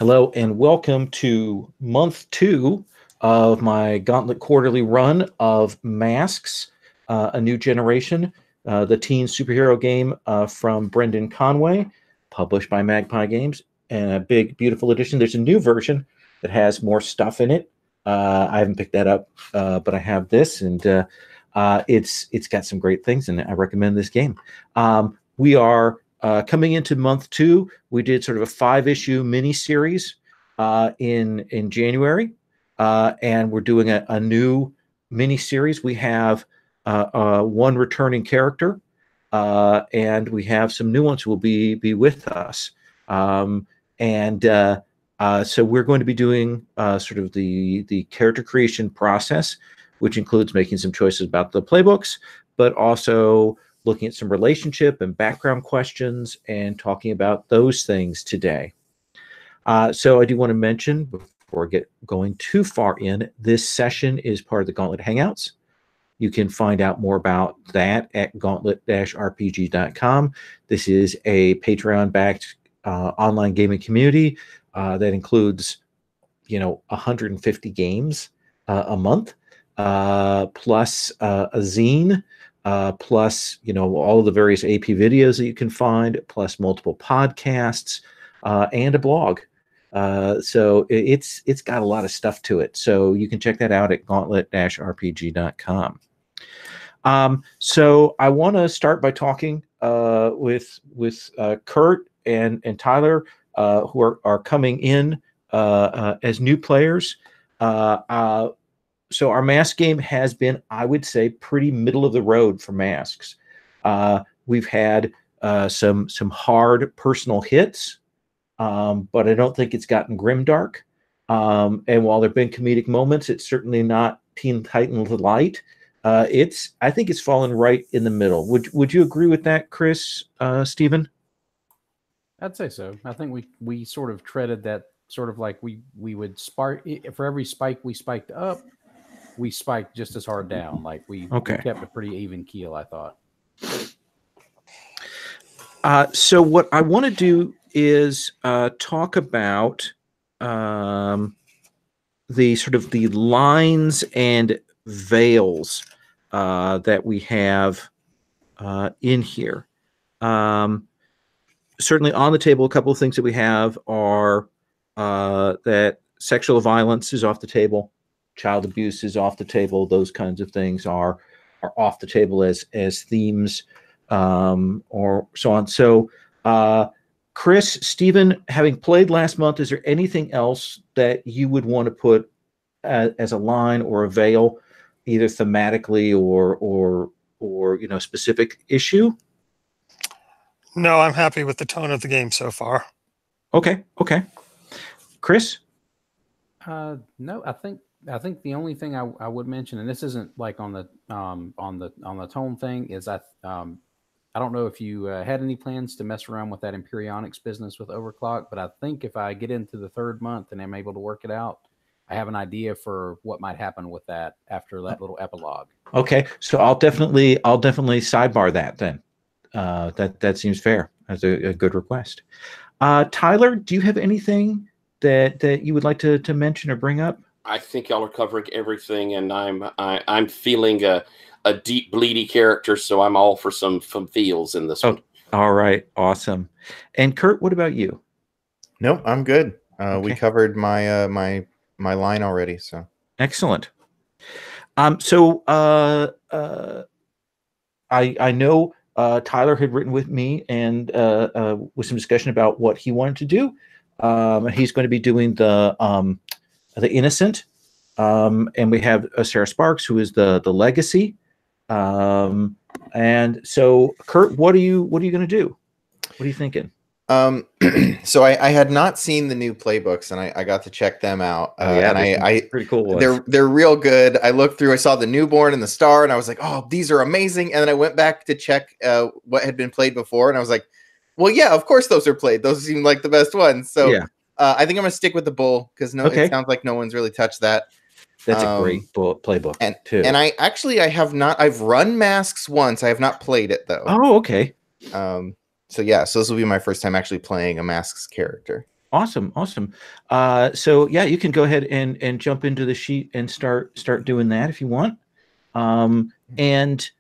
Hello and welcome to month 2 of my Gauntlet quarterly run of Masks, A New Generation, the teen superhero game from Brendan Conway, published by Magpie Games, and a big, beautiful edition. There's a new version that has more stuff in it. I haven't picked that up, but I have this, and it's got some great things, and I recommend this game. We are coming into month 2. We did sort of a 5-issue mini-series in January, and we're doing a new mini-series. We have one returning character, and we have some new ones who will be with us. So we're going to be doing sort of the character creation process, which includes making some choices about the playbooks, but also looking at some relationship and background questions and talking about those things today. So I do want to mention, before I get going too far in, this session is part of the Gauntlet Hangouts. You can find out more about that at gauntlet-rpg.com. This is a Patreon-backed online gaming community that includes, 150 games a month, plus a zine, plus all of the various AP videos that you can find, plus multiple podcasts, and a blog. So it's got a lot of stuff to it. So you can check that out at gauntlet-rpg.com. So I want to start by talking with Kurt and Tyler, who are coming in as new players. So our Mask game has been, I would say, pretty middle of the road for Masks. We've had some hard personal hits, but I don't think it's gotten grimdark. And while there have been comedic moments, it's certainly not Teen Titans light. I think it's fallen right in the middle. Would you agree with that, Chris, Stephen? I'd say so. I think we sort of treaded that sort of like we would spark for every spike we spiked up. We spiked just as hard down. Like we kept a pretty even keel, I thought. So what I want to do is talk about the sort of the lines and veils that we have in here. Certainly on the table, a couple of things that we have are that sexual violence is off the table. Child abuse is off the table. Those kinds of things are off the table as themes, or so on. So, Chris, Stephen, having played last month, is there anything else that you would want to put as a line or a veil, either thematically or specific issue? No, I'm happy with the tone of the game so far. Okay. Chris? No, I think the only thing I would mention, and this isn't like on the tone thing, is I don't know if you had any plans to mess around with that Imperionics business with Overclock, but I think if I get into the 3rd month and I'm able to work it out, I have an idea for what might happen with that after that little epilogue. Okay, so I'll definitely sidebar that then. That seems fair. That's a good request. Tyler, do you have anything that you would like to mention or bring up? I think y'all are covering everything, and I'm feeling a deep, bleedy character, so I'm all for some feels in this one. All right, awesome. And Kurt, what about you? Nope, I'm good. We covered my my line already, so excellent. So I know Tyler had written with me and with some discussion about what he wanted to do. He's going to be doing the Innocent, and we have Sarah Sparks, who is the Legacy. And so, Kurt, what are you going to do? What are you thinking? So I had not seen the new playbooks, and I got to check them out. And I pretty cool ones. They're real good. I looked through, I saw the Newborn and the Star, and I was like, oh, these are amazing. And then I went back to check what had been played before, and I was like, well, yeah, of course those are played. Those seem like the best ones. So yeah. I think I'm gonna stick with the Bull because it sounds like no one's really touched that. That's a great playbook too. And I have not. I've run Masks once. I have not played it though. Oh, okay. So yeah, so this will be my first time actually playing a Masks character. Awesome. So yeah, you can go ahead and jump into the sheet and start doing that if you want. And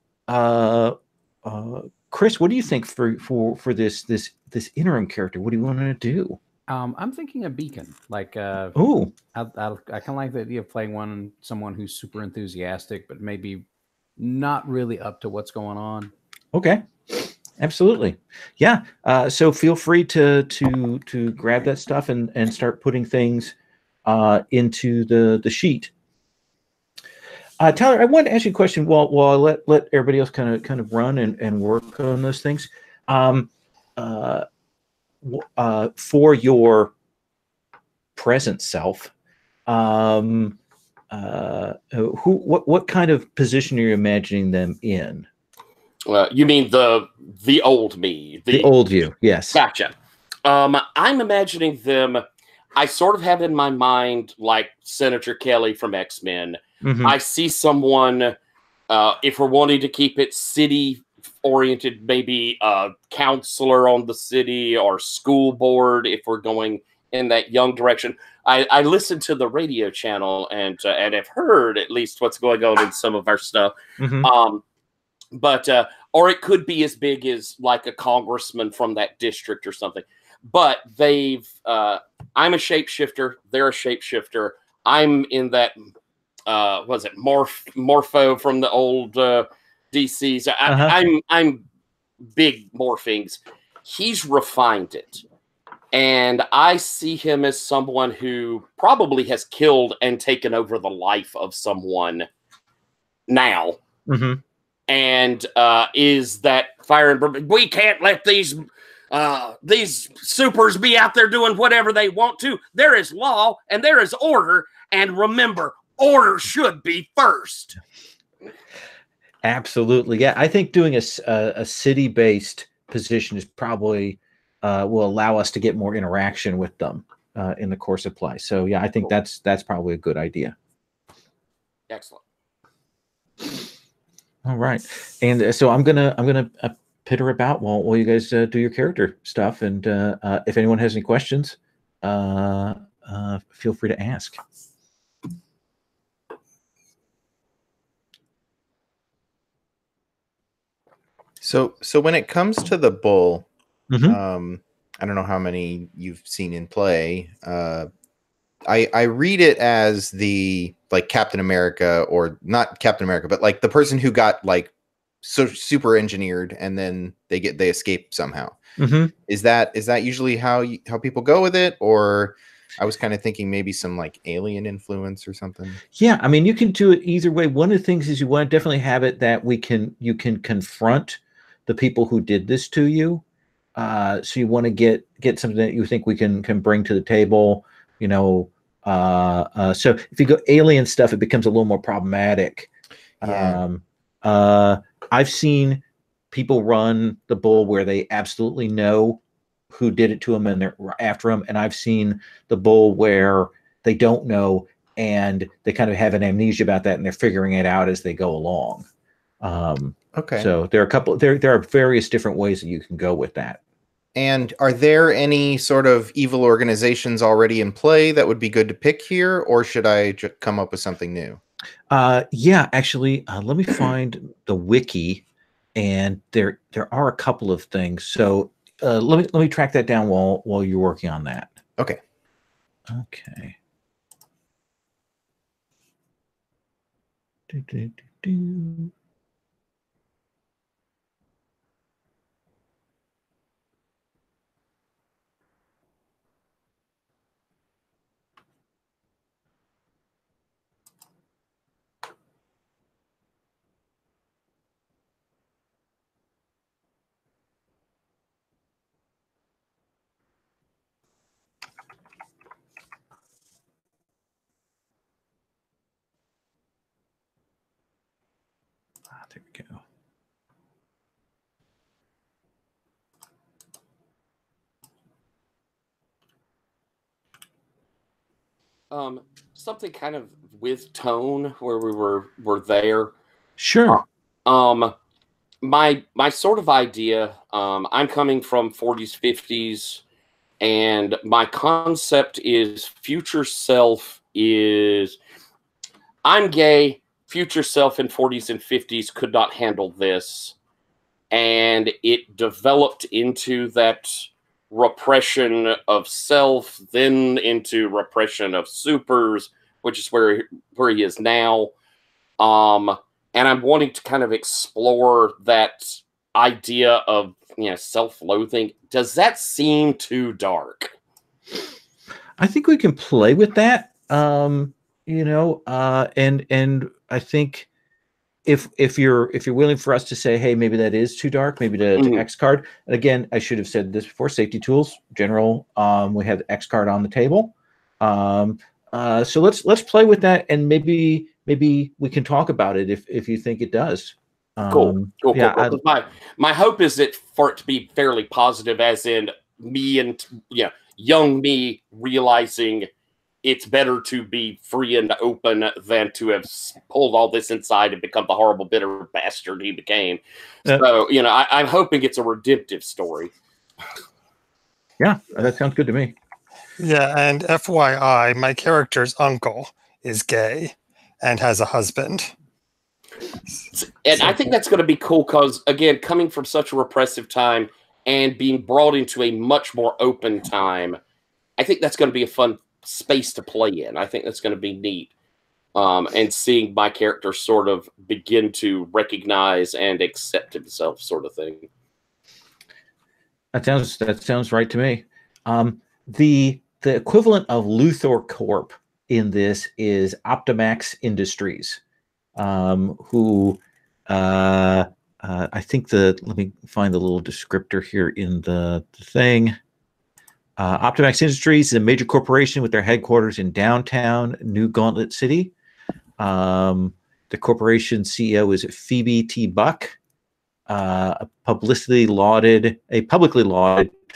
Chris, what do you think for this interim character? What do you want to do? I'm thinking a beacon. Like, I kind of like the idea of playing someone who's super enthusiastic, but maybe not really up to what's going on. Okay, absolutely, yeah. So feel free to grab that stuff and start putting things into the sheet. Tyler, I wanted to ask you a question while I let everybody else kind of run and work on those things. For your present self, what kind of position are you imagining them in? You mean the old me, the old you? Yes. Gotcha. I'm imagining them. I sort of have in my mind like Senator Kelly from X-Men. Mm-hmm. I see someone. If we're wanting to keep it city oriented, maybe a counselor on the city or school board. If we're going in that young direction, I listen to the radio channel and have heard at least what's going on in some of our stuff. Mm-hmm. But or it could be as big as like a congressman from that district or something. But they've I'm a shapeshifter. They're a shapeshifter. I'm in that was it Morpho from the old DCs. I'm big morphings. He's refined it. And I see him as someone who probably has killed and taken over the life of someone now. Mm-hmm. And is that fire and we can't let these supers be out there doing whatever they want to. There is law and there is order. And remember, order should be first. Absolutely. Yeah. I think doing a city-based position is probably will allow us to get more interaction with them in the course of play. So yeah, I think that's probably a good idea. Excellent. All right. And so I'm gonna pitter about while you guys do your character stuff. And if anyone has any questions, feel free to ask. So when it comes to the bull, Mm-hmm. I don't know how many you've seen in play. I read it as the like Captain America, or not Captain America, but like the person who got like so super engineered and then they escape somehow. Mm-hmm. Is that usually how people go with it? Or I was kind of thinking maybe some like alien influence or something. Yeah, I mean, you can do it either way. One of the things is you want to definitely have it that you can confront the people who did this to you. So you want to get something that you think we can bring to the table, you know. So if you go alien stuff, it becomes a little more problematic. Yeah. I've seen people run the bull where they absolutely know who did it to them and they're after them, and I've seen the bull where they don't know and they kind of have an amnesia about that and they're figuring it out as they go along. Okay. So there are various different ways that you can go with that. And are there any sort of evil organizations already in play that would be good to pick here, or should I come up with something new? Yeah, actually, let me find the wiki, and there are a couple of things. So let me track that down while you're working on that. Okay. Okay. There we go. Something kind of with tone where we were there. Sure. My sort of idea, I'm coming from 40s, 50s, And my concept is future self is I'm gay. Future self in 40s and 50s could not handle this. And it developed into that repression of self, then into repression of supers, which is where he is now. And I'm wanting to kind of explore that idea of, you know, self-loathing. Does that seem too dark? I think we can play with that. You know, and I think if you're willing for us to say, hey, maybe that is too dark, maybe to X card. And again, I should have said this before. Safety tools, general. We have the X card on the table. So let's play with that, and maybe we can talk about it if you think it does. Cool. Yeah, my hope is that for it to be fairly positive, as in me and young me realizing it's better to be free and open than to have pulled all this inside and become the horrible, bitter bastard he became. So, I'm hoping it's a redemptive story. Yeah, that sounds good to me. Yeah, and FYI, my character's uncle is gay and has a husband. And I think that's going to be cool because, again, coming from such a repressive time and being brought into a much more open time, I think that's going to be a fun space to play in. I think that's going to be neat. And seeing my character sort of begin to recognize and accept himself, sort of thing. That sounds right to me. The equivalent of Luthor Corp in this is Optimax Industries, who I think let me find the little descriptor here in the thing. Optimax Industries is a major corporation with their headquarters in downtown New Gauntlet City. The corporation CEO is Phoebe T. Buck, a publicly lauded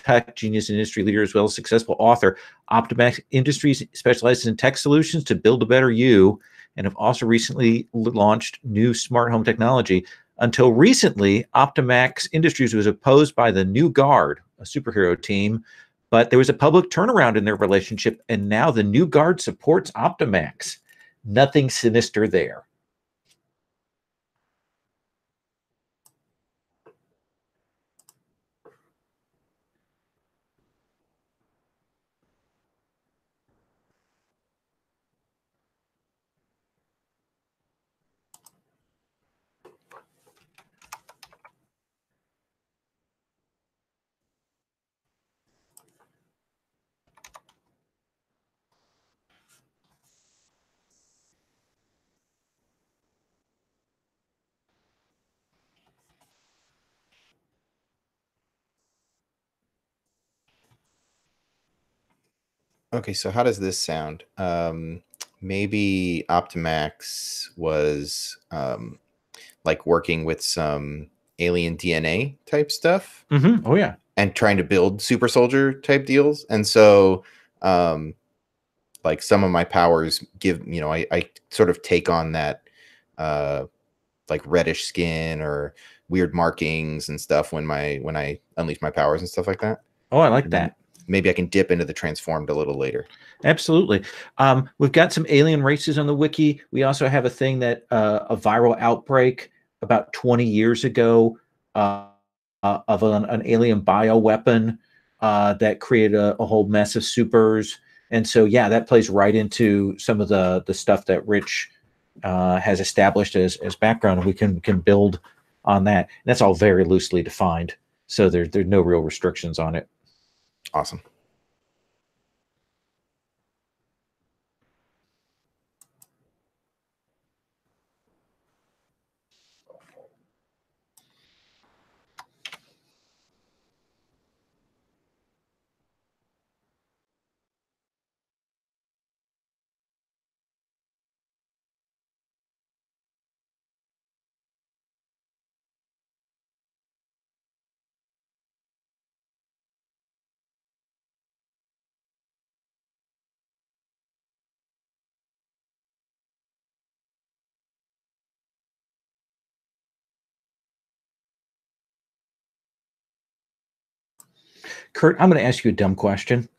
tech genius and industry leader, as well as successful author. Optimax Industries specializes in tech solutions to build a better you, and have also recently launched new smart home technology. Until recently, Optimax Industries was opposed by the New Guard, a superhero team, but there was a public turnaround in their relationship, and now the New Guard supports Optimax. Nothing sinister there. Okay, so how does this sound? Maybe Optimax was like working with some alien DNA type stuff. Oh yeah, and trying to build super soldier type deals. And so like some of my powers give, I sort of take on that like reddish skin or weird markings and stuff when I unleash my powers and stuff like that. Oh, I like that. Maybe I can dip into the transformed a little later. Absolutely. We've got some alien races on the wiki. We also have a thing that a viral outbreak about 20 years ago of an alien bioweapon that created a whole mess of supers. And so, yeah, that plays right into some of the stuff that Rich has established as background, and we can build on that. And that's all very loosely defined, so there's no real restrictions on it. Awesome. Kurt, I'm going to ask you a dumb question.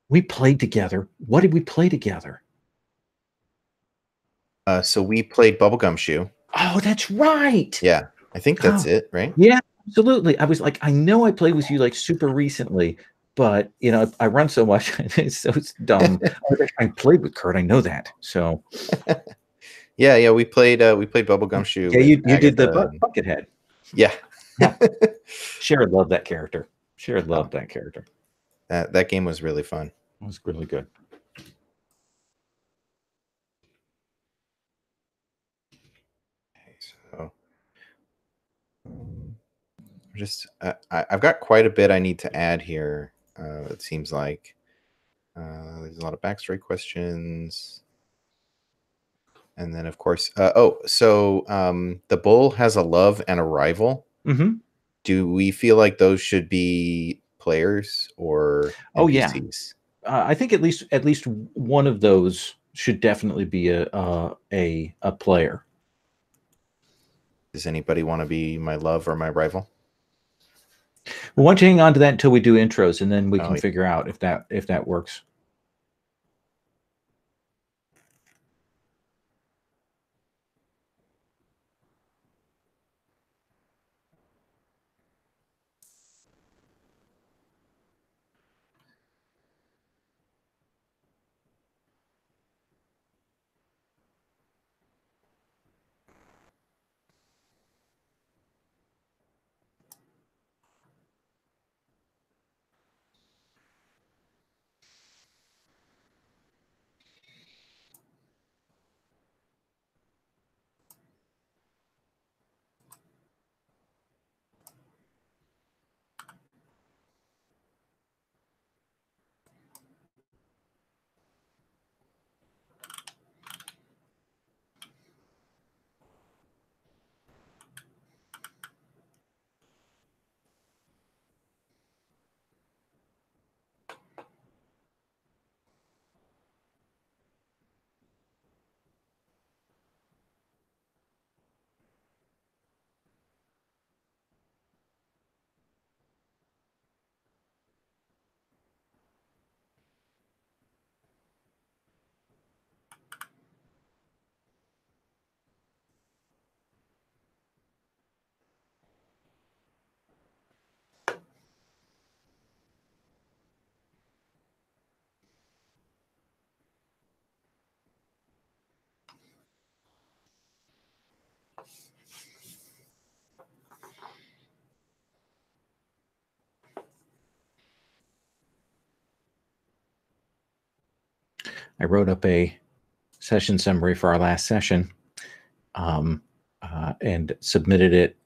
We played together. What did we play together? So we played Bubblegum Shoe. Oh, that's right. Yeah, I think that's it, right? Yeah, absolutely. I was like, I know I played with you like super recently, but you know, I run so much, it's dumb. I played with Kurt. I know that. So yeah, we played Bubblegum Shoe. Yeah, you did the Buckethead. Yeah. Sharon loved that character. Sharon loved that character. That game was really fun. It was really good. So I've got quite a bit I need to add here. It seems like there's a lot of backstory questions, and then of course, the bull has a love and a rival. Mm-hmm. Do we feel like those should be players or NPCs? Oh yeah, I think at least one of those should definitely be a player. Does anybody want to be my love or my rival? We want to hang on to that until we do intros, and then we can figure out if that works. I wrote up a session summary for our last session, and submitted it.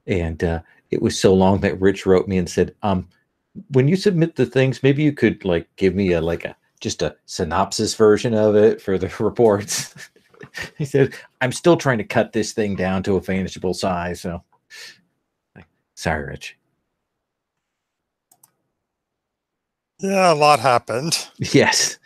It was so long that Rich wrote me and said, when you submit the things, maybe you could like give me just a synopsis version of it for the reports. He said, I'm still trying to cut this thing down to a manageable size. So sorry, Rich. Yeah, a lot happened. Yes.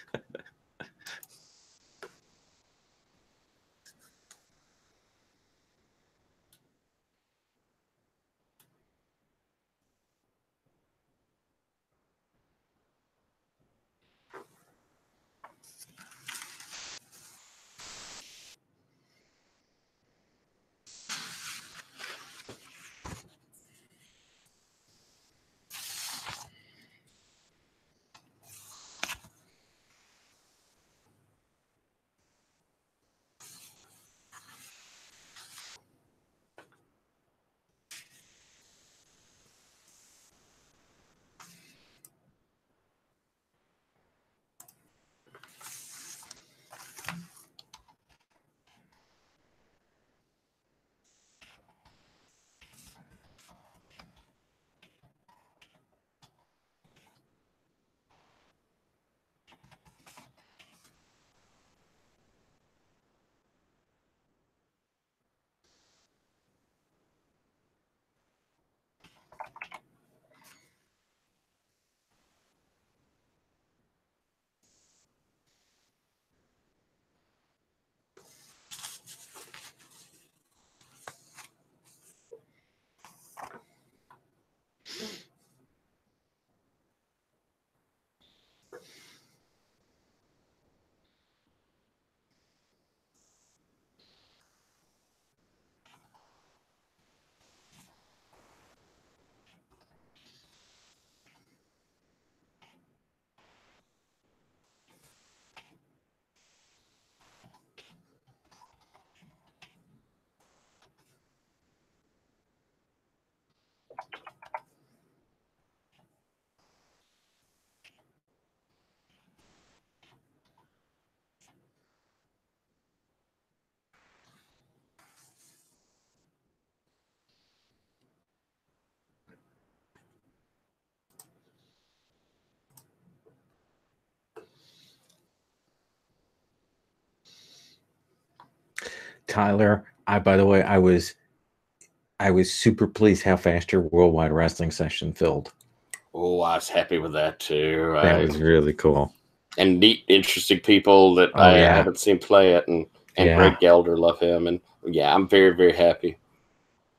Tyler, by the way, I was super pleased how fast your Worldwide Wrestling session filled. Oh, I was happy with that too. That was really cool. And neat, interesting people that I haven't seen play it, and Greg Gelder, love him, and yeah, I'm very, very happy.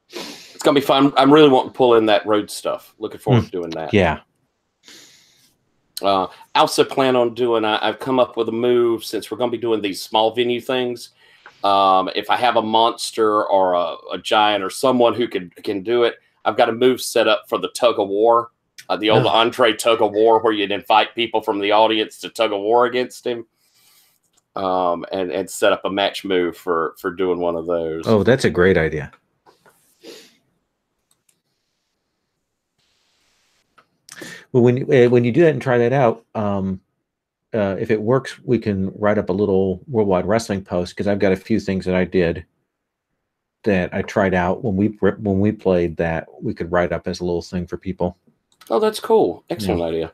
It's gonna be fun. I'm really wanting to pull in that road stuff. Looking forward to doing that. Yeah. I also plan on doing. I've come up with a move since we're going to be doing these small venue things. If I have a monster or a giant or someone who can do it, I've got a move set up for the tug of war, the old Andre tug of war, where you'd invite people from the audience to tug of war against him, and set up a match move for doing one of those. Oh, that's a great idea. Well, when you do that and try that out, if it works, we can write up a little Worldwide Wrestling post, because I've got a few things that I did that I tried out when we played that we could write up as a little thing for people. Oh, that's cool! Excellent idea.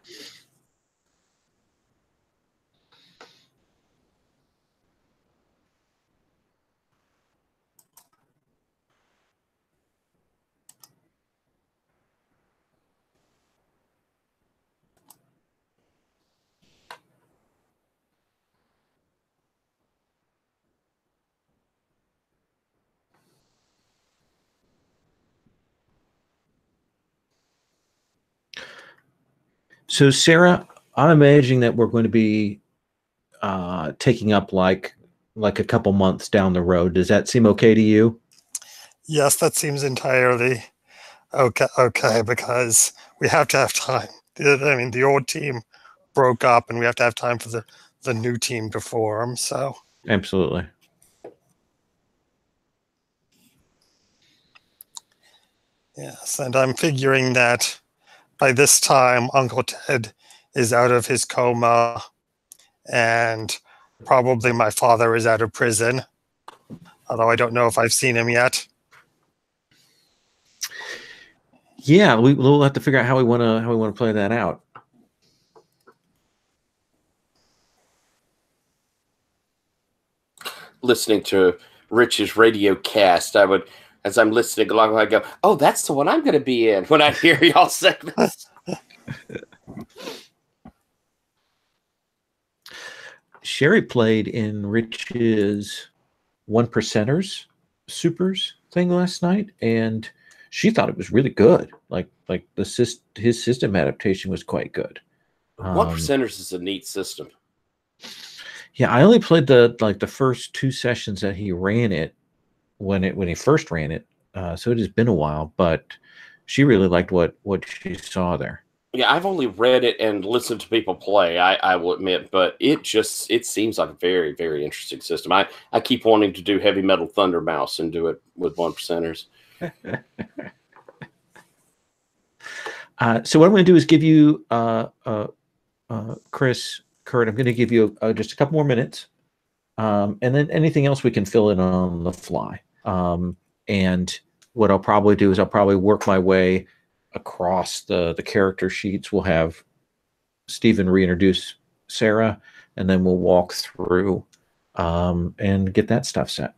So, Sarah, I'm imagining that we're going to be taking up like a couple months down the road. Does that seem okay to you? Yes, that seems entirely okay, because we have to have time. I mean, the old team broke up, and we have to have time for the new team to form. So absolutely. Yes, and I'm figuring that by this time, Uncle Ted is out of his coma, and probably my father is out of prison, although I don't know if I've seen him yet. Yeah, we'll have to figure out how we want to play that out. Listening to Rich's radio cast, as I'm listening along, I go, "Oh, that's the one I'm going to be in." When I hear y'all say this. Sherry played in Rich's 1%ers Supers thing last night, and she thought it was really good. Like his system adaptation was quite good. 1%ers is a neat system. Yeah, I only played the first 2 sessions that he ran it when he first ran it. So it has been a while, but she really liked what she saw there. Yeah, I've only read it and listened to people play, I will admit, but it seems like a very, very interesting system. I keep wanting to do Heavy Metal Thunder Mouse and do it with 1%ers. So what I'm going to do is give you, Kurt, I'm going to give you just a couple more minutes, and then anything else we can fill in on the fly. And what I'll probably do is I'll probably work my way across the character sheets. We'll have Stephen reintroduce Sarah, and then we'll walk through and get that stuff set.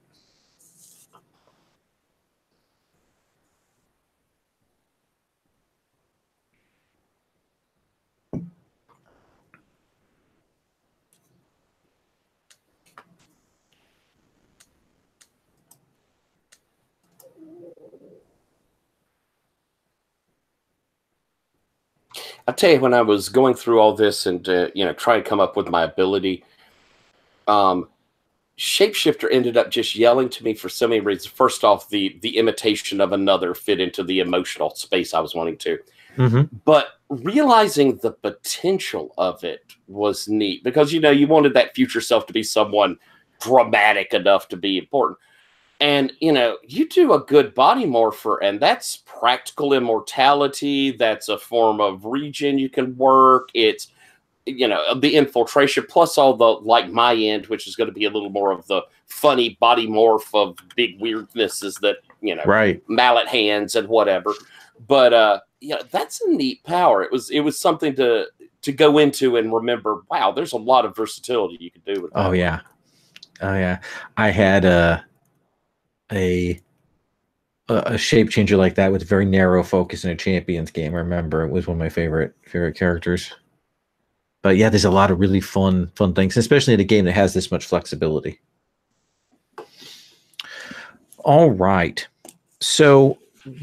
I'll tell you, when I was going through all this and trying to come up with my ability, Shapeshifter ended up just yelling to me for so many reasons. First off, the imitation of another fit into the emotional space I was wanting to. Mm-hmm. But realizing the potential of it was neat, because you wanted that future self to be someone dramatic enough to be important. And, you do a good body morpher, and that's practical immortality. That's a form of regen you can work. It's, the infiltration, plus all the, like my end, which is going to be a little more of the funny body morph of big weirdnesses that, right, mallet hands and whatever. But, that's a neat power. It was something to go into and remember, wow, there's a lot of versatility you can do with that. Oh, yeah. I a shape changer like that with very narrow focus in a Champions game. I remember it was one of my favorite characters. But yeah, there's a lot of really fun things, especially in a game that has this much flexibility. All right. So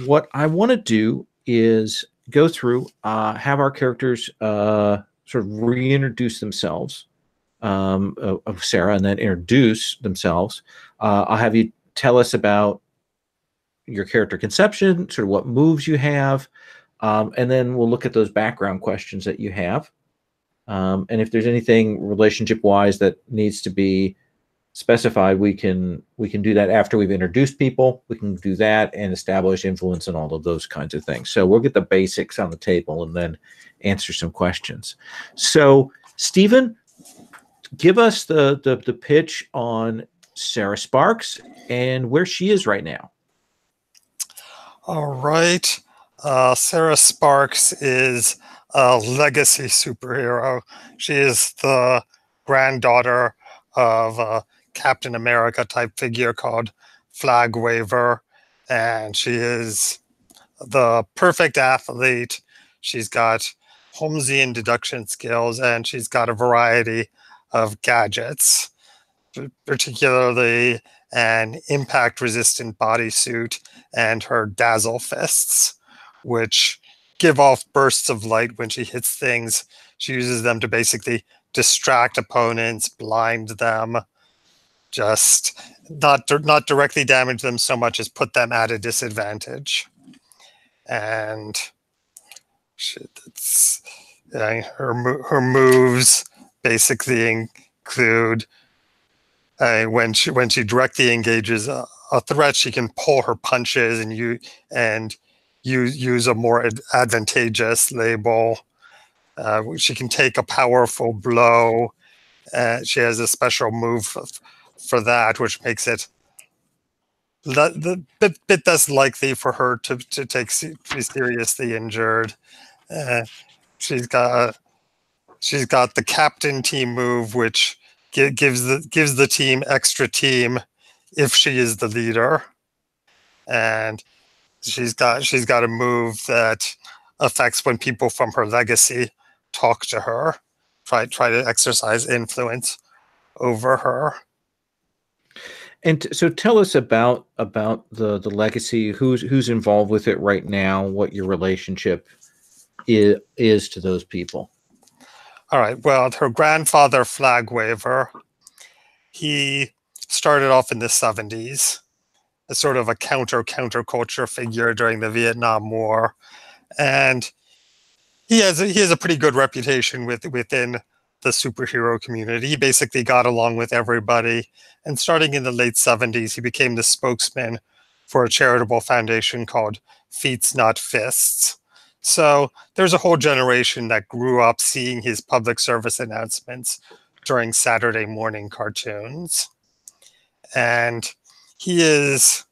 what I want to do is go through, have our characters sort of reintroduce themselves, of Sarah, and then introduce themselves. I'll have you tell us about your character conception, sort of what moves you have, and then we'll look at those background questions that you have. And if there's anything relationship-wise that needs to be specified, we can do that after we've introduced people. We can do that and establish influence and all of those kinds of things. So we'll get the basics on the table and then answer some questions. So, Stephen, give us the pitch on Sarah Sparks and where she is right now. All right. Sarah Sparks is a legacy superhero. She is the granddaughter of a Captain America type figure called Flag Waver, and she is the perfect athlete. She's got Holmesian deduction skills, and she's got a variety of gadgets, particularly an impact-resistant bodysuit and her dazzle fists, which give off bursts of light when she hits things. She uses them to basically distract opponents, blind them, just not directly damage them so much as put them at a disadvantage. And her moves basically include when she directly engages a threat, she can pull her punches and use a more advantageous label. She can take a powerful blow. She has a special move for that, which makes it a bit less likely for her to be seriously injured. She's got the captain team move, which gives the team extra team if she is the leader, and she's got a move that affects when people from her legacy talk to her, try to exercise influence over her. And so tell us about the legacy, who's involved with it right now, what your relationship is to those people. All right. Well, her grandfather, Flag Waver, he started off in the 70s as sort of a counterculture figure during the Vietnam War, and he has a pretty good reputation within the superhero community. He basically got along with everybody, and starting in the late 70s, he became the spokesman for a charitable foundation called Feats Not Fists. So there's a whole generation that grew up seeing his public service announcements during Saturday morning cartoons. And he is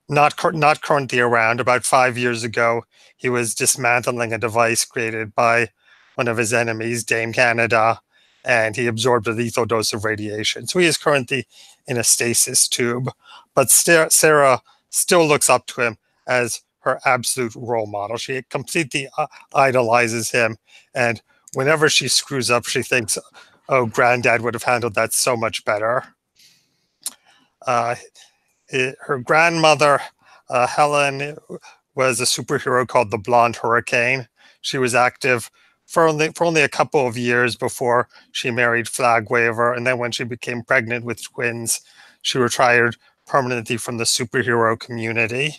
not currently around. About 5 years ago, he was dismantling a device created by one of his enemies, Dame Canada, and he absorbed a lethal dose of radiation. So he is currently in a stasis tube. But Sarah still looks up to him as her absolute role model. She completely idolizes him. And whenever she screws up, she thinks, oh, Granddad would have handled that so much better. Her grandmother, Helen, was a superhero called the Blonde Hurricane. She was active for only a couple of years before she married Flag Waver, and then when she became pregnant with twins, she retired permanently from the superhero community.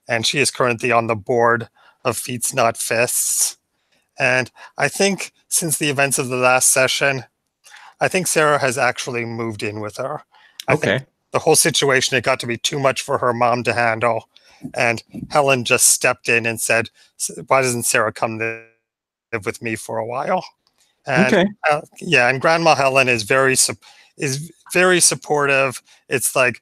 And she is currently on the board of Feats Not Fists. And I think since the events of the last session, I think Sarah has actually moved in with her. I think the whole situation, it got to be too much for her mom to handle. And Helen just stepped in and said, why doesn't Sarah come live with me for a while? And and Grandma Helen is very supportive. It's like,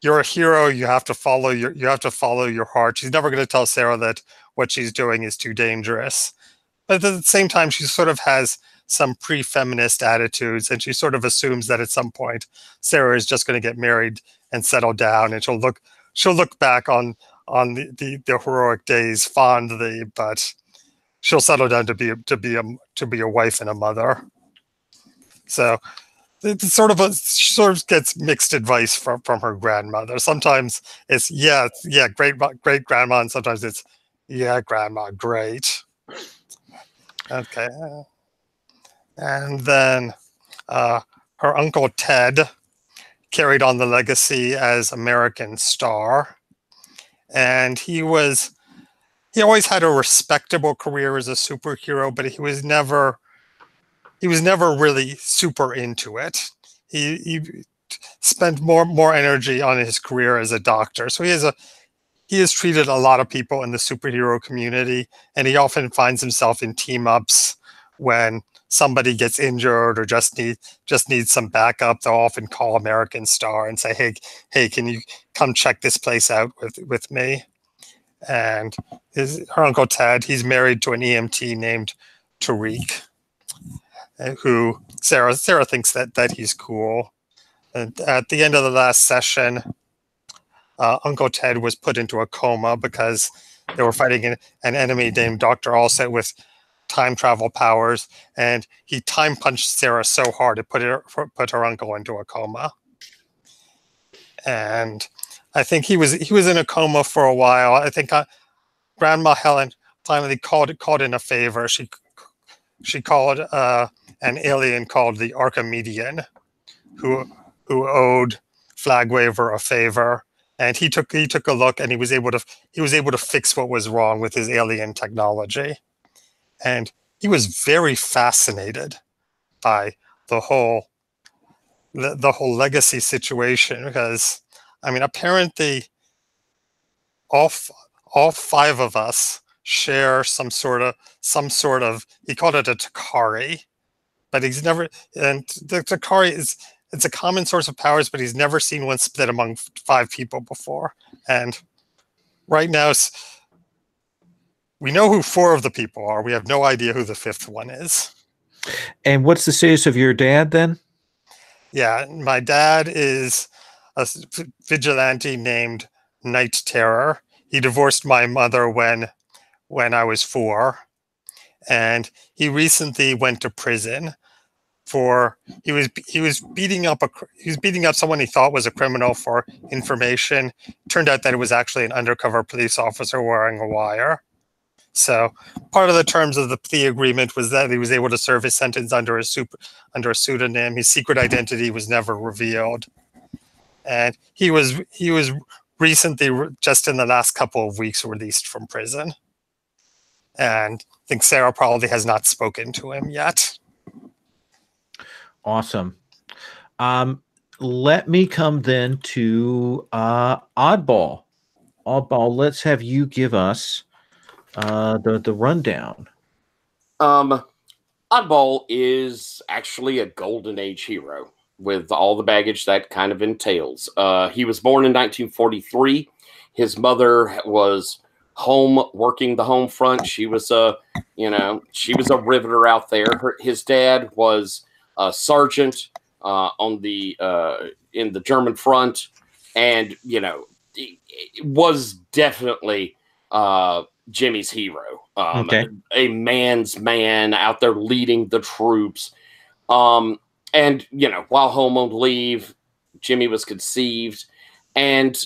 you're a hero. You have to follow your heart. She's never going to tell Sarah that what she's doing is too dangerous. But at the same time, she sort of has some pre-feminist attitudes, and she sort of assumes that at some point Sarah is just going to get married settle down, and she'll look back on the heroic days fondly, but she'll settle down to be a wife and a mother. So it's sort of gets mixed advice from her grandmother. Sometimes it's great grandma, and sometimes it's grandma, great. Okay. And then her uncle Ted carried on the legacy as American Star, and he always had a respectable career as a superhero, but he was never really super into it. He spent more energy on his career as a doctor. So he has treated a lot of people in the superhero community, and he often finds himself in team-ups when somebody gets injured or just needs some backup. They'll often call American Star and say, hey, can you come check this place out with me? And her Uncle Ted, he's married to an EMT named Tariq, who Sarah thinks that he's cool. And at the end of the last session, Uncle Ted was put into a coma because they were fighting an enemy named Dr. Allset with time travel powers, and he time punched Sarah so hard it put her uncle into a coma. And I think he was in a coma for a while. I think Grandma Helen finally called in a favor. She called an alien called the Archimedean, who owed Flagwaver a favor, and he took a look, and he was able to fix what was wrong with his alien technology. And he was very fascinated by the whole legacy situation, because I mean, apparently all five of us share some sort of he called it a Takari, but he's never, and the Takari it's a common source of powers, but he's never seen one split among 5 people before. And right now we know who 4 of the people are. We have no idea who the 5th one is. And what's the status of your dad then? Yeah, my dad is a vigilante named Night Terror. He divorced my mother when I was 4, and he recently went to prison for he was beating up someone he thought was a criminal for information. Turned out that it was actually an undercover police officer wearing a wire. So part of the terms of the plea agreement was that he was able to serve his sentence under a pseudonym. His secret identity was never revealed, and he was recently, just in the last couple of weeks, released from prison. And I think Sarah probably has not spoken to him yet. Awesome. Let me come then to Oddball. Oddball, let's have you give us the rundown. Oddball is actually a golden age hero with all the baggage that kind of entails. He was born in 1943. His mother was home working the home front. She was a riveter out there. His dad was a sergeant in the German front, and was definitely Jimmy's hero. A man's man out there leading the troops. And, while home on leave, Jimmy was conceived. And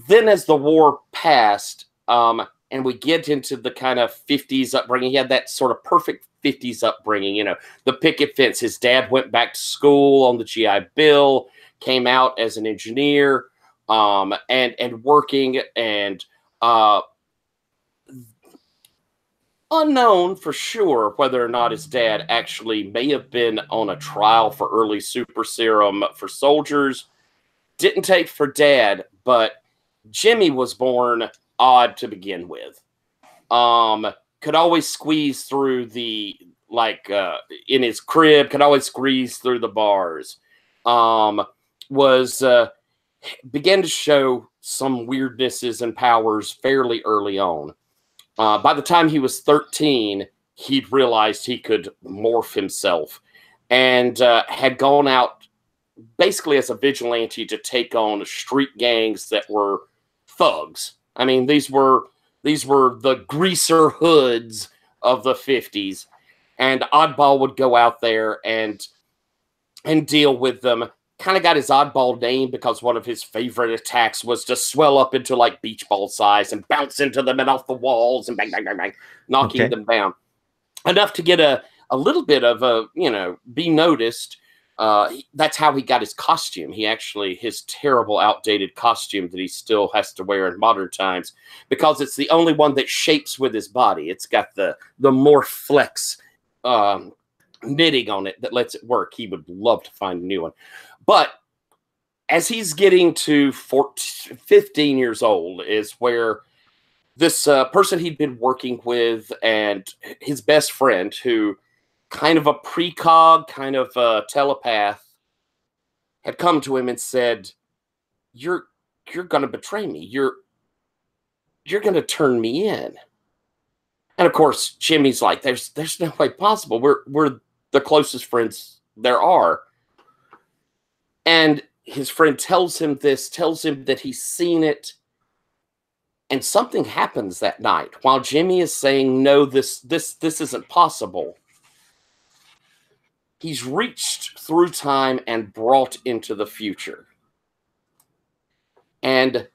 then as the war passed, and we get into the kind of 50s upbringing, he had that sort of perfect 50s upbringing, the picket fence. His dad went back to school on the GI Bill, came out as an engineer, and working, and unknown for sure whether or not his dad actually may have been on a trial for early super serum for soldiers. Didn't take for dad, but Jimmy was born odd to begin with. Could always squeeze through the, in his crib, could always squeeze through the bars. Began to show some weirdnesses and powers fairly early on. By the time he was 13, he'd realized he could morph himself, and had gone out basically as a vigilante to take on street gangs that were thugs. I mean, these were the greaser hoods of the 50s, and Oddball would go out there and deal with them. Kind of got his Oddball name because one of his favorite attacks was to swell up into like beach ball size and bounce into them and off the walls and bang, bang, bang, bang, knocking them down. Enough to get a little bit of a, be noticed. That's how he got his costume. His terrible outdated costume that he still has to wear in modern times, because it's the only one that shapes with his body. It's got the Morph Flex knitting on it that lets it work. He would love to find a new one. But as he's getting to 15 years old is where this person he'd been working with and his best friend, who kind of a precog, kind of a telepath, had come to him and said, you're going to betray me. You're going to turn me in. And of course, Jimmy's like, there's no way possible. We're the closest friends there are. And his friend tells him that he's seen it. And something happens that night while Jimmy is saying, no, this isn't possible. He's reached through time and brought into the future. And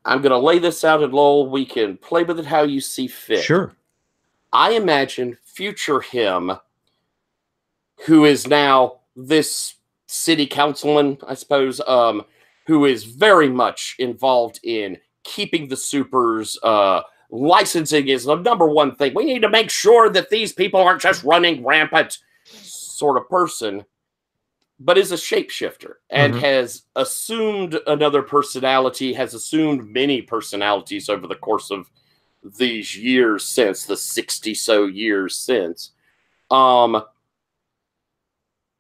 I'm going to lay this out, and Lowell, we can play with it how you see fit. Sure. I imagine future him, who is now this city councilman, I suppose, who is very much involved in keeping the supers. Licensing is the number one thing. We need to make sure that these people aren't just running rampant sort of person, but is a shapeshifter and has assumed another personality, has assumed many personalities over the course of these years since, the 60 so years since.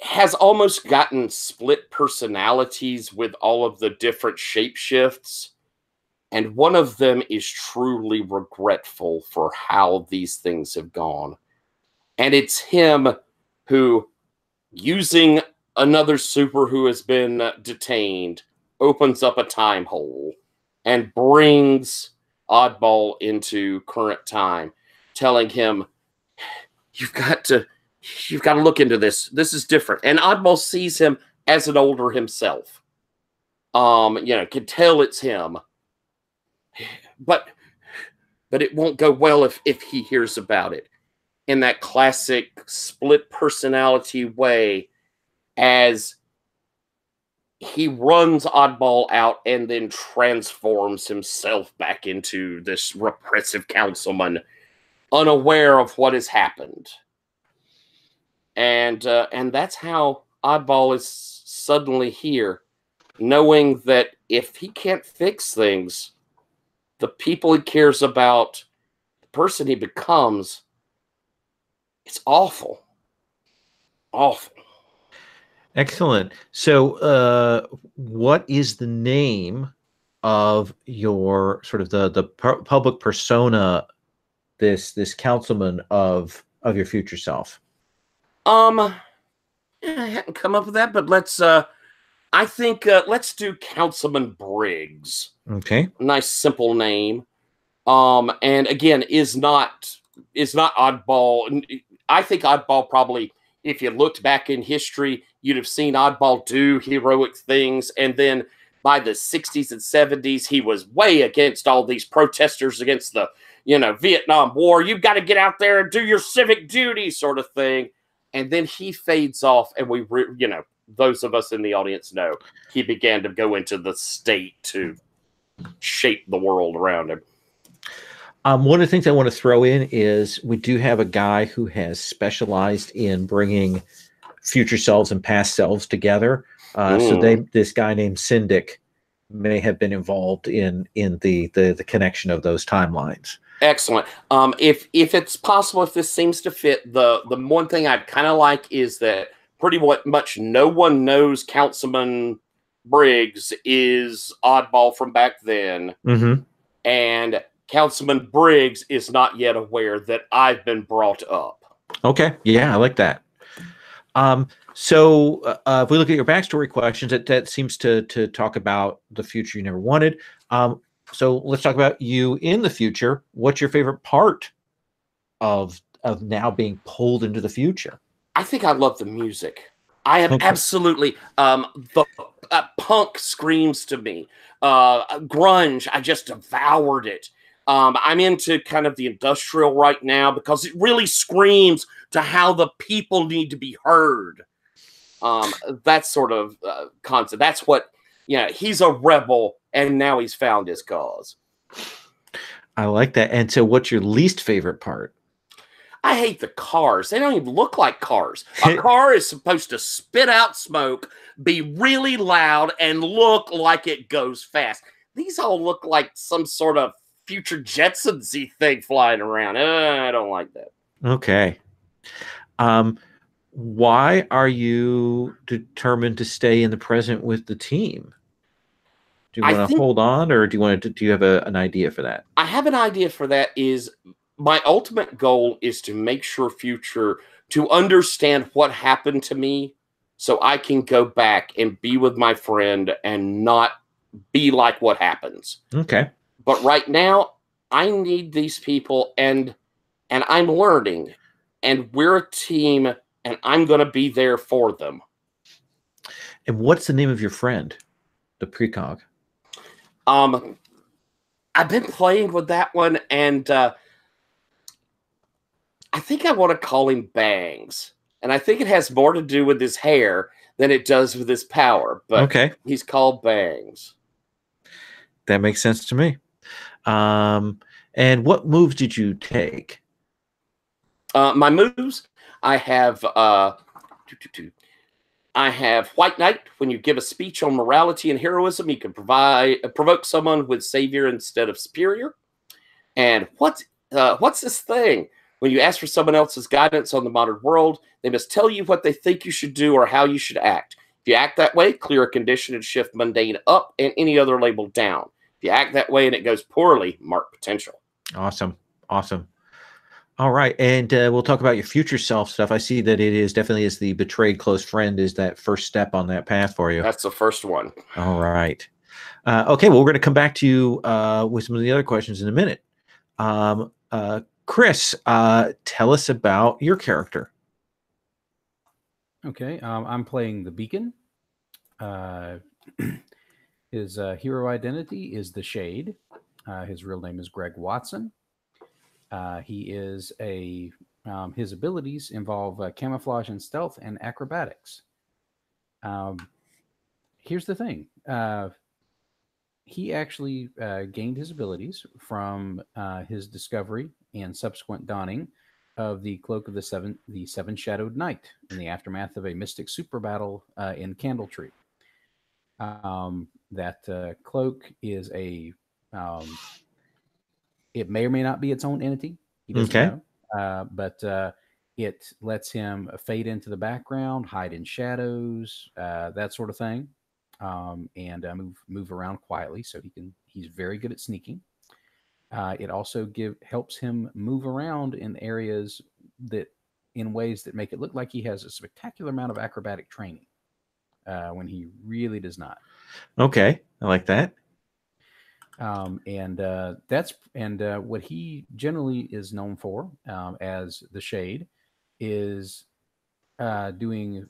Has almost gotten split personalities with all of the different shapeshifts. And one of them is truly regretful for how these things have gone. And it's him who, using another super who has been detained, opens up a time hole and brings Oddball into current time, telling him, you've got to look into this. This is different. And Oddball sees him as an older himself. Can tell it's him. But it won't go well if he hears about it in that classic split personality way, as he runs Oddball out and then transforms himself back into this repressive councilman, unaware of what has happened. And that's how Oddball is suddenly here, knowing that if he can't fix things, the people he cares about, the person he becomes, it's awful. Awful. Excellent. So what is the name of your sort of the public persona, this councilman of your future self? I hadn't come up with that, but let's I think let's do Councilman Briggs. Okay. Nice simple name. And again, is not Oddball. I think Oddball probably, if you looked back in history, you'd have seen Oddball do heroic things. And then by the 60s and 70s, he was way against all these protesters against the, Vietnam War. You've got to get out there and do your civic duty sort of thing. And then he fades off, and those of us in the audience know he began to go into the state to shape the world around him. One of the things I want to throw in is we do have a guy who has specialized in bringing future selves and past selves together. So this guy named Syndic may have been involved in the connection of those timelines. Excellent. If it's possible, if this seems to fit, the one thing I'd kind of like is that pretty much no one knows Councilman Briggs is Oddball from back then. And Councilman Briggs is not yet aware that I've been brought up. Okay. Yeah, I like that. So if we look at your backstory questions, that seems to talk about the future you never wanted. So let's talk about you in the future. What's your favorite part of now being pulled into the future? I think I love the music. I am absolutely the punk screams to me. Grunge, I just devoured it. I'm into kind of the industrial right now because it really screams to how the people need to be heard. That sort of concept. That's what, he's a rebel and now he's found his cause. I like that. And so what's your least favorite part? I hate the cars. They don't even look like cars. A car is supposed to spit out smoke, be really loud, and look like it goes fast. These all look like some sort of future Jetsons-y thing flying around. I don't like that. Okay. Why are you determined to stay in the present with the team? Do you want to hold on, or do you have an idea for that? I have an idea for that. Is my ultimate goal is to make sure to understand what happened to me so I can go back and be with my friend and not be like what happens. Okay. But right now, I need these people, and I'm learning, and we're a team, and I'm going to be there for them. And what's the name of your friend, the precog? I've been playing with that one, and I think I want to call him Bangs. And I think it has more to do with his hair than it does with his power. But okay, he's called Bangs. That makes sense to me. And what moves did you take? My moves, I have White Knight. When you give a speech on morality and heroism, you can provoke someone with savior instead of superior. And what's this thing? When you ask for someone else's guidance on the modern world, they must tell you what they think you should do or how you should act. If you act that way, clear a condition and shift mundane up and any other label down. If you act that way and it goes poorly, mark potential. Awesome. All right. And we'll talk about your future self stuff. I see that it is definitely is the betrayed close friend is that first step on that path for you. That's the first one. All right. Okay. Well, we're going to come back to you with some of the other questions in a minute. Chris, tell us about your character. Okay. I'm playing the Beacon. His hero identity is the Shade. His real name is Greg Watson. He is his abilities involve camouflage and stealth and acrobatics. Here's the thing. He actually gained his abilities from his discovery and subsequent donning of the Cloak of the Seven Shadowed Knight in the aftermath of a mystic super battle in Candletree. That cloak is it may or may not be its own entity. He doesn't know. But it lets him fade into the background, hide in shadows, that sort of thing, and move around quietly. So he's very good at sneaking. It also helps him move around in areas in ways that make it look like he has a spectacular amount of acrobatic training when he really does not. Okay, I like that. What he generally is known for as the Shade is doing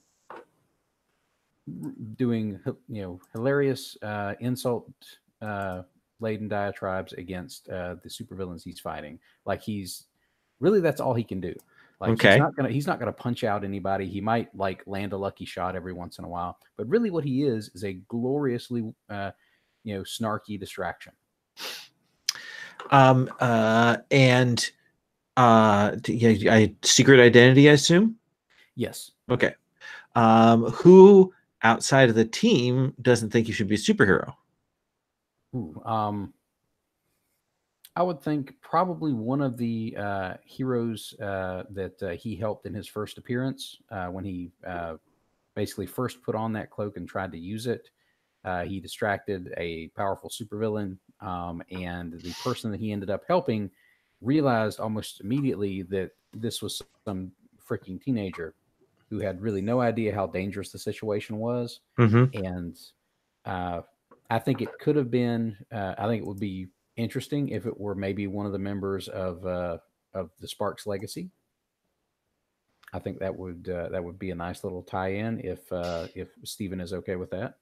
hilarious insult laden diatribes against the supervillains he's fighting. Like that's all he can do. Like he's not gonna punch out anybody. He might like land a lucky shot every once in a while, but really what he is a gloriously snarky distraction. Secret identity, I assume? Yes. Okay. Who outside of the team doesn't think you should be a superhero? I would think probably one of the heroes that he helped in his first appearance when he basically first put on that cloak and tried to use it. He distracted a powerful supervillain, and the person that he ended up helping realized almost immediately that this was some freaking teenager who had really no idea how dangerous the situation was. Mm-hmm. And I think it could have been. I think it would be interesting if it were maybe one of the members of the Sparks Legacy. I think that would be a nice little tie-in if Steven is okay with that.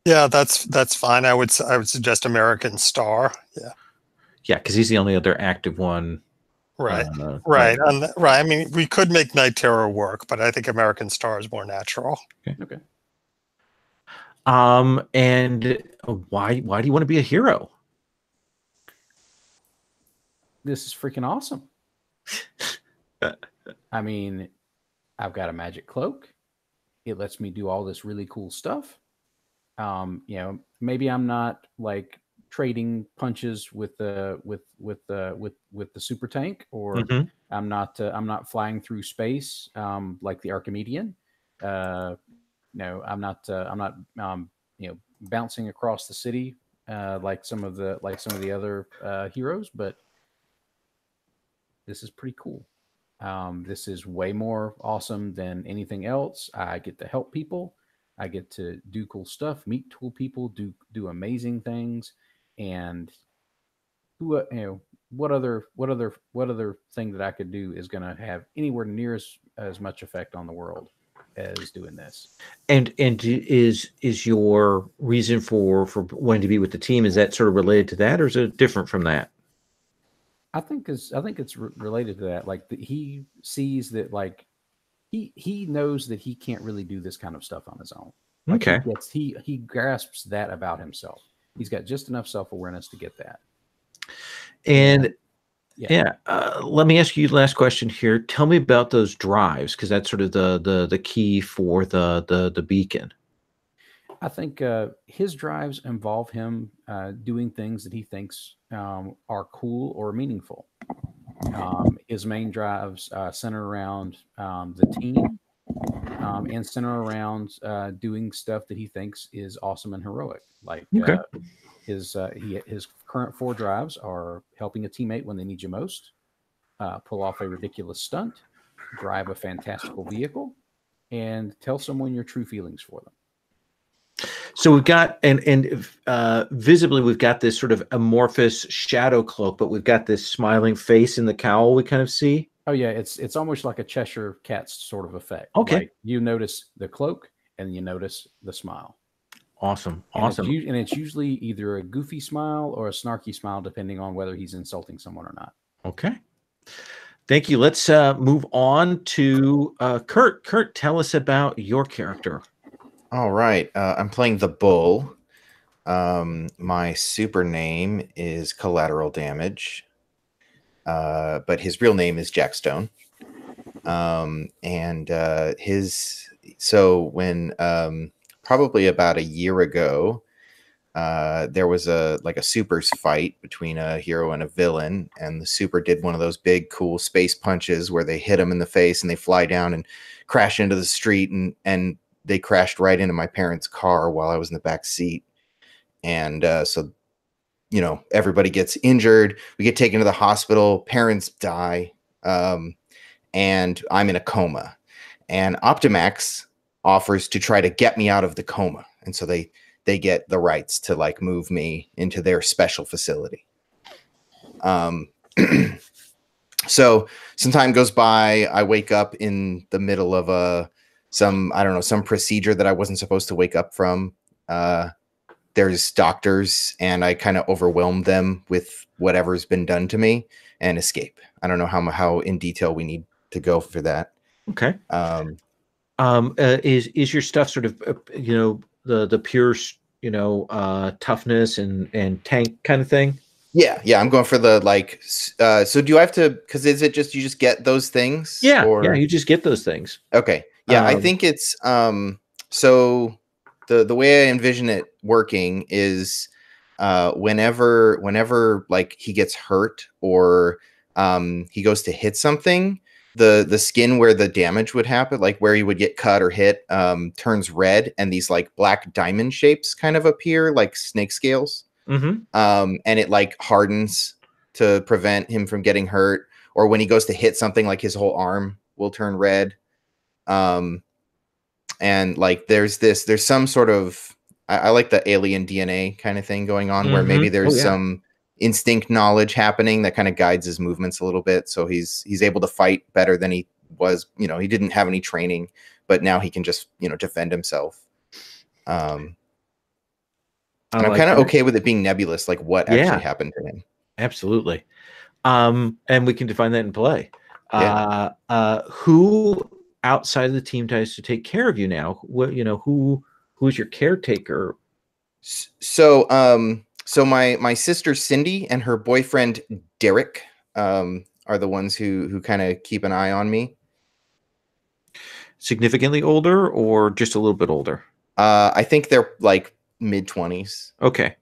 Yeah, that's fine. I would suggest American Star. Yeah. Yeah, because he's the only other active one. Right. Right. Right. I mean, we could make Night Terror work, but I think American Star is more natural. Okay. And why do you want to be a hero? This is freaking awesome. I mean, I've got a magic cloak. It lets me do all this really cool stuff. Maybe I'm not like trading punches with the super tank, or I'm not flying through space like the Archimedean. No, I'm not bouncing across the city like some of the other heroes, but this is pretty cool. This is way more awesome than anything else. I get to help people. I get to do cool stuff, meet cool people, do amazing things, and what other thing that I could do is going to have anywhere near as much effect on the world as doing this. And is your reason for wanting to be with the team, is that sort of related to that, or is it different from that? I think it's related to that. Like he sees that, like he knows that he can't really do this kind of stuff on his own. Like okay. He grasps that about himself. He's got just enough self-awareness to get that. And let me ask you the last question here. Tell me about those drives, because that's sort of the key for the beacon. I think his drives involve him doing things that he thinks are cool or meaningful. His main drives center around the team and center around doing stuff that he thinks is awesome and heroic. Like his current 4 drives are helping a teammate when they need you most, pull off a ridiculous stunt, drive a fantastical vehicle, and tell someone your true feelings for them. So we've got, and visibly we've got this sort of amorphous shadow cloak, but we've got this smiling face in the cowl we kind of see. Oh yeah, it's almost like a Cheshire Cat's sort of effect. Okay. Like you notice the cloak and you notice the smile. Awesome. And it's usually either a goofy smile or a snarky smile, depending on whether he's insulting someone or not. Okay. Thank you. Let's move on to Kurt. Kurt, tell us about your character. All right. I'm playing the Bull. My super name is Collateral Damage, but his real name is Jack Stone. When probably about a year ago, there was a supers fight between a hero and a villain, and the super did one of those big cool space punches where they hit him in the face and they fly down and crash into the street, and they crashed right into my parents' car while I was in the back seat. And so everybody gets injured. We get taken to the hospital. Parents die. And I'm in a coma. And Optimax offers to try to get me out of the coma. And so they get the rights to move me into their special facility. So some time goes by. I wake up in the middle of some procedure that I wasn't supposed to wake up from. There's doctors, and I kind of overwhelm them with whatever's been done to me and escape. I don't know how in detail we need to go for that. Okay. Is your stuff sort of the pure toughness and tank kind of thing? Yeah. I'm going for the so do I have to? Because is it just you just get those things? Yeah. Yeah. You just get those things. Okay. Yeah. I think it's so. The way I envision it working is whenever he gets hurt or he goes to hit something, the skin where the damage would happen, like where he would get cut or hit, turns red, and these black diamond shapes kind of appear like snake scales. And it hardens to prevent him from getting hurt. or when he goes to hit something, like his whole arm will turn red. And like there's some sort of I like the alien DNA kind of thing going on, where maybe there's some instinct knowledge happening that kind of guides his movements a little bit. So he's able to fight better than he was. You know, he didn't have any training, but now he can just, you know, defend himself. And I'm kind of okay with it being nebulous, like what actually happened to him. Absolutely. And we can define that in play. Who outside of the team tries to take care of you now? What, you know, who's your caretaker? So my sister Cindy and her boyfriend Derek are the ones who kind of keep an eye on me. Significantly older or just a little bit older? I think they're like mid-20s. Okay.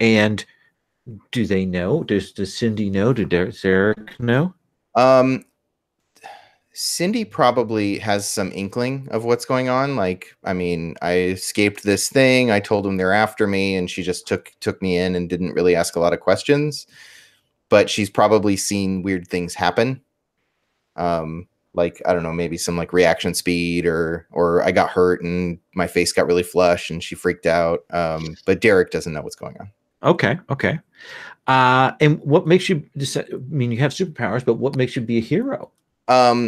And do they know? Does Cindy know? Does Derek know? Cindy probably has some inkling of what's going on. Like, I mean, I escaped this thing. I told them they're after me, and she just took me in and didn't really ask a lot of questions. But she's probably seen weird things happen. Like, I don't know, maybe some like reaction speed, or I got hurt and my face got really flush and she freaked out. But Derek doesn't know what's going on. Okay. And what makes you decide? I mean, you have superpowers, but what makes you be a hero?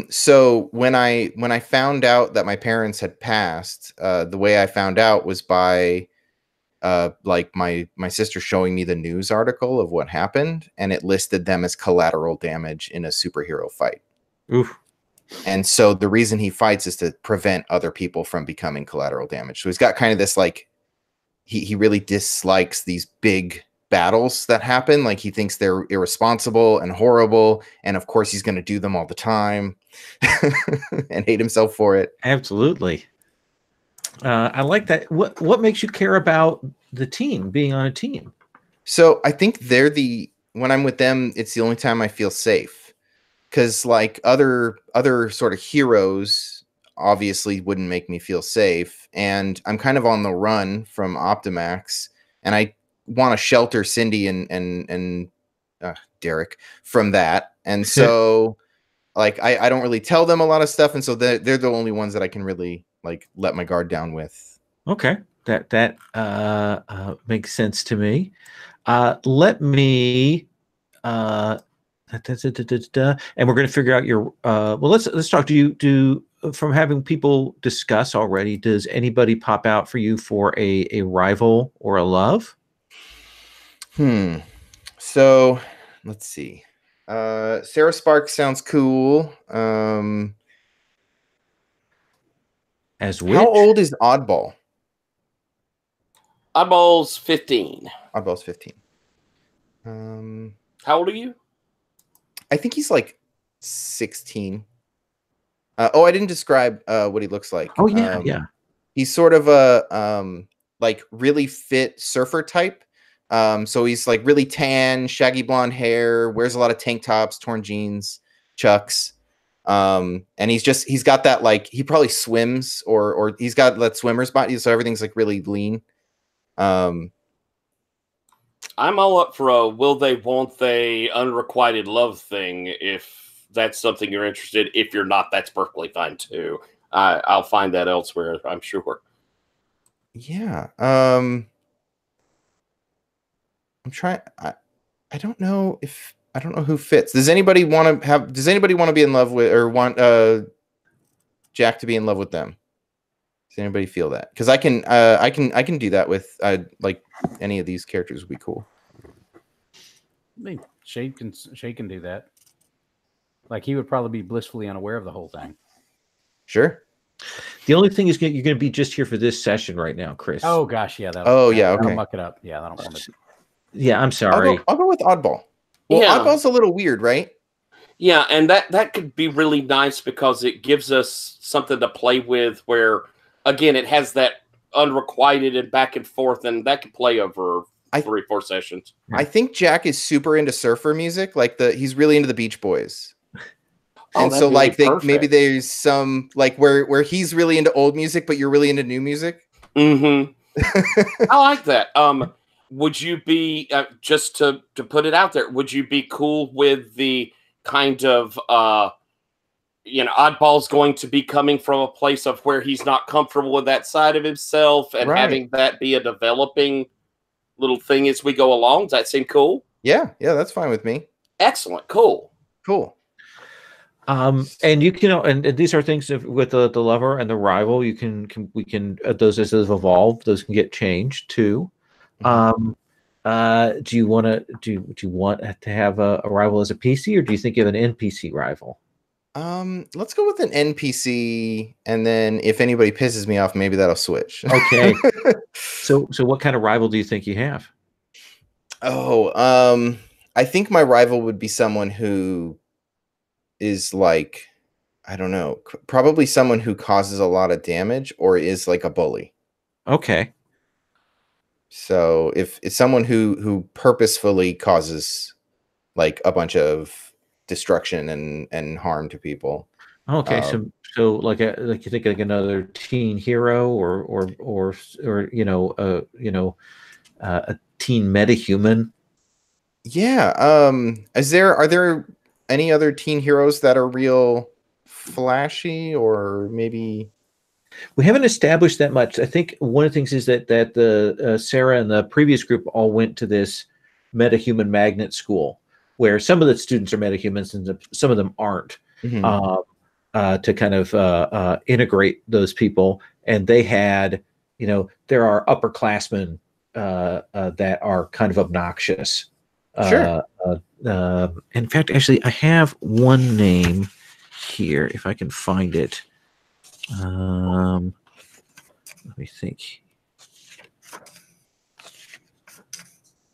So when I found out that my parents had passed, the way I found out was by like my sister showing me the news article of what happened, and it listed them as collateral damage in a superhero fight. Oof. And so the reason he fights is to prevent other people from becoming collateral damage. So he's got kind of this, like, he really dislikes these big battles that happen. Like, he thinks they're irresponsible and horrible. And of course he's going to do them all the time and hate himself for it. Absolutely. I like that. What makes you care about the team, being on a team? So I think when I'm with them, it's the only time I feel safe. Because like other sort of heroes obviously wouldn't make me feel safe. And I'm kind of on the run from Optimax, and I want to shelter Cindy and Derek from that. And so like I don't really tell them a lot of stuff, and so they're the only ones that I can really like let my guard down with. Okay, that makes sense to me. Let me and we're going to figure out your well, let's talk. Do from having people discuss already, does anybody pop out for you for a rival or a love? So let's see. Sarah Sparks sounds cool. As which? How old is Oddball? Oddball's 15. Oddball's 15. How old are you? I think he's like 16. I didn't describe what he looks like. Oh yeah, yeah. He's sort of a like really fit surfer type. So he's like really tan, shaggy blonde hair, wears a lot of tank tops, torn jeans, Chucks. And he's got that, like, he probably swims or he's got that swimmer's body, so everything's like really lean. I'm all up for a will they, won't they, unrequited love thing. If that's something you're interested. If you're not, that's perfectly fine too. I'll find that elsewhere, I'm sure. Yeah. I'm trying. I don't know who fits. Does anybody want to be in love with, or want Jack to be in love with them? Does anybody feel that? Because I can do that with like any of these characters would be cool. I mean, Shay can do that. Like, he would probably be blissfully unaware of the whole thing. Sure. The only thing is, you're going to be just here for this session right now, Chris. Oh gosh, yeah. Okay. That'll muck it up. Yeah, I don't want to. Yeah, I'm sorry. I'll go with Oddball. Well, yeah. Oddball's a little weird, right? Yeah, and that could be really nice because it gives us something to play with where, again, it has that unrequited and back and forth, and that could play over 3-4 sessions. I think Jack is super into surfer music. Like, he's really into the Beach Boys. And so like maybe there's some like where he's really into old music, but you're really into new music. Mm-hmm. I like that. would you be just to put it out there? Would you be cool with the kind of Oddball's going to be coming from a place of where he's not comfortable with that side of himself, and having that be a developing little thing as we go along? Does that seem cool? Yeah, that's fine with me. Excellent, cool. And you can, and these are things with the lover and the rival. We can those as they've evolved, those can get changed too. Do you want to have a rival as a PC, or do you think you have an NPC rival? Let's go with an NPC, and then if anybody pisses me off, maybe that'll switch. Okay. So what kind of rival do you think you have? I think my rival would be someone who is like, I don't know, probably someone who causes a lot of damage or is like a bully. Okay. So if it's someone who purposefully causes like a bunch of destruction and harm to people. Okay, so like you think like another teen hero or a teen metahuman. Yeah. Are there any other teen heroes that are real flashy, or maybe? We haven't established that much. I think one of the things is that the Sarah and the previous group all went to this metahuman magnet school, where some of the students are metahumans and some of them aren't, to kind of integrate those people. And they had, there are upperclassmen that are kind of obnoxious. Sure. In fact, actually, I have one name here, if I can find it. Let me think.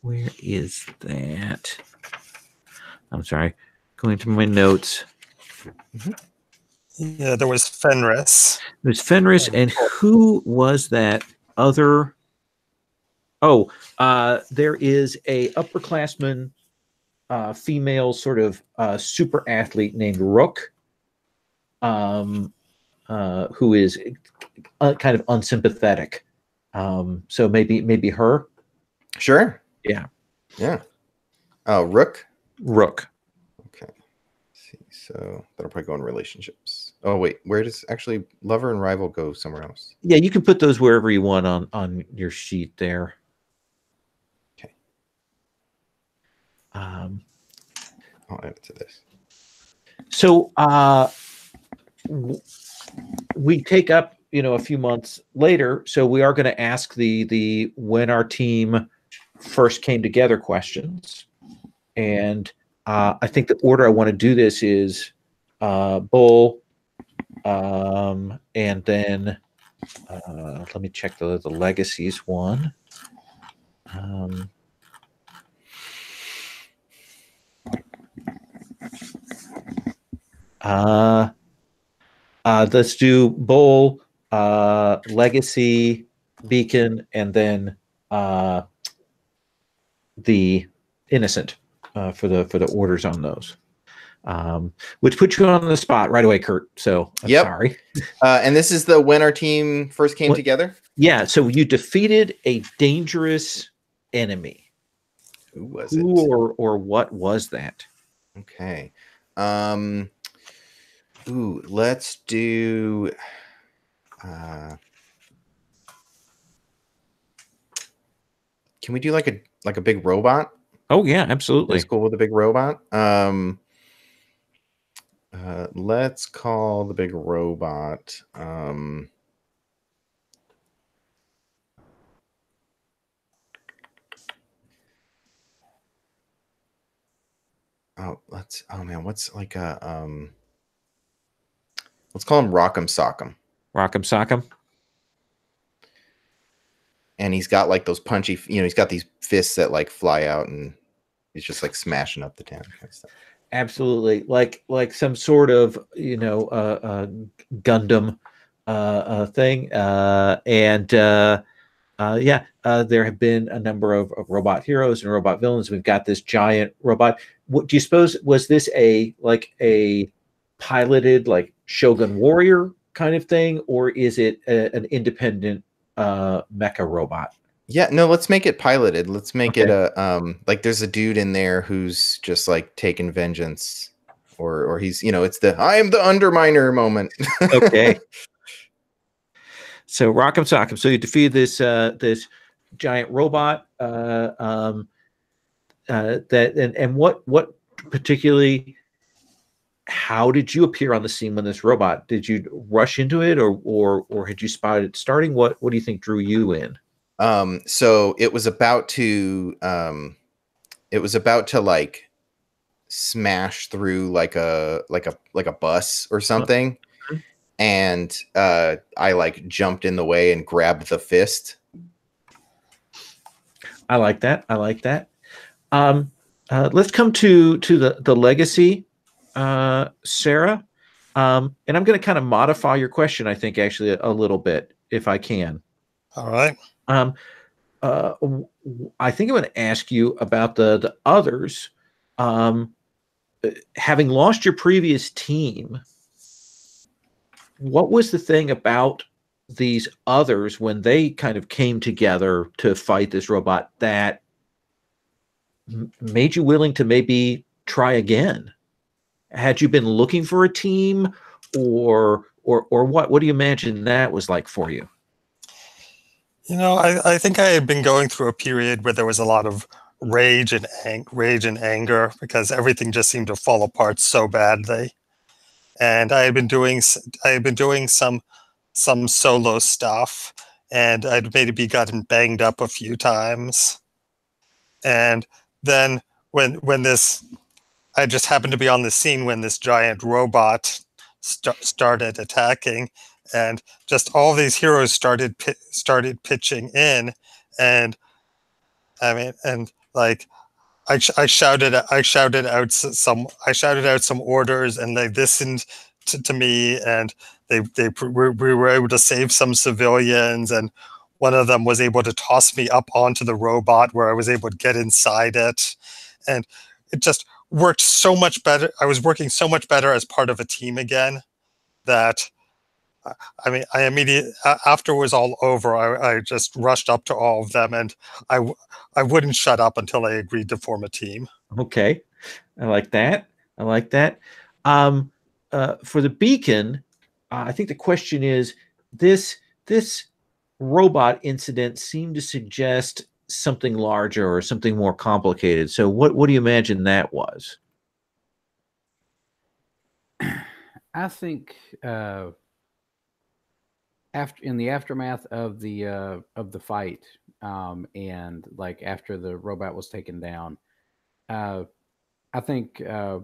Where is that? I'm sorry. Going through my notes. Yeah, there was Fenris. There's Fenris, and who was that other? Oh, there is a upperclassman, female sort of super athlete named Rook, who is kind of unsympathetic. So maybe her. Sure. Yeah. Rook. Okay. Let's see, so that'll probably go in relationships. Oh wait, where does actually lover and rival go? Somewhere else? Yeah, you can put those wherever you want on your sheet there. Okay. I'll add it to this. So we take up, a few months later. So we are going to ask the when our team first came together questions, and I think the order I want to do this is Bull, and then let me check the legacies one. Let's do Bull, Legacy, Beacon, and then the Innocent for the orders on those. Which puts you on the spot right away, Kurt. So I'm sorry. And this is the when our team first came together? Yeah. So you defeated a dangerous enemy. Who was it? Or what was that? Okay. Let's do can we do like a big robot? Oh yeah, absolutely. It's cool with a big robot. Let's call the big robot what's like a let's call him Rock'em Sock'em. Rock'em Sock'em. And he's got like those punchy, he's got these fists that like fly out, and he's just like smashing up the town kind of stuff. Absolutely, like some sort of Gundam thing, there have been a number of robot heroes and robot villains. We've got this giant robot. What do you suppose, was this a piloted like Shogun Warrior kind of thing, or is it an independent mecha robot? Yeah, no, let's make it piloted. Let's make it a like there's a dude in there who's just like taking vengeance, or he's it's the I am the Underminer moment. Okay. So Rock'em Sock'em. So you defeat this this giant robot. What particularly? How did you appear on the scene when this robot? Did you rush into it, or had you spotted it starting? What do you think drew you in? So it was about to like smash through like a bus or something, and I like jumped in the way and grabbed the fist. I like that. Let's come to the legacy, Sarah. And I'm going to kind of modify your question, I think, actually a little bit, if I can. All right. I think I'm going to ask you about the others. Having lost your previous team, what was the thing about these others when they kind of came together to fight this robot that made you willing to maybe try again? Had you been looking for a team, or what? What do you imagine that was like for you? I think I had been going through a period where there was a lot of rage and anger because everything just seemed to fall apart so badly, and I had been doing some solo stuff, and I'd maybe gotten banged up a few times, and then when this, I just happened to be on the scene when this giant robot started attacking. And just all these heroes started pitching in, and I shouted out some orders, and they listened to me, and we were able to save some civilians, and one of them was able to toss me up onto the robot where I was able to get inside it, and it just worked so much better. I was working so much better as part of a team again that. I immediately, after it was all over, I just rushed up to all of them, and I wouldn't shut up until I agreed to form a team. Okay, I like that. For the beacon, I think the question is this robot incident seemed to suggest something larger or something more complicated. So what do you imagine that was? I think in the aftermath of the fight, and like after the robot was taken down, I think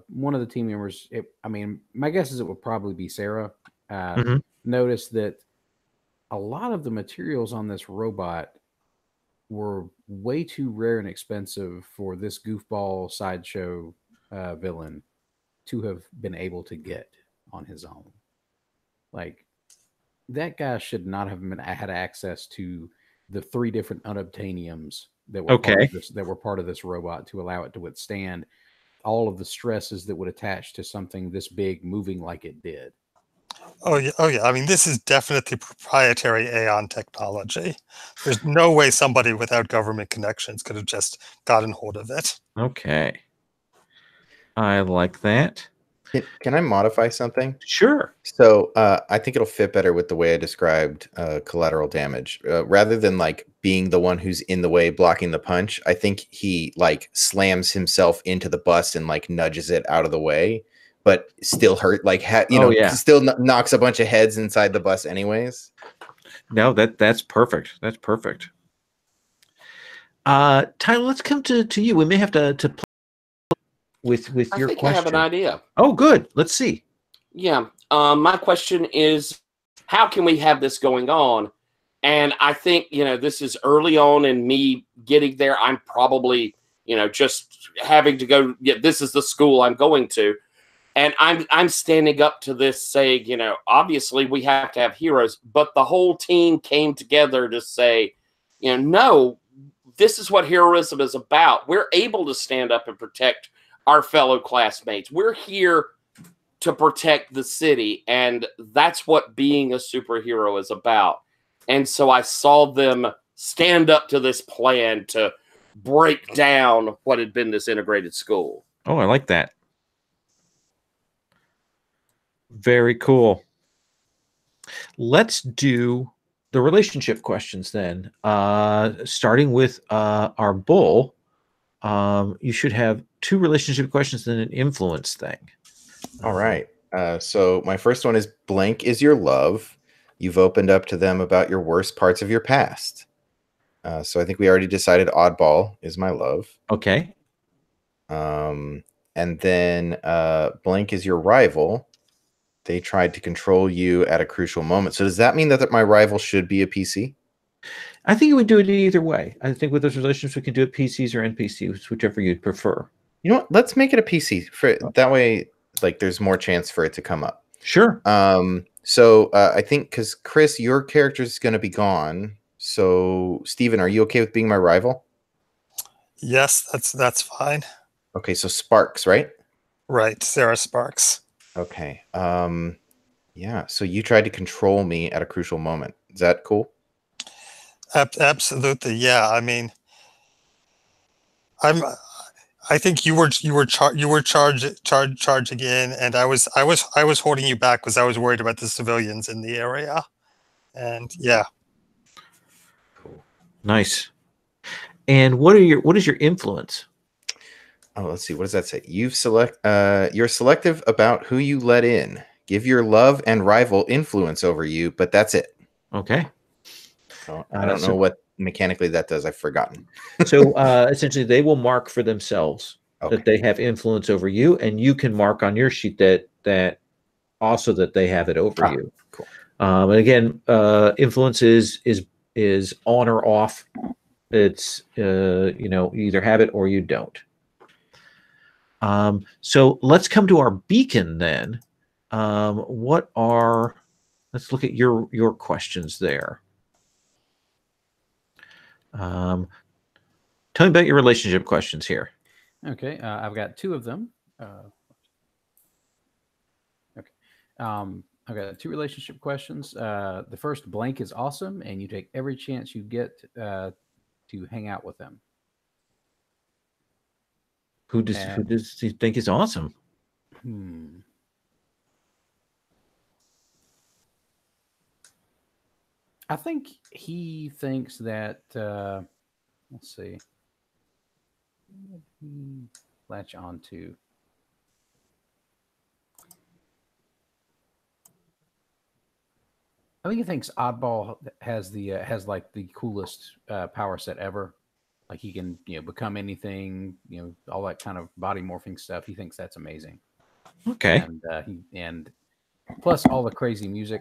one of the team members, my guess is it would probably be Sarah, noticed that a lot of the materials on this robot were way too rare and expensive for this goofball sideshow villain to have been able to get on his own. Like, that guy should not have had access to the 3 different unobtainiums that were part of this robot to allow it to withstand all of the stresses that would attach to something this big moving like it did. Oh yeah. I mean, this is definitely proprietary Aeon technology. There's no way somebody without government connections could have just gotten hold of it. Okay, I like that. Can I modify something? Sure. So I think it'll fit better with the way I described collateral damage. Rather than like being the one who's in the way blocking the punch, I think he like slams himself into the bus and like nudges it out of the way, but still hurt. Like still knocks a bunch of heads inside the bus anyways. No, that's perfect. That's perfect. Tyler, let's come to you. We may have to play with your question. I have an idea. Oh, good. Let's see. Yeah. My question is, how can we have this going on? And I think, this is early on in me getting there. I'm probably, just having to go. Yeah, this is the school I'm going to. And I'm standing up to this saying, obviously we have to have heroes. But the whole team came together to say, no, this is what heroism is about. We're able to stand up and protect our fellow classmates. We're here to protect the city, and that's what being a superhero is about. And so I saw them stand up to this plan to break down what had been this integrated school. Oh, I like that. Very cool. Let's do the relationship questions then. Starting with our bull. You should have 2 relationship questions and an influence thing. All right. So my first one is blank is your love. You've opened up to them about your worst parts of your past. So I think we already decided oddball is my love. Okay. And then blank is your rival. They tried to control you at a crucial moment. So does that mean that my rival should be a PC? I think you would do it either way. I think with those relationships, we can do it PCs or NPCs, whichever you'd prefer. You know what? Let's make it a PC. That way, like, there's more chance for it to come up. Sure. So I think because Chris, your character is going to be gone. So Steven, are you okay with being my rival? Yes, that's fine. Okay, so Sparks, right? Right, Sarah Sparks. Okay. Yeah. So you tried to control me at a crucial moment. Is that cool? Absolutely. Yeah. I mean, I think you were charging in, and I was holding you back because I was worried about the civilians in the area, and yeah. Cool. Nice. And what is your influence? Oh, let's see. What does that say? You're selective about who you let in. Give your love and rival influence over you, but that's it. Okay. So I don't know what mechanically that does. I've forgotten. So essentially, they will mark for themselves that they have influence over you, and you can mark on your sheet that also that they have it over you. Cool. And again, influence is on or off. It's you either have it or you don't. So let's come to our beacon then. Let's look at your questions there. Tell me about your relationship questions here. Okay, I've got 2 of them. I've got 2 relationship questions. The first, blank is awesome, and you take every chance you get to hang out with them. Who does he think is awesome? I think he thinks that. Let's see. What did he latch on to? I think he thinks Oddball has like the coolest power set ever. Like he can become anything, all that kind of body morphing stuff. He thinks that's amazing. Okay. And plus all the crazy music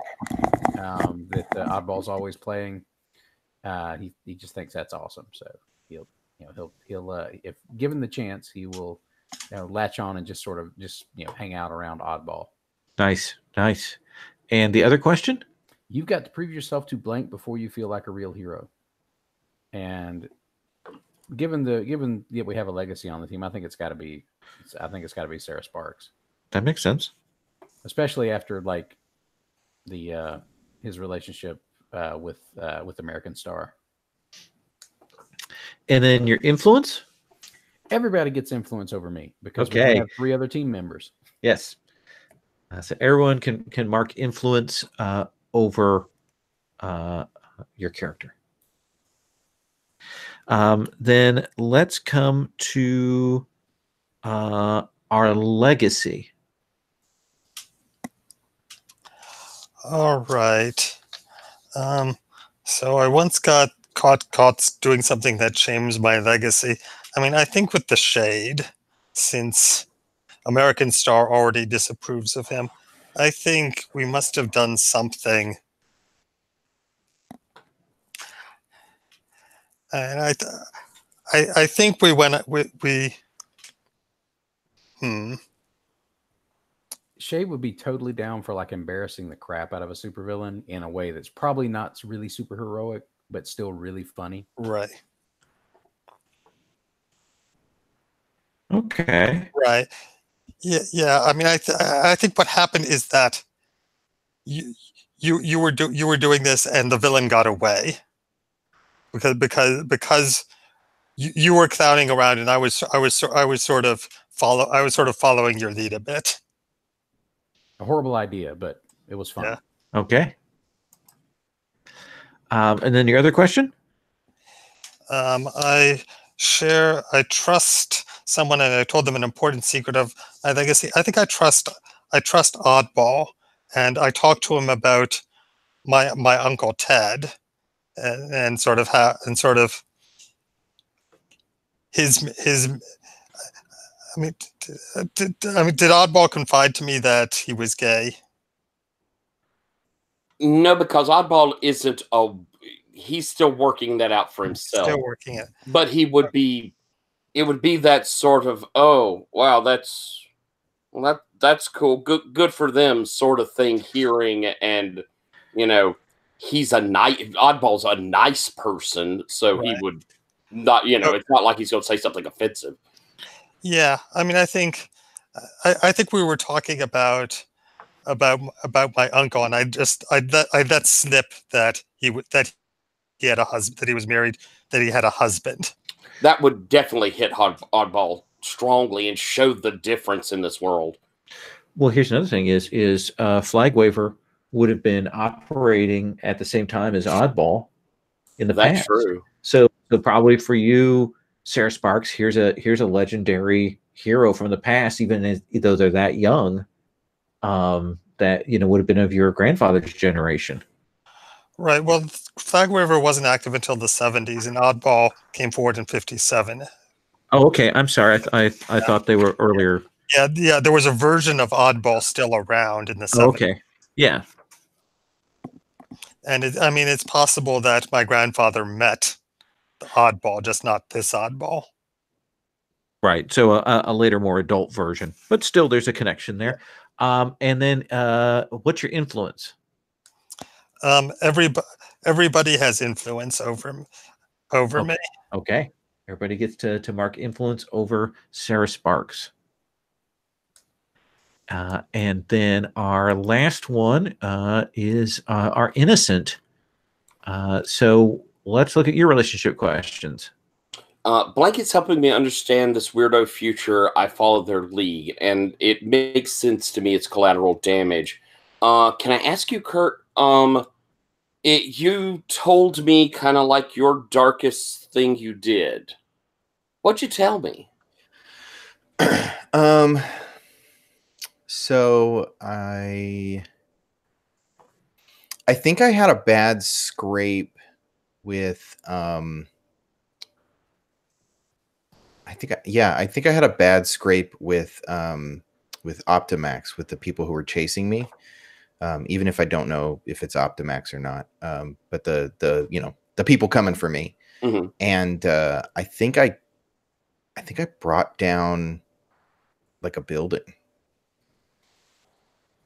that Oddball's always playing. He just thinks that's awesome. So he'll if given the chance, he will latch on and just sort of hang out around Oddball. Nice. And the other question? You've got to prove yourself to blank before you feel like a real hero. And given that we have a legacy on the team, I think it's got to be Sarah Sparks. That makes sense, especially after like his relationship with American Star. And then your influence? Everybody gets influence over me because we have 3 other team members. Yes. So everyone can mark influence over your character. Then let's come to our legacy. All right. So I once got caught doing something that changed my legacy. I mean, I think with the shade, since American Star already disapproves of him, I think we must have done something. And I think we went we Shay would be totally down for like embarrassing the crap out of a supervillain in a way that's probably not really super heroic, but still really funny. Right. Okay. Right. Yeah. I mean, I think what happened is that you were doing this, and the villain got away, because you were clowning around, and I was sort of following your lead a bit. A horrible idea, but it was fun. Yeah. Okay. And then your other question? I trust someone, and I told them an important secret of. I think I trust Oddball, and I talked to him about my Uncle Ted, and sort of his. I mean, did Oddball confide to me that he was gay? No, because Oddball isn't a. He's still working that out for himself. Still working it. But he would be. It would be that sort of, oh wow, that's cool, good for them sort of thing. Hearing, and he's Oddball's a nice person, so right. He would not. It's not like he's going to say something offensive. Yeah, I mean, I think we were talking about my uncle, and I that snip that he had a husband, that he was married, that he had a husband. That would definitely hit Oddball strongly and show the difference in this world. Well, here's another thing: is Flagwaver would have been operating at the same time as Oddball in the past. That's true. So probably for you, Sarah Sparks, here's a legendary hero from the past, even though they're that young, that would have been of your grandfather's generation. Right. Well, Flagwaver wasn't active until the 70s, and Oddball came forward in 57. Oh, okay. I'm sorry. I thought they were earlier. Yeah. There was a version of Oddball still around in the 70s. Oh, okay. Yeah. And it's possible that my grandfather met the Oddball, just not this Oddball. Right. So a later, more adult version, but still, there's a connection there. And then, what's your influence? Everybody has influence over me. Okay. Everybody gets to mark influence over Sarah Sparks. And then our last one is our innocent. So let's look at your relationship questions. Blanket's helping me understand this weirdo future. I follow their lead, and it makes sense to me. It's collateral damage. Can I ask you, Kurt? You told me kind of like your darkest thing you did. What'd you tell me? So I think I had a bad scrape with I think I had a bad scrape with Optimax, with the people who were chasing me. Even if I don't know if it's Optimax or not, but the people coming for me, mm-hmm. And I think I brought down like a building.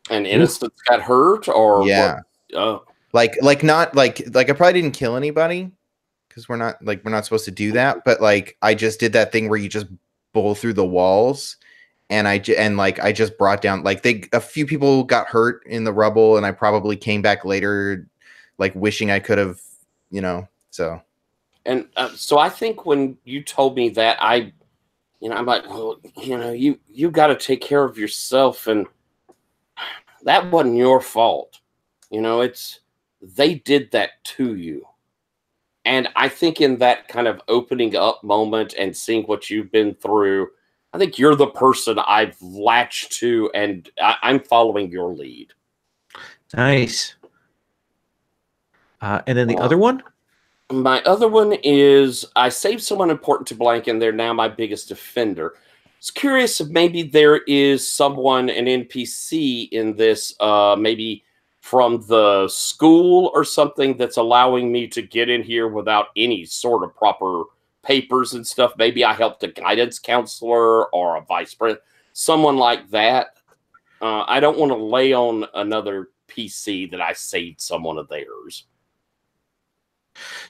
And innocents got hurt, or yeah, what? Oh. like I probably didn't kill anybody, because we're not supposed to do that, but like I just did that thing where you just bowl through the walls. And I just brought down, a few people got hurt in the rubble, and I probably came back later, wishing I could have, so. And so I think when you told me that, I'm like, well, you got to take care of yourself, and that wasn't your fault. They did that to you. And I think in that kind of opening up moment and seeing what you've been through, I think you're the person I've latched to, and I'm following your lead. Nice. And then the other one? My other one is I saved someone important to Blank, and they're now my biggest defender. I was curious if maybe there is someone, an NPC in this, maybe from the school or something, that's allowing me to get in here without any sort of proper papers and stuff. Maybe I helped a guidance counselor or a vice president, someone like that. I don't want to lay on another PC that I saved someone of theirs.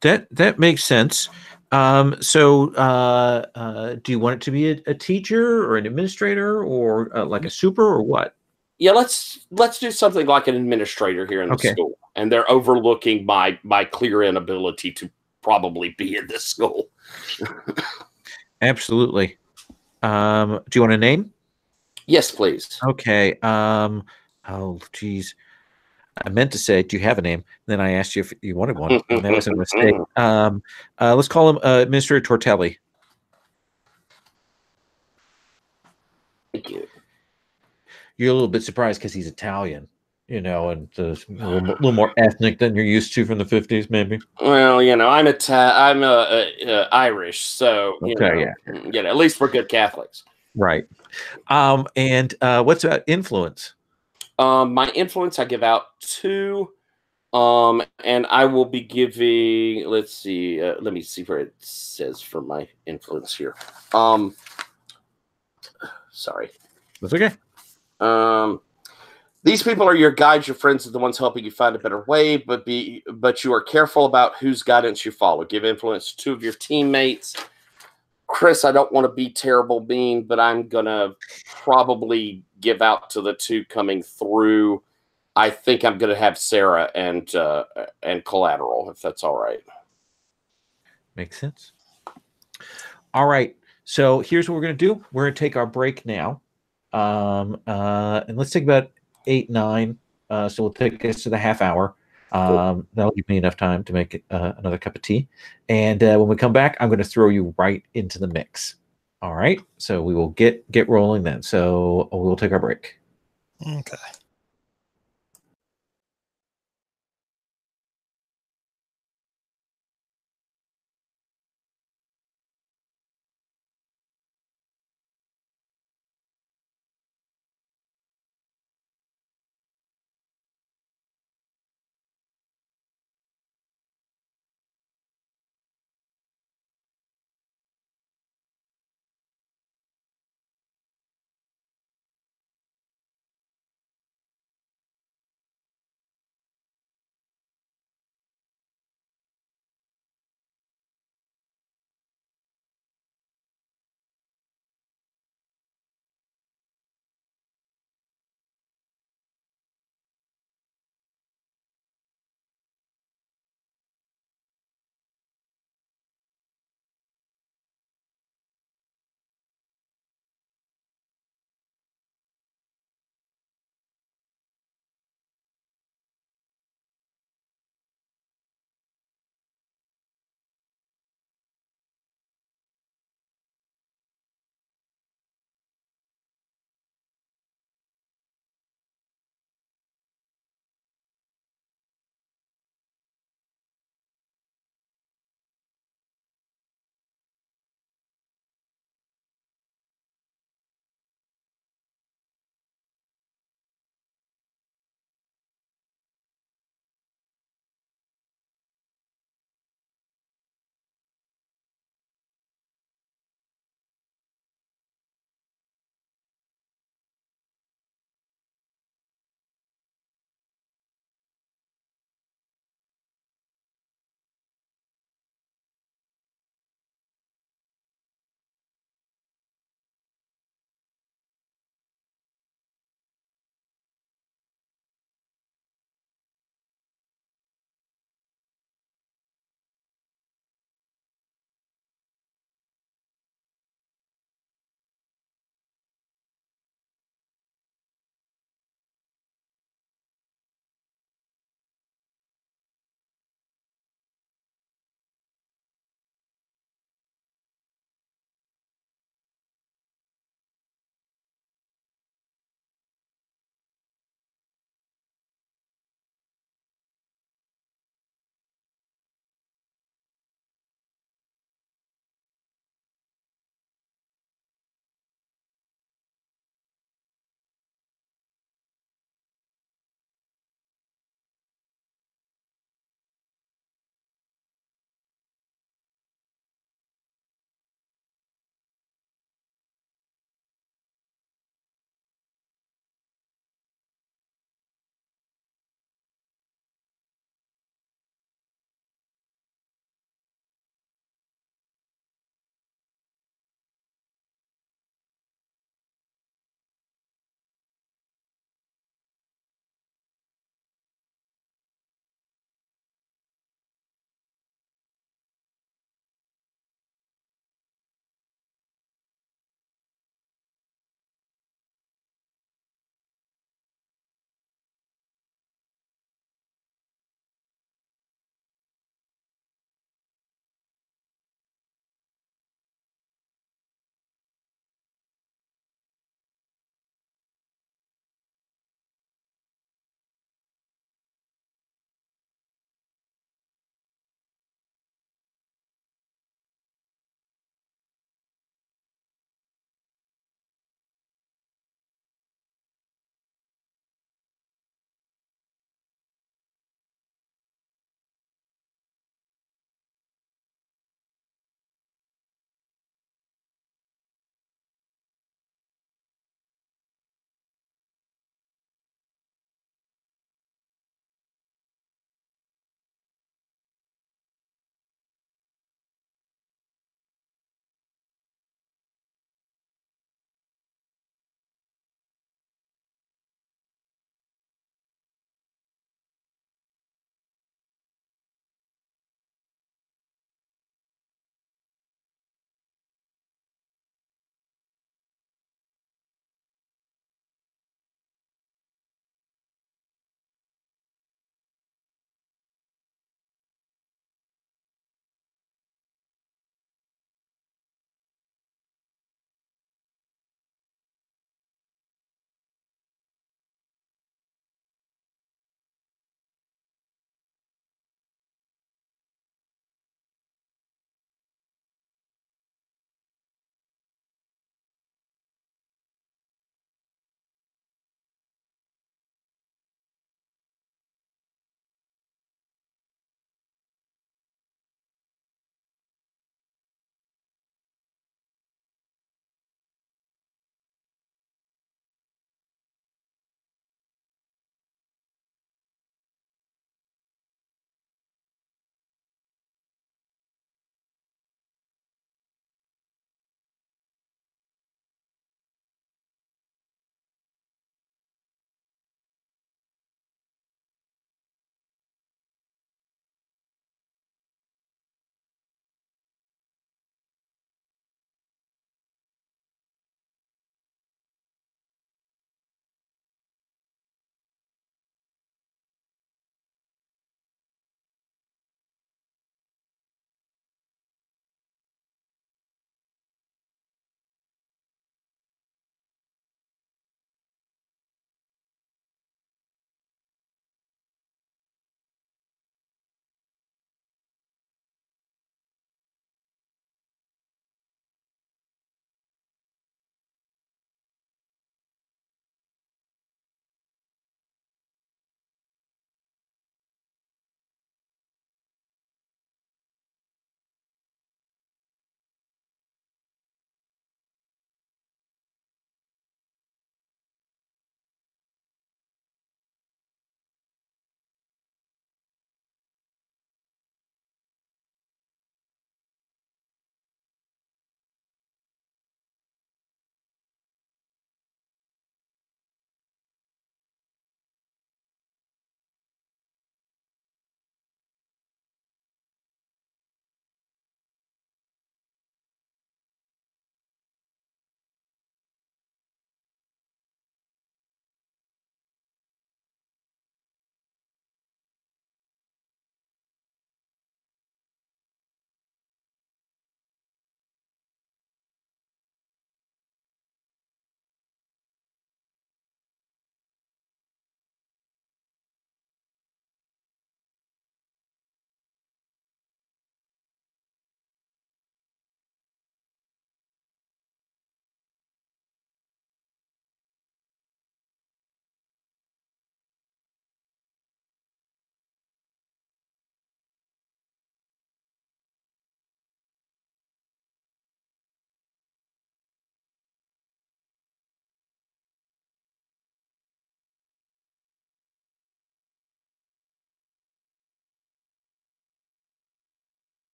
That makes sense. So do you want it to be a teacher or an administrator, or like a super, or what? Yeah, let's do something like an administrator here in the school, and they're overlooking my clear inability to probably be in this school. Absolutely. Do you want a name? Yes, please. Okay. Oh, geez. I meant to say, do you have a name? Then I asked you if you wanted one, and that was a mistake. Let's call him Administrator Tortelli. Thank you. You're a little bit surprised because he's Italian, and a little more ethnic than you're used to from the 50s, maybe. Well, I'm Irish, so Okay, at least we're good Catholics. Right. And what's about influence? My influence, I give out 2. And I will be giving, let's see, let me see where it says for my influence here. Sorry. That's okay. These people are your guides, your friends, and the ones helping you find a better way, but you are careful about whose guidance you follow. Give influence to 2 of your teammates. Chris, I don't want to be terrible mean, but I'm going to probably give out to the 2 coming through. I think I'm going to have Sarah and Collateral, if that's all right. Makes sense. All right. So here's what we're going to do. We're going to take our break now. And let's take about 8, 9. So we'll take us to the half hour. Cool. That'll give me enough time to make another cup of tea. And when we come back, I'm going to throw you right into the mix. All right. So we will get rolling then. So we'll take our break. Okay.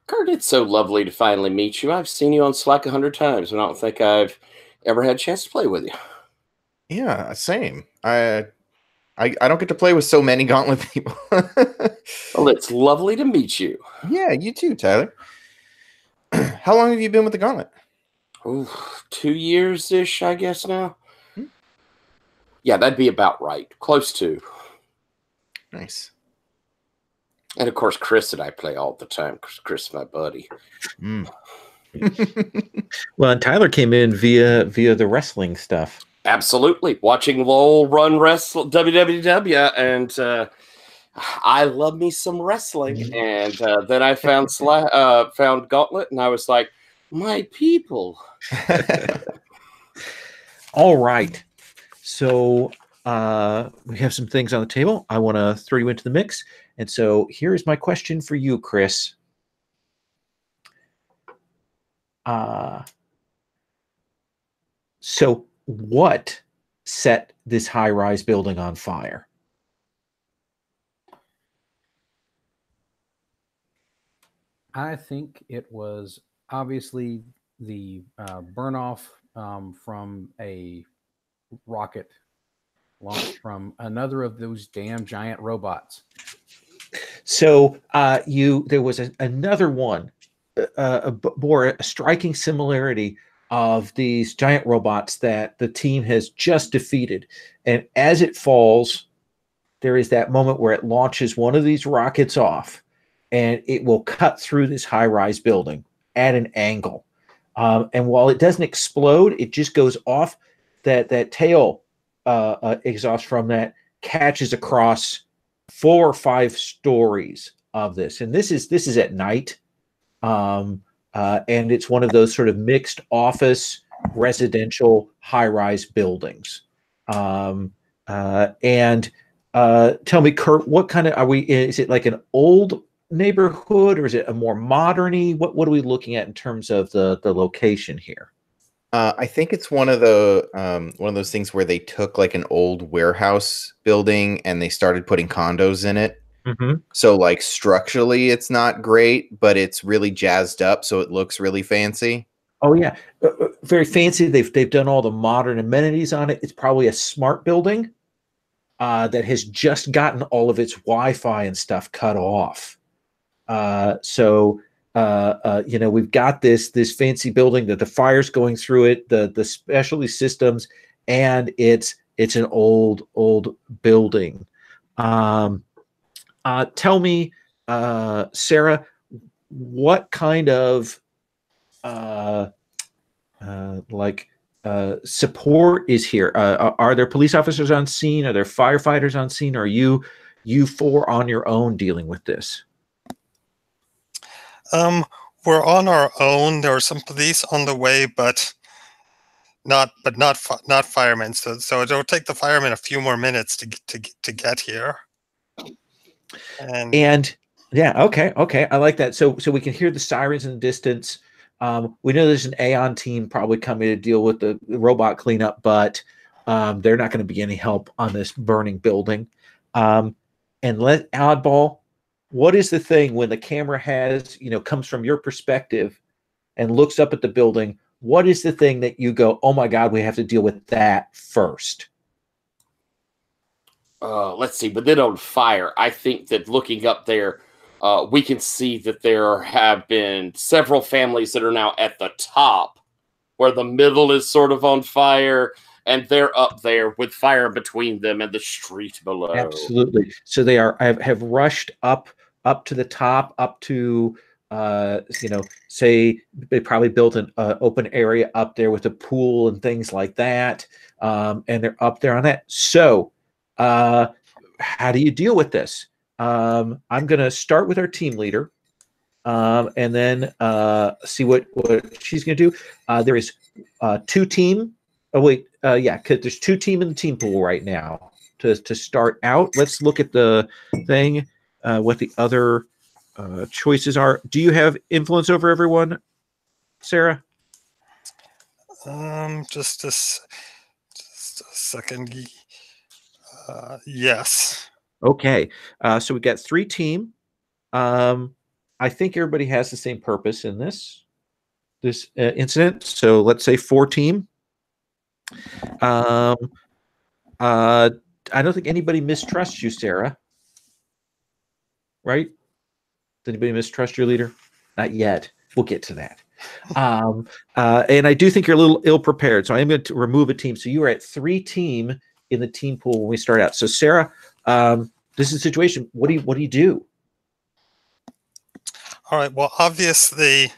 Kurt, it's so lovely to finally meet you. I've seen you on Slack 100 times, and I don't think I've ever had a chance to play with you. Yeah, same. I don't get to play with so many Gauntlet people. Well, it's lovely to meet you. Yeah, you too, Tyler. How long have you been with the Gauntlet? Ooh, 2 years-ish, I guess now. Hmm. Yeah, that'd be about right. Close to. Nice. And of course, Chris and I play all the time because Chris is my buddy. Mm. Well, and Tyler came in via the wrestling stuff. Absolutely. Watching Lowell run wrestle WWW, and I love me some wrestling. And then I found found Gauntlet, and I was like, my people. All right. So we have some things on the table. I want to throw you into the mix. And so here's my question for you, Chris. So what set this high-rise building on fire? I think it was obviously the burn off from a rocket launched from another of those damn giant robots. So there was another one, bore a striking similarity of these giant robots that the team has just defeated. And as it falls, there is that moment where it launches one of these rockets off, and it will cut through this high-rise building at an angle. And while it doesn't explode, it just goes off. That tail exhaust from that catches across 4 or 5 stories of this. And this is at night. And it's one of those sort of mixed office, residential, high-rise buildings. And tell me, Kurt, what kind of is it like an old neighborhood, or is it a more modern-y? What are we looking at in terms of the location here? I think it's one of those things where they took like an old warehouse building and they started putting condos in it. Mm-hmm. So like structurally it's not great, but it's really jazzed up, so it looks really fancy. Oh yeah, very fancy. They've done all the modern amenities on it. It's probably a smart building that has just gotten all of its Wi-Fi and stuff cut off. We've got this fancy building that the fire's going through it, the specialty systems, and it's an old building. Tell me, Sarah, what kind of support is here? Are there police officers on scene? Are there firefighters on scene? Or are you four on your own dealing with this? We're on our own. There are some police on the way, but not firemen. So it'll take the firemen a few more minutes to get here. And yeah, okay, I like that. So we can hear the sirens in the distance. We know there's an Aeon team probably coming to deal with the robot cleanup, but they're not going to be any help on this burning building. And let Oddball, what is the thing when the camera comes from your perspective and looks up at the building? What is the thing that you go, oh my God, we have to deal with that first? Let's see, but then on fire, I think that looking up there, we can see that there have been several families that are now at the top, where the middle is sort of on fire, and they're up there with fire between them and the street below. Absolutely. So they have rushed up to the top, up to say they probably built an open area up there with a pool and things like that, and they're up there on that. So how do you deal with this? I'm going to start with our team leader, and then see what she's going to do. There is 2 team. Oh wait, because there's 2 team in the team pool right now. To start out, let's look at the thing. What the other choices are. Do you have influence over everyone, Sarah? Just a second. Yes. Okay. So we got 3 team. I think everybody has the same purpose in this incident. So let's say 4 team. I don't think anybody mistrusts you, Sarah. Right? Does anybody mistrust your leader? Not yet. We'll get to that. And I do think you're a little ill prepared. So I'm going to remove a team. So you are at 3 team in the team pool when we start out. So Sarah, this is a situation. What do you do? All right. Well, obviously,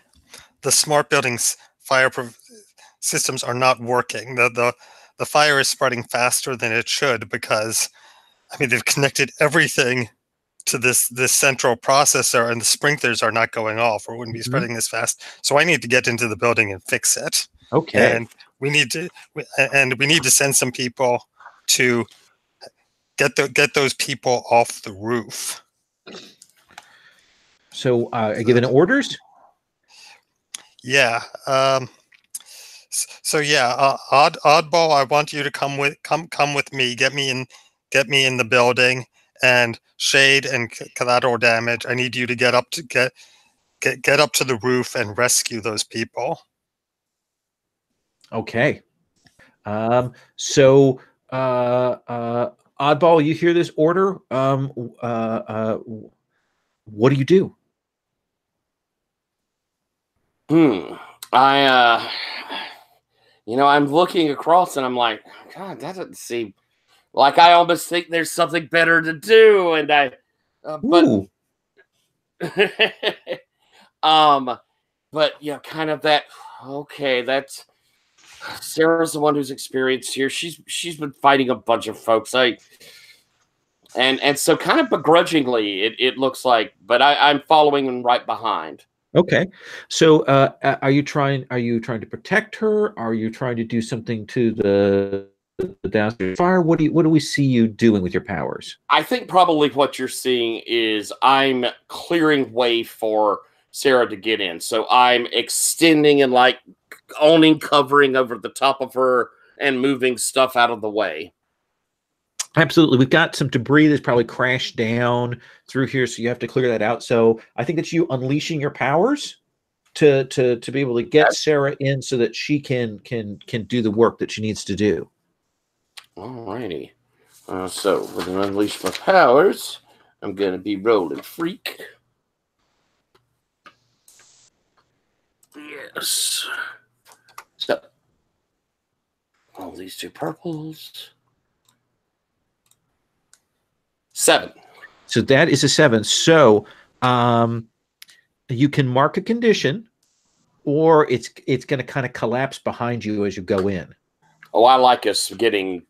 the smart buildings fire systems are not working. The fire is spreading faster than it should because, I mean, they've connected everything to this central processor, and the sprinklers are not going off, or wouldn't be spreading this fast. So I need to get into the building and fix it. Okay. And we need to send some people to get those people off the roof. So given orders? Yeah. So yeah, Oddball, I want you to come with me. Get me in the building. And Shade and Collateral Damage, I need you to get up to the roof and rescue those people. Okay. So Oddball, you hear this order? What do you do? I'm looking across and I'm like, God, that doesn't seem like I almost think there's something better to do. And but kind of that. Okay, that's Sarah's the one who's experienced here. She's been fighting a bunch of folks. And so kind of begrudgingly, it looks like, but I'm following them right behind. Okay, so are you trying to protect her? Are you trying to do something to the downstairs fire? What do we see you doing with your powers? I think probably what you're seeing is I'm clearing way for Sarah to get in. So I'm extending and like covering over the top of her and moving stuff out of the way. Absolutely. We've got some debris that's probably crashed down through here, so you have to clear that out. So I think it's you unleashing your powers to be able to get Sarah in so that she can do the work that she needs to do. Alrighty. So with an unleash my powers, I'm going to be rolling freak. Yes. So all these 2 purples. 7. So that is a 7. So you can mark a condition, or it's going to kind of collapse behind you as you go in. Oh, I like us getting,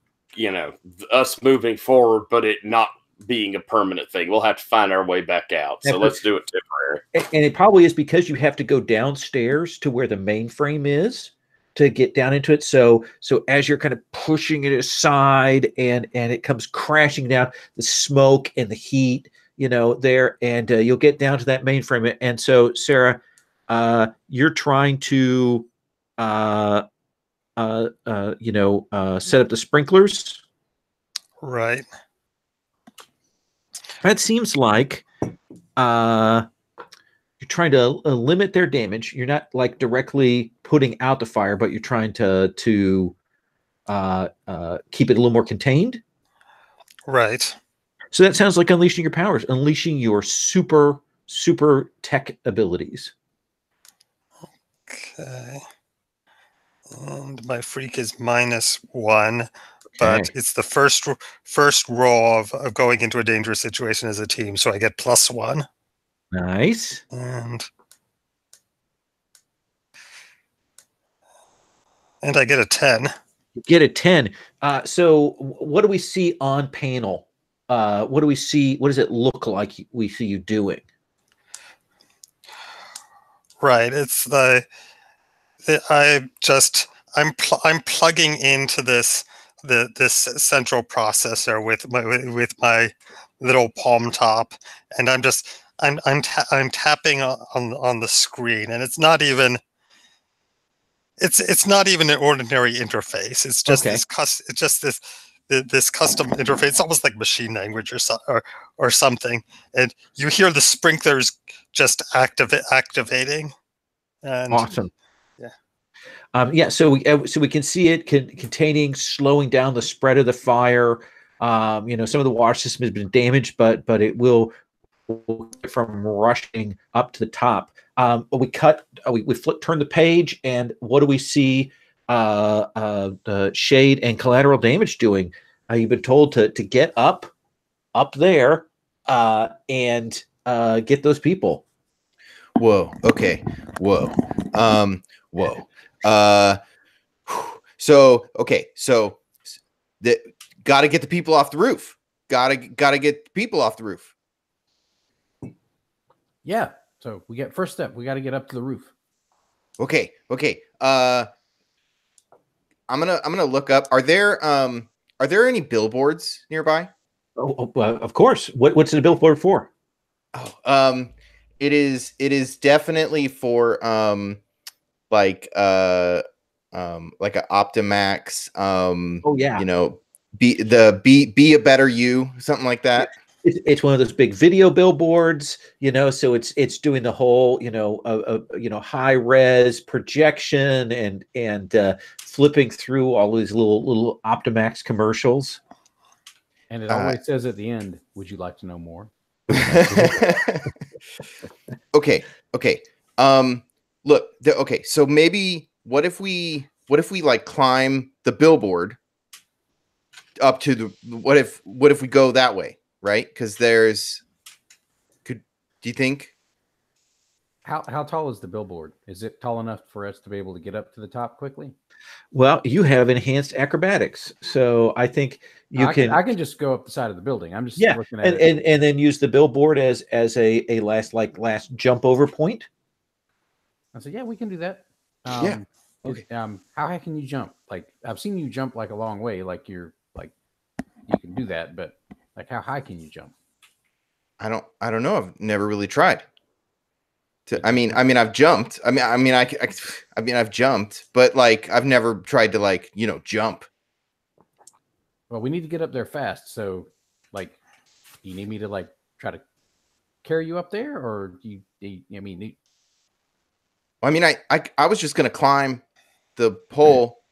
us moving forward, but it not being a permanent thing. We'll have to find our way back out. So let's do it temporary. And it probably is because you have to go downstairs to where the mainframe is to get down into it. So as you're kind of pushing it aside and it comes crashing down, the smoke and the heat, there, and you'll get down to that mainframe. And so, Sarah, you're trying to, set up the sprinklers. Right. That seems like you're trying to limit their damage. You're not like directly putting out the fire, but you're trying to keep it a little more contained. Right. So that sounds like unleashing your powers, unleashing your super tech abilities. Okay. And my freak is -1, but it's the first roll of going into a dangerous situation as a team, so I get +1. Nice. And I get a 10. You get a 10. So what do we see on panel? What do we see? What does it look like we see you doing? Right. It's I'm plugging into this central processor with my little palm top, and I'm tapping on the screen, and it's not even an ordinary interface. It's just this this custom interface, almost like machine language or something, and you hear the sprinklers just activating. And awesome. Yeah. So we can see it containing, slowing down the spread of the fire. Some of the water system has been damaged, but it will from rushing up to the top. We turn the page, and what do we see? The shade and collateral damage doing. You've been told to get up there, and get those people. Whoa. Okay. Whoa. Whoa. So got to get the people off the roof. Got to get the people off the roof. Yeah. So first step, we got to get up to the roof. Okay. I'm gonna look up. Are there any billboards nearby? Of course. What's the billboard for? It is definitely for like a Optimax. Be a better you, something like that. It's one of those big video billboards, so it's doing the whole, high res projection and flipping through all these little Optimax commercials. And it always says at the end, "Would you like to know more?" Okay. Look. So maybe what if we like climb the billboard up to the? What if we go that way? Right, because do you think? How tall is the billboard? Is it tall enough for us to be able to get up to the top quickly? Well, you have enhanced acrobatics, so I think I can just go up the side of the building. I'm just looking at it, and then use the billboard as a last jump over point. I said, yeah, we can do that. Yeah. Okay. How high can you jump? Like, I've seen you jump like a long way, like you can do that, but like, how high can you jump? I don't know. I've never really tried. I've jumped. I've jumped, but like I've never tried to jump. Well, we need to get up there fast. So, like, do you need me to try to carry you up there, or do you? I was just gonna climb the pole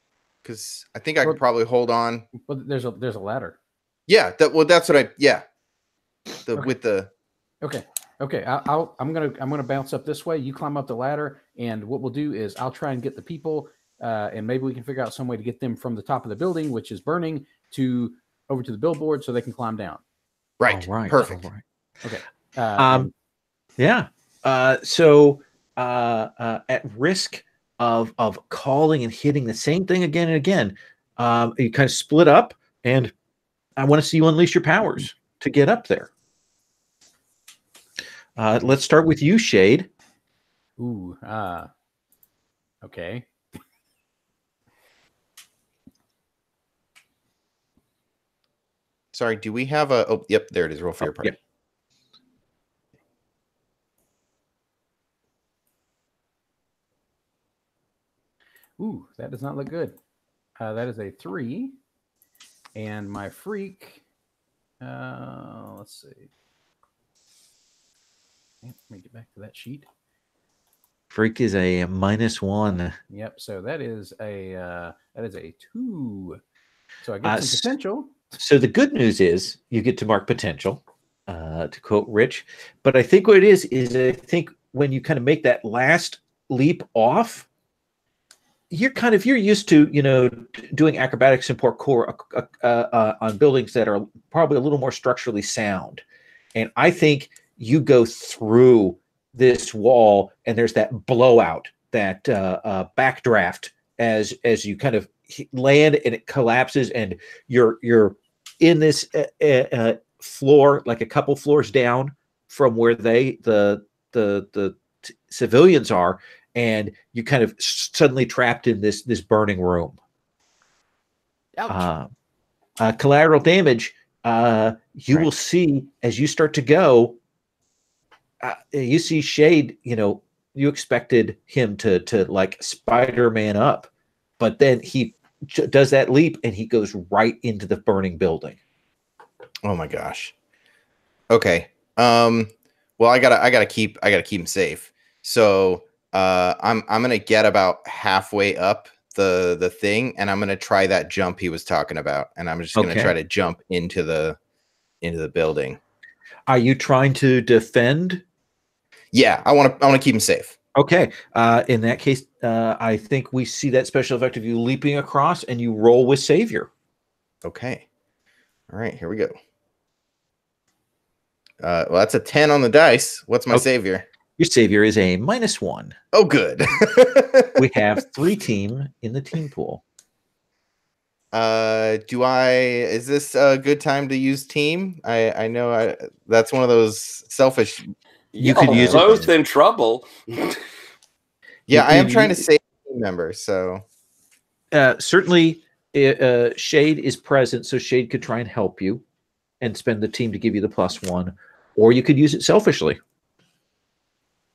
because I think I could probably hold on. Well, there's a ladder. Yeah. That's what I. Yeah. Okay. I'm gonna bounce up this way. You climb up the ladder, and what we'll do is I'll try and get the people, and maybe we can figure out some way to get them from the top of the building, which is burning, over to the billboard so they can climb down. Right. All right. Perfect. All right. Okay. Yeah. So at risk of calling and hitting the same thing again and again, you kind of split up, and I want to see you unleash your powers to get up there. Let's start with you, Shade. Ooh. Okay. Sorry, do we have a... Oh, yep, there it is. Roll for your party. Yep. Ooh, that does not look good. That is a 3. And my freak... let's see. Let me get back to that sheet. Freak is a -1. Yep. So that is a 2. So I get some potential. So the good news is you get to mark potential, to quote Rich. But I think what it is I think when you kind of make that last leap off, you're used to doing acrobatics and parkour on buildings that are probably a little more structurally sound, and I think you go through this wall and there's that blowout, that backdraft as you kind of land, and it collapses, and you're in this floor, like a couple floors down from where the civilians are, and you kind of suddenly trapped in this burning room. Collateral damage. You will see as you start to go. You see Shade. You expected him to like Spider-Man up, but then he does that leap, and he goes right into the burning building. Oh my gosh. Okay. Well, I gotta keep him safe. So I'm gonna get about halfway up the thing, and I'm gonna try that jump he was talking about, and I'm just gonna try to jump into the building. Are you trying to defend? Yeah, I want to keep him safe. Okay. In that case, I think we see that special effect of you leaping across, and you roll with Savior. Okay. All right, here we go. Well, that's a 10 on the dice. What's my Savior? Your Savior is a -1. Oh, good. We have 3 team in the team pool. Is this a good time to use team? I know that's one of those selfish. You could use both in trouble. Yeah, I am trying to save a team member, so certainly Shade is present, so Shade could try and help you and spend the team to give you the +1, or you could use it selfishly.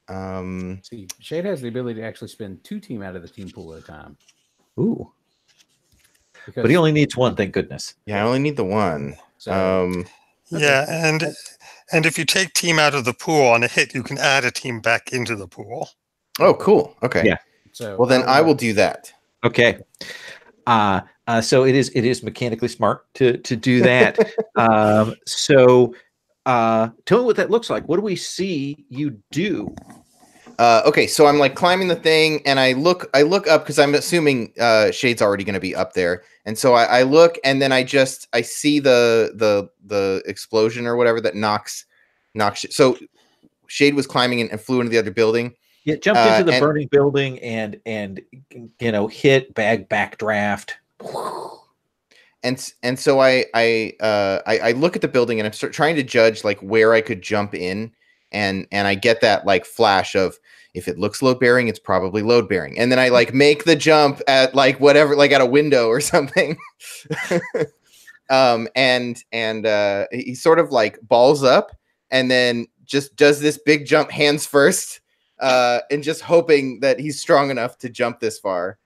See, Shade has the ability to actually spend 2 team out of the team pool at a time. Ooh. But he only needs 1, thank goodness. Yeah, I only need the 1. So, yeah, and if you take team out of the pool on a hit, you can add a team back into the pool. Oh, cool. Okay. Yeah. So well, then I will do that. Okay. So it is mechanically smart to do that. So tell me what that looks like. What do we see you do? Okay, so I'm like climbing the thing, and I look up because I'm assuming Shade's already going to be up there, and so I look, and then I see the explosion or whatever that knocks. So Shade was climbing and flew into the other building. Yeah, jumped into the burning building and hit backdraft. And so I look at the building, and I'm trying to judge like where I could jump in, and I get that like flash of, if it looks load bearing, it's probably load bearing, and then I like make the jump at like whatever, like at a window or something. And he sort of like balls up and then just does this big jump hands first, and just hoping that he's strong enough to jump this far.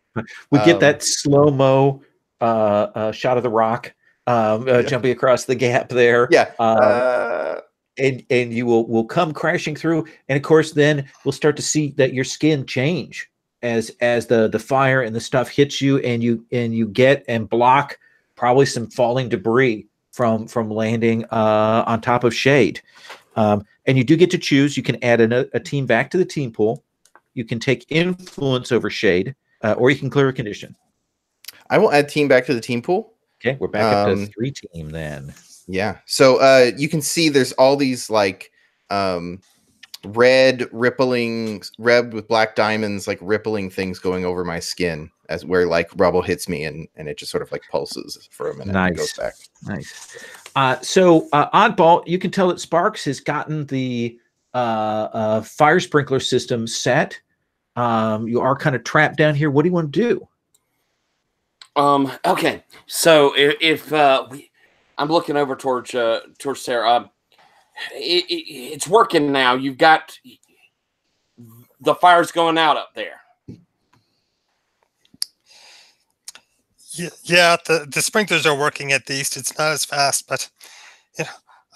We get that slow-mo shot of the Rock jumping across the gap there. Yeah. And you will come crashing through, and of course then we'll start to see that your skin change as the fire and the stuff hits you, and you get and block probably some falling debris from landing on top of Shade. And you do get to choose. You can add a team back to the team pool. You can take influence over Shade, or you can clear a condition. I will add team back to the team pool. Okay, we're back up to 3 team then. Yeah. So you can see there's all these like red with black diamonds, like rippling things going over my skin as where like rubble hits me, and it just sort of like pulses for a minute. Nice. And goes back. Nice. So Oddball, you can tell that Sparks has gotten the fire sprinkler system set. You are kind of trapped down here. What do you want to do? Okay. So if I'm looking over towards Sarah. It's working now. You've got the fire's going out up there. Yeah, the sprinklers are working at least. It's not as fast, but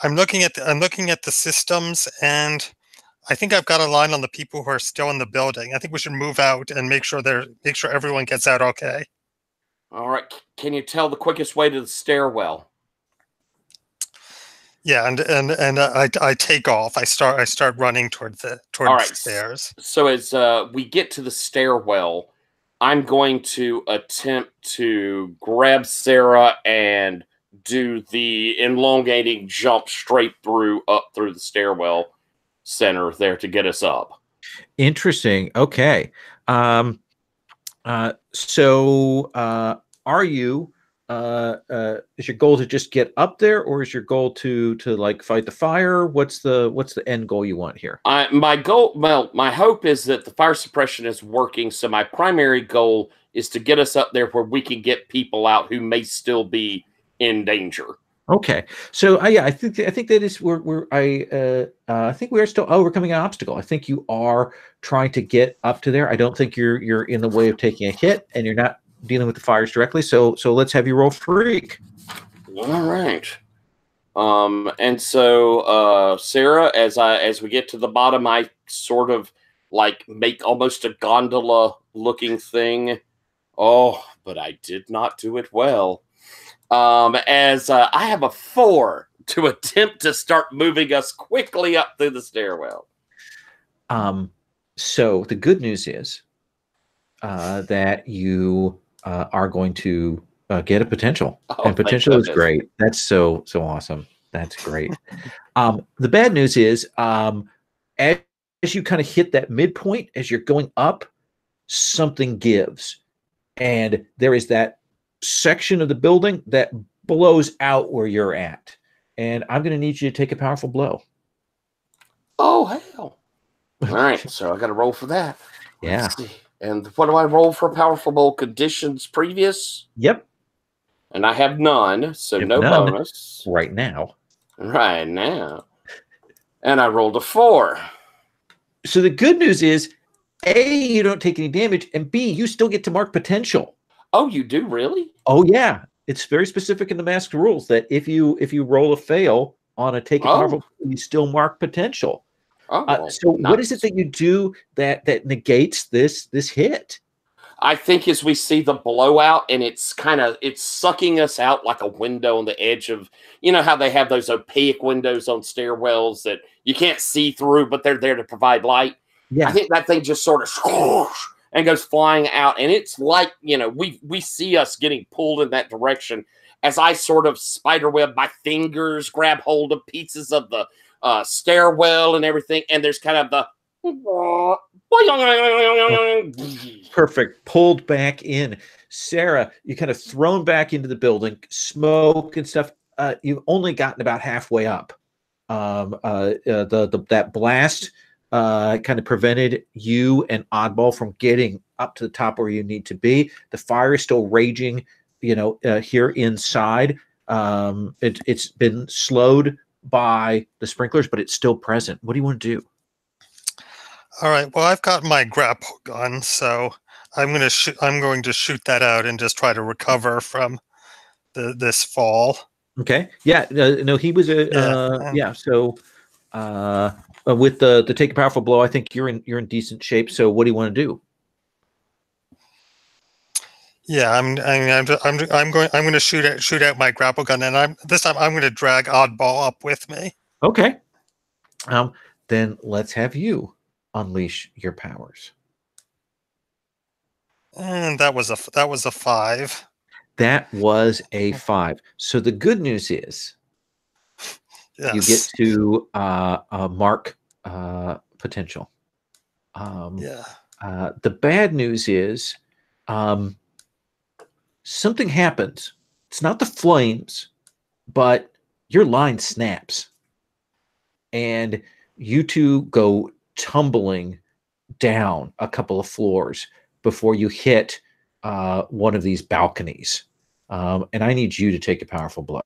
I'm looking at the systems, and I think I've got a line on the people who are still in the building. I think we should move out and make sure everyone gets out okay. All right. Can you tell the quickest way to the stairwell? Yeah, and I take off. I start running towards the stairs. So as we get to the stairwell, I'm going to attempt to grab Sarah and do the elongating jump straight up through the stairwell center there to get us up. Interesting. Okay. So are you? Is your goal to just get up there, or is your goal to like fight the fire? What's the end goal you want here? My hope is that the fire suppression is working. So my primary goal is to get us up there where we can get people out who may still be in danger. Okay, so yeah, I think that is I think we are still overcoming an obstacle. I think you are trying to get up to there. I don't think you're in the way of taking a hit, and you're not dealing with the fires directly. So let's have you roll freak. All right. And so Sarah, as we get to the bottom, I sort of like make almost a gondola looking thing. Oh, but I did not do it well. As I have a 4 to attempt to start moving us quickly up through the stairwell. So the good news is that you are going to get a potential, and potential is great. That's so awesome. That's great. The bad news is, as you kind of hit that midpoint, as you're going up, something gives, and there is that section of the building that blows out where you're at, and I'm going to need you to take a powerful blow. Oh hell! All right, so I got to roll for that. Yeah. Let's see. And what do I roll for powerful blow? Conditions previous? Yep. And I have none, so no bonus. Right now. Right now. And I rolled a 4. So the good news is, A, you don't take any damage, and B, you still get to mark potential. Oh, you do, really? Oh yeah. It's very specific in the Mask rules that if you roll a fail on a take a powerful, you still mark potential. Oh, so nice. What is it that you do that negates this hit? I think as we see the blowout, and it's sucking us out like a window on the edge of, you know how they have those opaque windows on stairwells that you can't see through, but they're there to provide light. Yeah. I think that thing just sort of and goes flying out, and it's like, you know, we see us getting pulled in that direction as I sort of spiderweb my fingers, grab hold of pieces of the stairwell and everything, and there's kind of the perfect, pulled back in. Sarah, you kind of thrown back into the building, smoke and stuff. You've only gotten about halfway up. That blast kind of prevented you and Oddball from getting up to the top where you need to be. The fire is still raging, here inside. It's been slowed by the sprinklers, but it's still present. What do you want to do? All right. Well, I've got my grapple gun, so I'm going to shoot that out and just try to recover from this fall. Okay. Yeah. No, he was yeah. So with the take a powerful blow, I think you're in decent shape. So what do you want to do? Yeah, I'm going to shoot out my grapple gun, and this time I'm going to drag Oddball up with me. Okay. Then let's have you unleash your powers. And that was a 5. That was a 5. So the good news is, yes, you get to mark potential. Yeah. The bad news is, something happens. It's not the flames, but your line snaps, and you two go tumbling down a couple of floors before you hit one of these balconies. And I need you to take a powerful blow.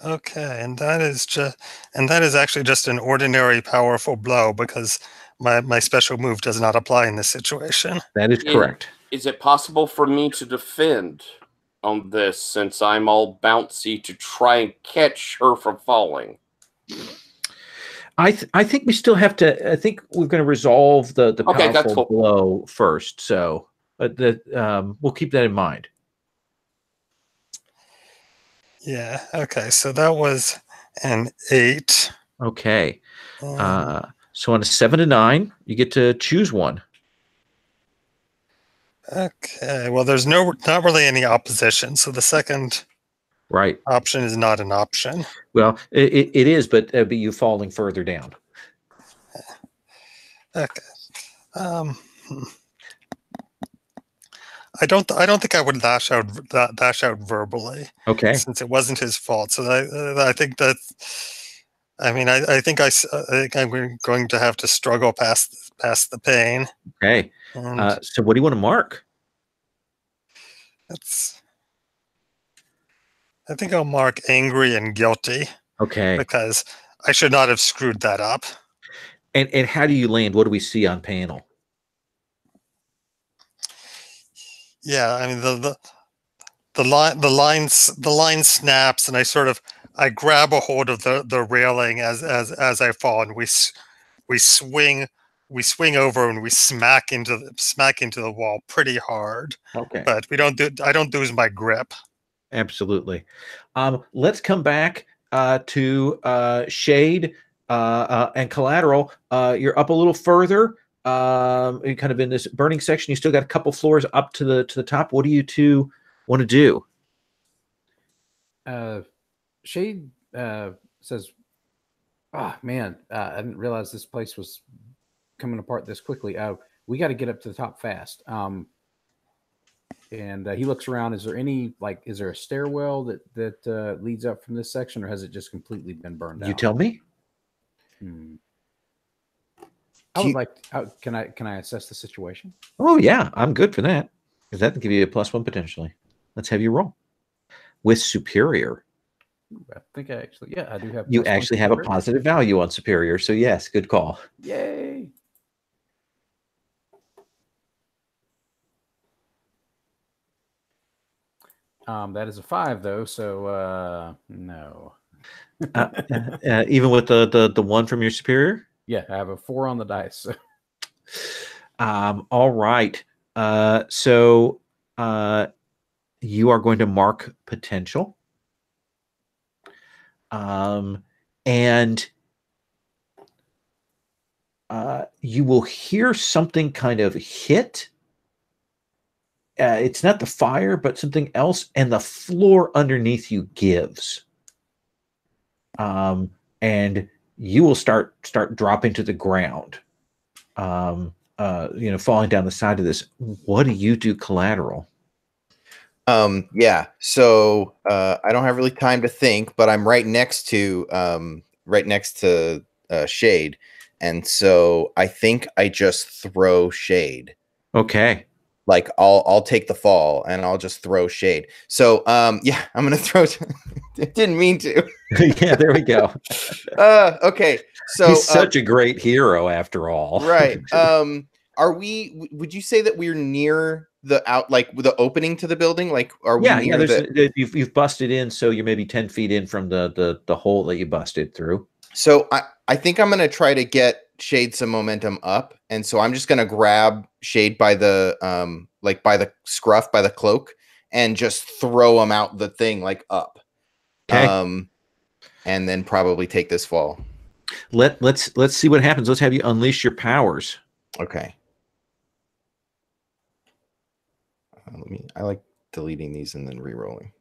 Okay, and that is actually just an ordinary powerful blow because my special move does not apply in this situation. That is correct. Is it possible for me to defend on this since I'm all bouncy to try and catch her from falling? I think we still have to. I think we're going to resolve the powerful blow first. So we'll keep that in mind. Yeah. Okay. So that was an 8. Okay. So on a 7 to 9, you get to choose one. Okay. Well, there's not really any opposition. So the second option is not an option. Well, it is, but you falling further down. Okay. I don't think I would dash out verbally. Okay. Since it wasn't his fault. So I think that. I mean, I think I'm going to have to struggle past the pain. Okay. So what do you want to mark? I think I'll mark angry and guilty. Okay. Because I should not have screwed that up. And how do you land? What do we see on panel? Yeah, I mean the line snaps, and I grab a hold of the railing as I fall, and we swing over, and we smack into the wall pretty hard. Okay. But I don't lose my grip. Absolutely. Let's come back to Shade and Collateral. You're up a little further, you're kind of in this burning section. You still got a couple floors up to the top. What do you two want to do? Shade says, "Oh man, I didn't realize this place was coming apart this quickly. We got to get up to the top fast." And he looks around. Is there a stairwell that leads up from this section, or has it just completely been burned out? You tell me. I would like. Can I assess the situation? Oh yeah, I'm good for that, because that can give you a +1 potentially. Let's have you roll with superior. I think I do have. You actually have a positive value on superior, so yes, good call. Yay! That is a 5 though, so no. Even with the 1 from your superior? Yeah, I have a 4 on the dice. So. All right. So you are going to mark potential. And you will hear something kind of hit. It's not the fire, but something else, and the floor underneath you gives. And you will start dropping to the ground. Falling down the side of this. What do you do, Collateral? Yeah. So I don't have really time to think, but I'm right next to Shade, and so I think I just throw Shade. Okay. Like I'll take the fall and I'll just throw Shade. So yeah, I'm gonna throw. Didn't mean to. Yeah, there we go. Okay. So he's such a great hero after all. Right. Would you say that we're near the opening to the building? Like, are we near you've busted in, so you're maybe 10 feet in from the hole that you busted through. So I think I'm gonna try to get Shade some momentum up, and so I'm just gonna grab Shade by the by the scruff, by the cloak, and just throw him out the thing up. Okay. And then probably take this fall. Let's see what happens. Let's have you unleash your powers. Okay. I like deleting these and then re-rolling.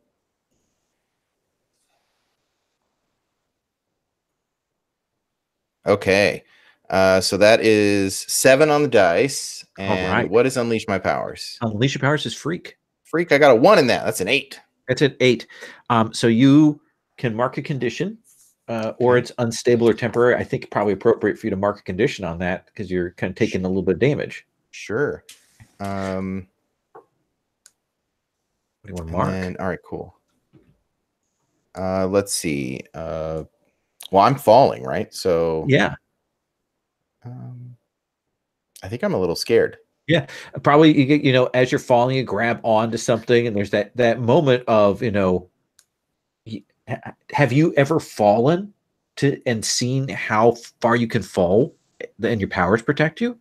Okay. So that is 7 on the dice. And all right. What is unleash my powers? Unleash your powers is freak. Freak. I got a 1 in that. That's an 8. That's an 8. So you can mark a condition, or it's unstable or temporary. I think probably appropriate for you to mark a condition on that because you're kind of taking a little bit of damage. Sure. What do you want to mark? All right, cool. Let's see. Well, I'm falling, right? So yeah. I think I'm a little scared. Yeah, probably you get, as you're falling, you grab onto something, and there's that moment of, have you ever fallen and seen how far you can fall and your powers protect you?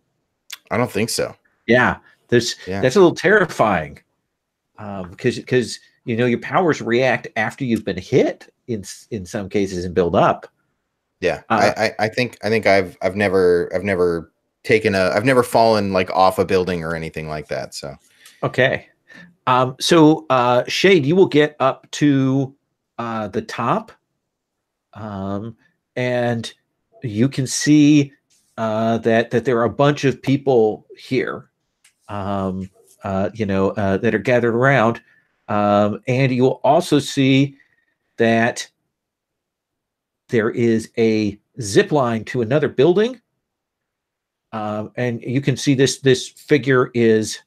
I don't think so. Yeah, that's a little terrifying. Because your powers react after you've been hit in some cases and build up. Yeah, I think I've never fallen off a building or anything like that. So okay, so Shade, you will get up to the top, and you can see that there are a bunch of people here. That are gathered around, and you will also see that there is a zip line to another building, and you can see this figure is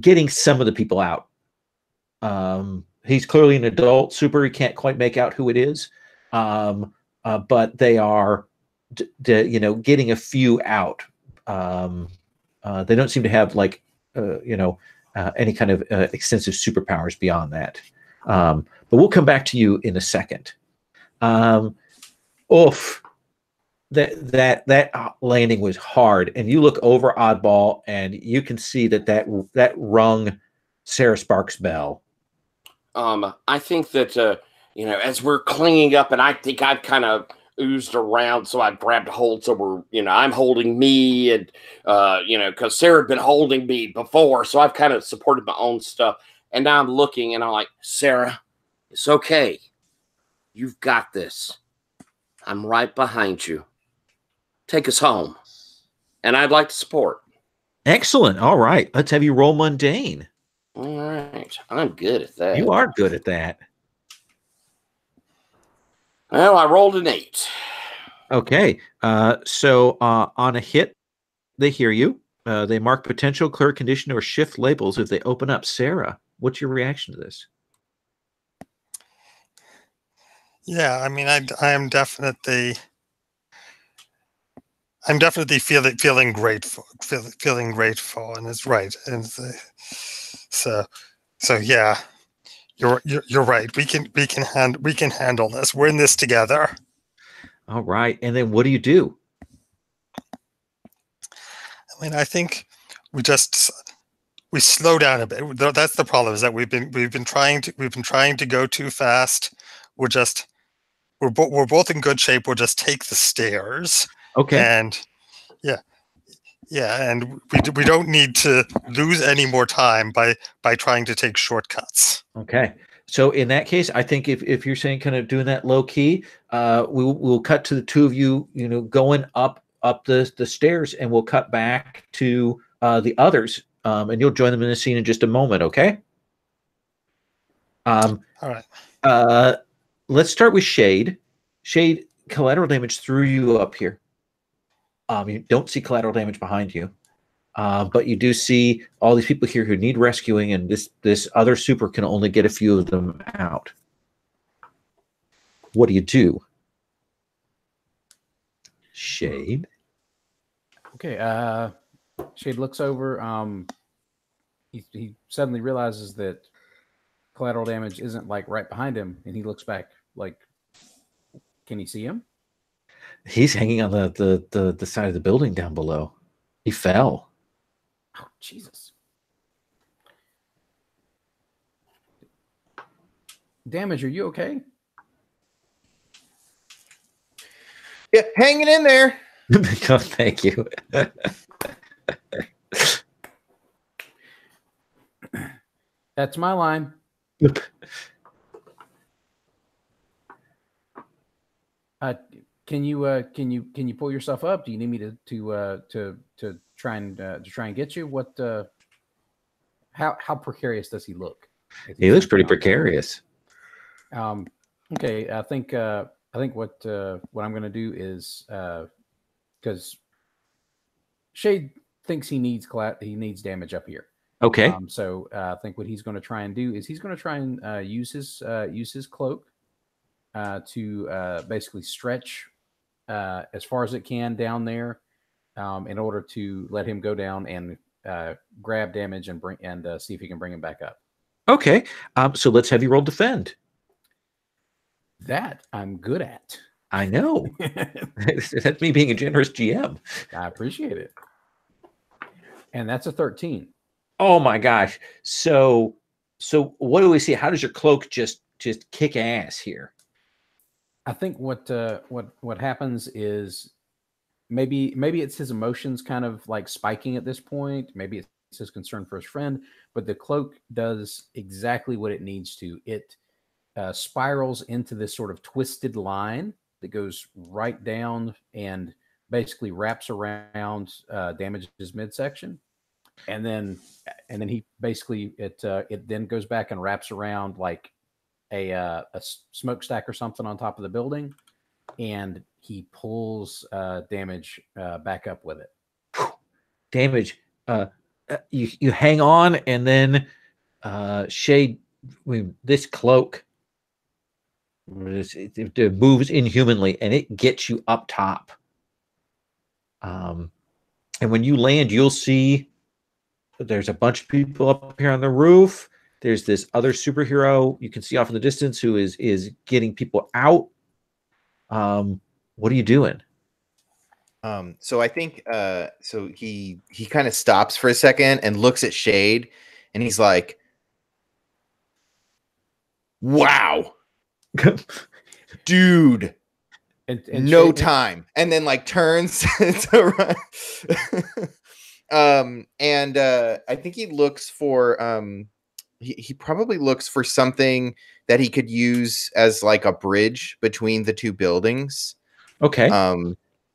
getting some of the people out. He's clearly an adult. Super, he can't quite make out who it is, but they are, getting a few out. They don't seem to have any kind of extensive superpowers beyond that. But we'll come back to you in a second. Oof. That landing was hard, and you look over Oddball, and you can see that rung Sarah Sparks' bell. I think that as we're clinging up, and I think I've kind of oozed around, so I grabbed a hold. So we're, I'm holding me, and because Sarah had been holding me before, so I've kind of supported my own stuff. And now I'm looking, and I'm like, Sarah, it's okay. You've got this. I'm right behind you. Take us home. And I'd like to support. Excellent. All right. Let's have you roll mundane. All right. I'm good at that. You are good at that. Well, I rolled an 8. Okay. So on a hit, they hear you. They mark potential, clear condition, or shift labels if they open up. Sarah, what's your reaction to this? Yeah, I mean, I'm definitely feeling grateful, and it's right, and so yeah, you're right. We can handle this. We're in this together. All right, and then what do you do? I mean, I think we slow down a bit. That's the problem, is that we've been trying to go too fast. We're both in good shape. We'll just take the stairs. Okay. And yeah, and we don't need to lose any more time by trying to take shortcuts. Okay. So in that case, I think if you're saying kind of doing that low key, we'll cut to the two of you, going up the stairs, and we'll cut back to the others, and you'll join them in the scene in just a moment. Okay. All right. Let's start with Shade. Shade, collateral damage threw you up here. You don't see collateral damage behind you, but you do see all these people here who need rescuing, and this other super can only get a few of them out. What do you do? Shade? Okay, Shade looks over. He suddenly realizes that collateral damage isn't like right behind him, and he looks back. Like, can he see him? He's hanging on the side of the building down below. He fell. Oh, Jesus. Damage, are you okay? Yeah, hanging in there. Oh, thank you. That's my line. Can you pull yourself up? Do you need me to try and get you? What? How precarious does he look? He looks pretty precarious. Okay, I think what I'm going to do is because Shade thinks he needs damage up here. Okay. So I think what he's going to try and do is he's going to try and use his cloak to basically stretch as far as it can down there in order to let him go down and grab damage and see if he can bring him back up. Okay. So let's have you roll defend. That I'm good at. I know. That's me being a generous GM. I appreciate it. And that's a 13. Oh my gosh. So what do we see? How does your cloak just kick ass here? I think what happens is maybe it's his emotions kind of like spiking at this point. Maybe it's his concern for his friend, but the cloak does exactly what it needs to. It spirals into this sort of twisted line that goes right down and basically wraps around Damage's midsection, and then he basically it then goes back and wraps around like a smokestack or something on top of the building, and he pulls Damage back up with it. Damage, you hang on, and then Shade, this cloak, it moves inhumanly, and it gets you up top. And when you land, you'll see there's a bunch of people up here on the roof. There's this other superhero you can see off in the distance who is getting people out. What are you doing? So I think so he kind of stops for a second and looks at Shade, and he's like, "Wow, dude, And no Shade- time," and then like turns to run. And I think he looks for he probably looks for something that he could use as like a bridge between the two buildings. Okay.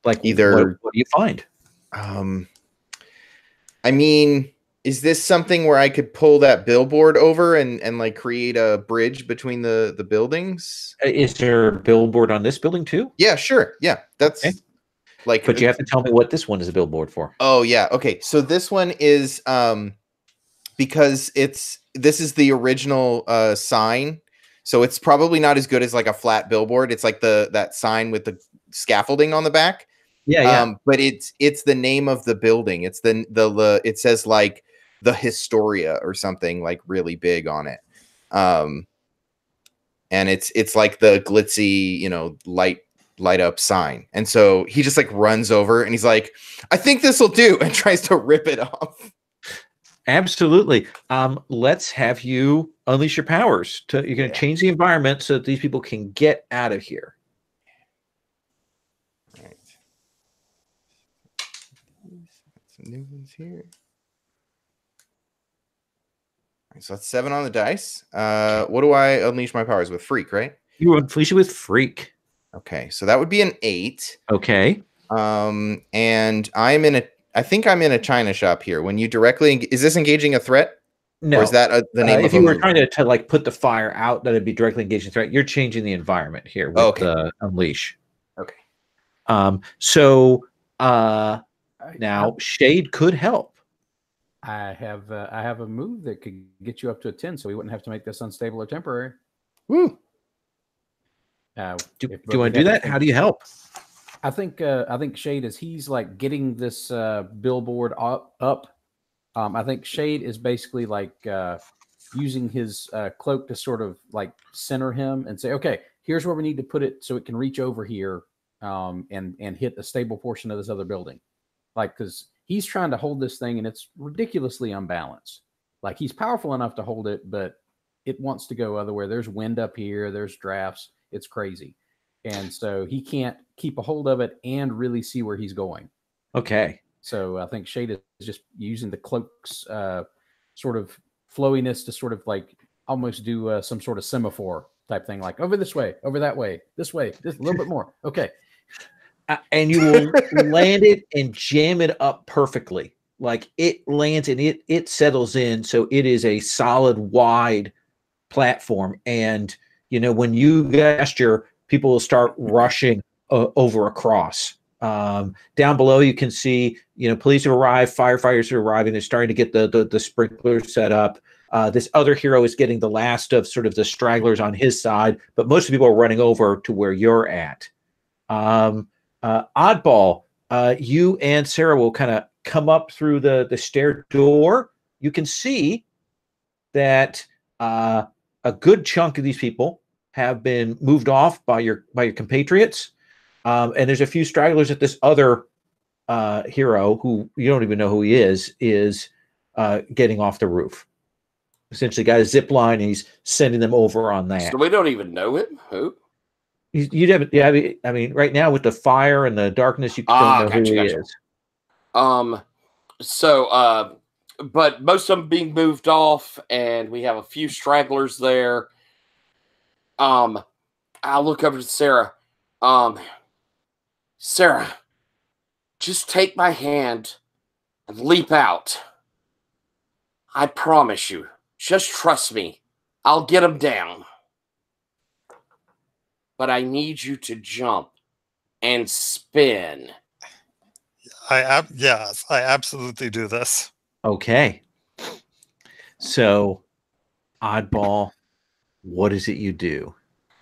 Like either what do you find? I mean, is this something where I could pull that billboard over and like create a bridge between the buildings? Is there a billboard on this building too? Yeah, sure. Yeah, that's okay. like. But you have to tell me what this one is a billboard for. Oh yeah. Okay. So this one is because this is the original sign. So it's probably not as good as like a flat billboard. It's like that sign with the scaffolding on the back. Yeah. But it's the name of the building. It's the it says like the Historia or something like really big on it. And it's like the glitzy, you know, light up sign. And so he just like runs over and he's like, "I think this will do," and tries to rip it off. Absolutely. Let's have you unleash your powers. You're going to change the environment so that these people can get out of here. Right. Some new ones here. All right, so that's 7 on the dice. What do I unleash my powers with? Freak, right? You unleash it with Freak. Okay, so that would be an 8. Okay. And I think I'm in a China shop here. When you directly is this engaging a threat? No. Or is that the name of if you were trying to like put the fire out, that'd be directly engaging threat. You're changing the environment here with the unleash. Okay. So now Shade could help. I have a move that could get you up to a 10, so we wouldn't have to make this unstable or temporary. Woo. Do you want to do that? How do you help? I think Shade, as he's like getting this billboard up, I think Shade is basically like using his cloak to sort of like center him and say, okay, here's where we need to put it so it can reach over here and hit the stable portion of this other building. Like, because he's trying to hold this thing and it's ridiculously unbalanced. Like, he's powerful enough to hold it, but it wants to go otherwhere. There's wind up here. There's drafts. It's crazy. And so he can't keep a hold of it and really see where he's going. Okay. So I think Shade is just using the cloak's sort of flowiness to sort of like almost do some sort of semaphore type thing, like over this way, over that way, this way, this a little bit more. Okay. And you will land it and jam it up perfectly. Like it lands and it settles in. So it is a solid, wide platform. And, you know, when you gesture, people will start rushing over across. Down below, you can see, you know, police have arrived, firefighters are arriving. They're starting to get the sprinklers set up. This other hero is getting the last of sort of the stragglers on his side, but most of the people are running over to where you're at. Oddball, you and Sarah will kind of come up through the stair door. You can see that a good chunk of these people have been moved off by your compatriots. And there's a few stragglers at this other hero who you don't even know who he is getting off the roof. Essentially got a zip line and he's sending them over on that. So we don't even know him? Who? You'd have, yeah, I mean, right now with the fire and the darkness, you don't know who he is. But most of them being moved off, and we have a few stragglers there. I'll look over to Sarah. Sarah, just take my hand and leap out. I promise you. Just trust me. I'll get them down. But I need you to jump and spin. Yes, I absolutely do this. Okay. So, Oddball, what is it you do?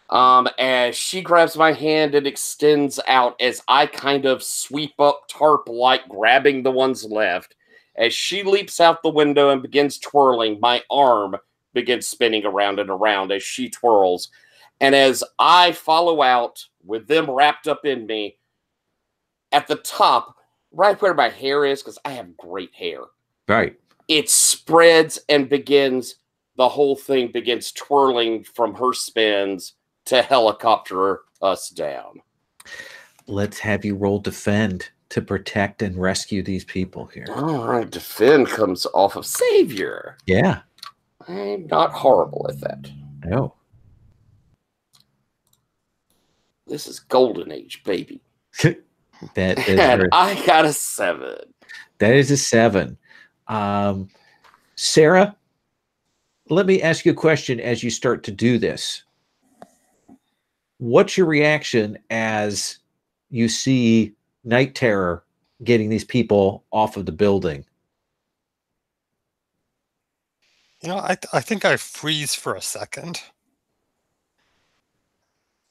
As she grabs my hand and extends out as I kind of sweep up tarp like, grabbing the ones left, As she leaps out the window and begins twirling, my arm begins spinning around and around as she twirls. And as I follow out with them wrapped up in me, at the top, right where my hair is, because I have great hair. Right. It spreads and the whole thing begins twirling from her spins to helicopter us down. Let's have you roll defend to protect and rescue these people here. All right, defend comes off of savior. Yeah. I'm not horrible at that. No. This is golden age, baby. That is And I got a 7. That is a 7. Sarah, let me ask you a question as you start to do this. What's your reaction as you see Night Terror getting these people off of the building? I think I freeze for a second.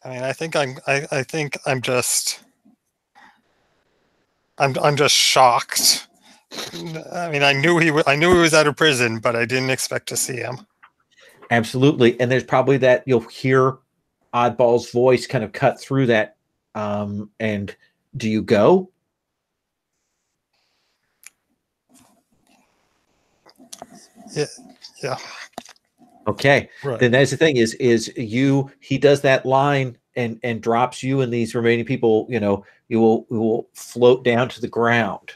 I mean, I think I'm just shocked. I mean, I knew he was out of prison, but I didn't expect to see him. Absolutely. And there's probably that you'll hear Oddball's voice kind of cut through that. And do you go? Yeah. Okay. Right. Then that's the thing is he does that line and drops you and these remaining people, you will float down to the ground.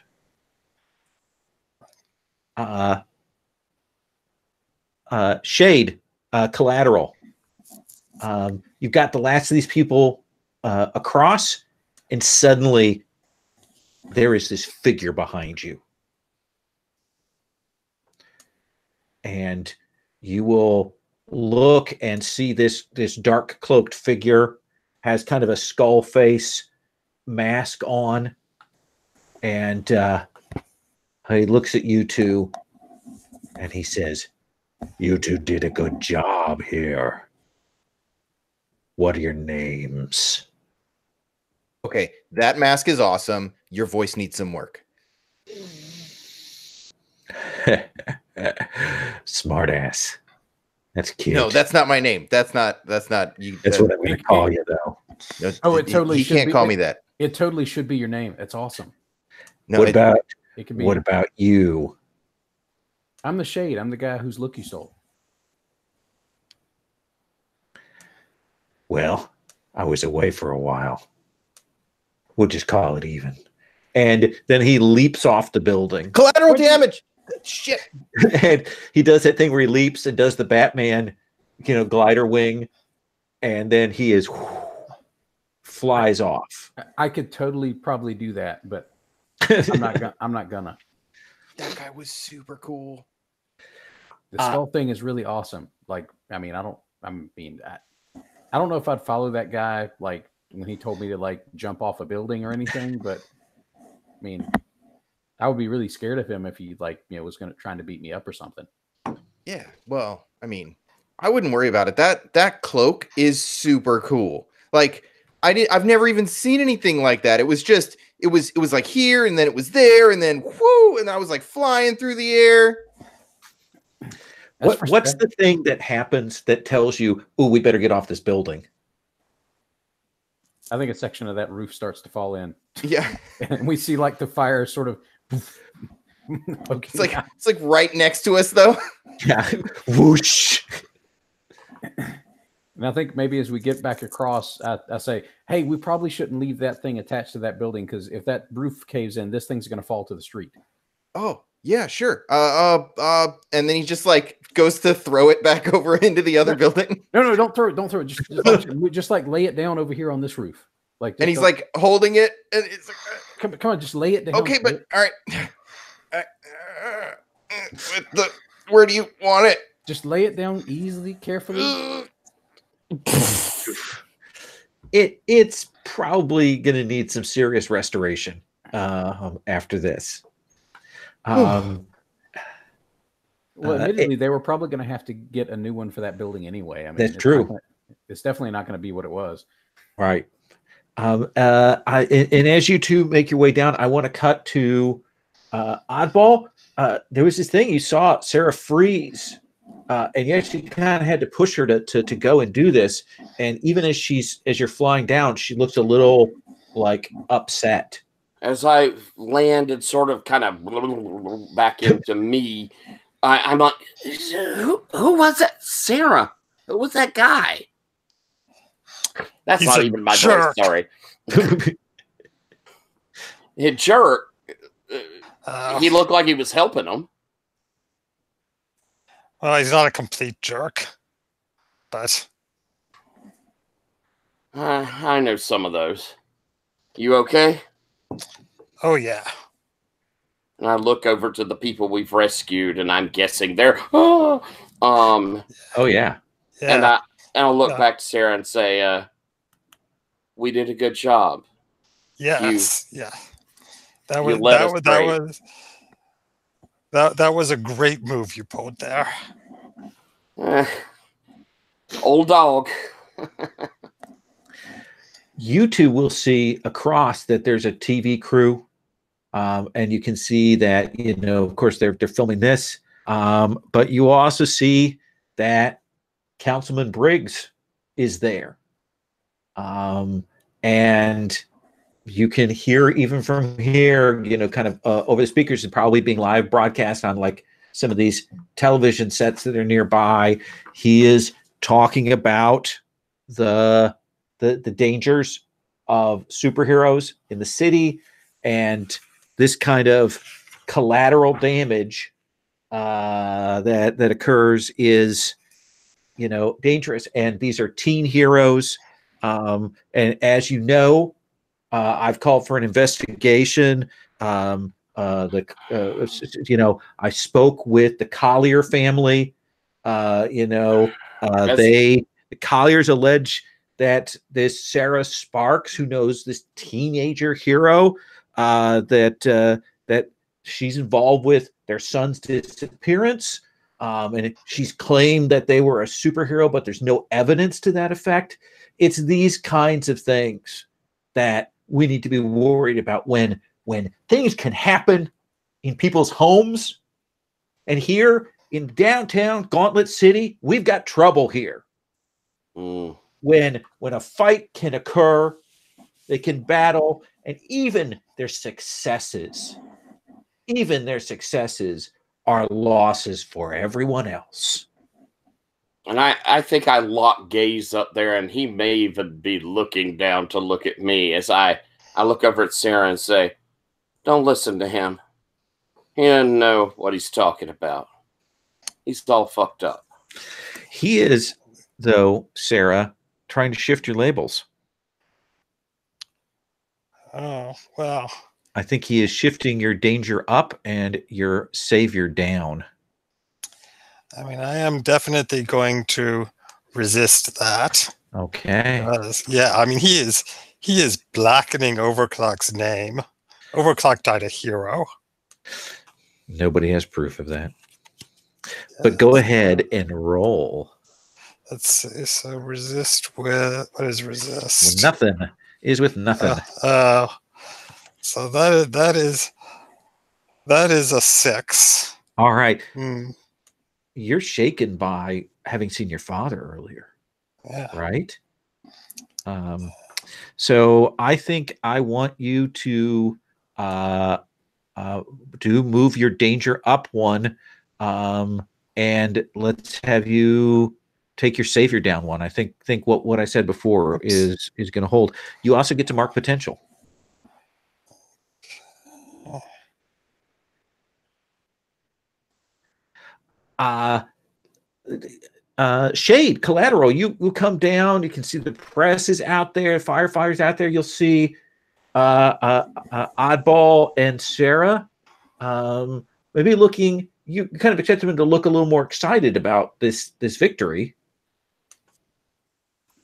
Shade, collateral. You've got the last of these people across, and suddenly there is this figure behind you. And you will look and see this dark cloaked figure has kind of a skull face mask on, and he looks at you two and he says, "You two did a good job here. What are your names?" Okay, that mask is awesome. Your voice needs some work. Smart ass. That's cute. No, that's not my name. That's not you. That's what I'm going to call you, though. No, Oh, it totally he should can't be. call me that. It totally should be your name. It's awesome. No, What about It can be. what about you? I'm the Shade. I'm the guy whose look you stole. Well, I was away for a while. We'll just call it even. And then he leaps off the building. collateral damage. Shit. And he does that thing where he leaps and does the Batman, glider wing, and then he flies off. I could totally probably do that, but I'm not gonna. That guy was super cool. The skull thing is really awesome. Like, I don't know if I'd follow that guy like when he told me to like jump off a building or anything, but I mean, I would be really scared of him if he was trying to beat me up or something. Yeah. Well, I mean, I wouldn't worry about it. That cloak is super cool. Like I've never even seen anything like that. It was like here and then it was there and then whoo, and I was like flying through the air. What's the thing that happens that tells you, "Oh, we better get off this building"? I think a section of that roof starts to fall in. Yeah. And we see like the fire sort of Okay. It's like right next to us though. Yeah. Whoosh. And I think maybe as we get back across, I say, hey, we probably shouldn't leave that thing attached to that building because if that roof caves in, this thing's going to fall to the street. Oh, yeah, sure. And then he just like goes to throw it back over into the other building. No, don't throw it. Just like lay it down over here on this roof. And he's like holding it. And it's like, come on, just lay it down. Okay, but all right. Where do you want it? Just lay it down easily, carefully. It's probably going to need some serious restoration after this. Well, admittedly, they were probably going to have to get a new one for that building anyway. I mean, that's true. It's definitely not going to be what it was. Right. And as you two make your way down, I want to cut to Oddball. there was this thing you saw Sarah freeze, and you actually kind of had to push her to go and do this. And even as you're flying down, she looks a little like upset. As I landed sort of kind of back into me, I'm like, who was that? Sarah? Who was that guy? That's He's not a even my jerk. voice, sorry. A jerk. He looked like he was helping him. Well, he's not a complete jerk, but I know some of those. You okay? oh yeah. And I look over to the people we've rescued, and I'm guessing they're Oh yeah. Yeah. And I'll look back to Sarah and say, we did a good job. Yes. Yeah. That you was led us that was a great move you pulled there. Old dog. You two will see across that there's a TV crew, and you can see that, you know, of course they're filming this, but you also see that Councilman Briggs is there, and you can hear even from here, you know, kind of over the speakers, and probably being live broadcast on like some of these television sets that are nearby. He is talking about the dangers of superheroes in the city, and this kind of collateral damage that occurs is, you know, dangerous. And these are teen heroes, and as you know, I've called for an investigation. You know, I spoke with the Collier family. The Colliers allege that this Sarah Sparks, who knows this teenager hero, that she's involved with their son's disappearance, and she's claimed that they were a superhero, but there's no evidence to that effect. It's these kinds of things that we need to be worried about when things can happen in people's homes. And here in downtown Gauntlet City, we've got trouble here. When a fight can occur, they can battle, and even their successes are losses for everyone else. And I think I lock gaze up there, and he may even be looking down to look at me as I look over at Sarah and say, don't listen to him. He doesn't know what he's talking about. He's all fucked up. He is, though, Sarah, trying to shift your labels. Oh, well. I think he is shifting your danger up and your savior down. I mean, I am definitely going to resist that. Okay. Yeah, I mean, he is blackening Overclock's name. Overclock died a hero. Nobody has proof of that. But go ahead and roll. Let's see. So resist with, what is resist? Nothing is with nothing. So that is a 6. All right. You're shaken by having seen your father earlier. Yeah. Right? So I think I want you to move your danger up 1, and let's have you take your savior down 1. I think what I said before is going to hold. You also get to mark potential. Shade collateral. You come down. You can see the press is out there. Firefighters out there. You'll see Oddball and Sarah. Maybe looking. You kind of expect them to look a little more excited about this victory.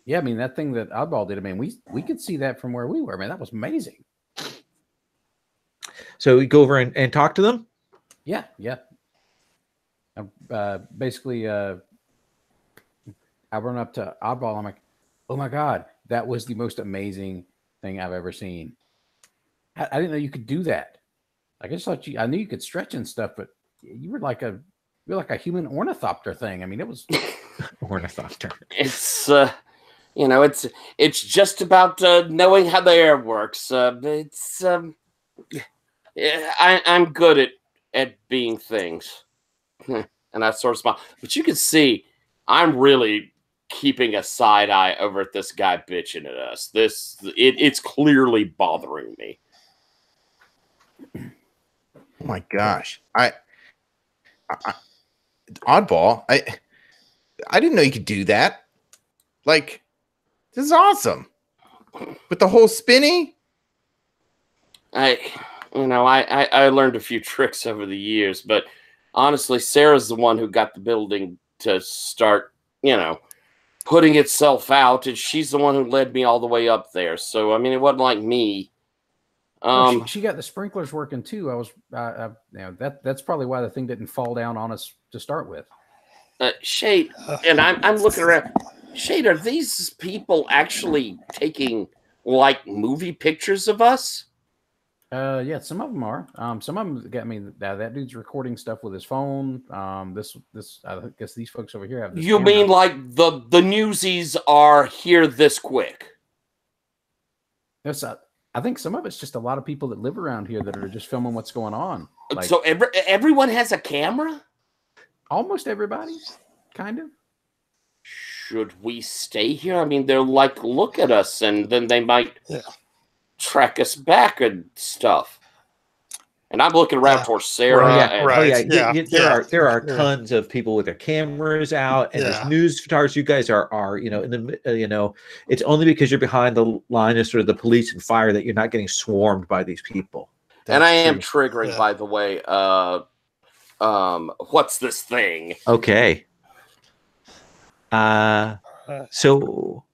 Yeah, I mean, that thing that Oddball did, I mean, we could see that from where we were. Man, that was amazing. So we go over and talk to them? Yeah. Basically, I run up to Oddball. I'm like, oh my God, that was the most amazing thing I've ever seen. I didn't know you could do that. Like, I just thought I knew you could stretch and stuff, but you were like a human ornithopter thing. I mean, it was Ornithopter. It's it's just about knowing how the air works. I'm good at being things, and I sort of smile. But you can see I'm really keeping a side eye over at this guy bitching at us. It's clearly bothering me. Oh my gosh, I oddball. I didn't know you could do that. Like, this is awesome. With the whole spinny. I learned a few tricks over the years, but honestly, Sarah's the one who got the building to start, putting itself out, and she's the one who led me all the way up there. So, I mean, it wasn't like me. She got the sprinklers working too. That's probably why the thing didn't fall down on us to start with. Shade, and I'm looking around. Shade, are these people actually taking like movie pictures of us? Yeah, some of them are. Some of them. I mean, that dude's recording stuff with his phone. This. I guess these folks over here have. This camera. Mean like the newsies are here this quick? Yes, I think some of it's just a lot of people that live around here that are just filming what's going on. Like, so everyone has a camera? Almost everybody, kind of. Should we stay here? I mean, they're like, look at us, and then they might track us back and stuff. And I'm looking around for Sarah. There are tons of people with their cameras out, and there's news photographers. You guys are in the it's only because you're behind the line of sort of the police and fire that you're not getting swarmed by these people. And I am triggering, by the way. What's this thing? Okay. So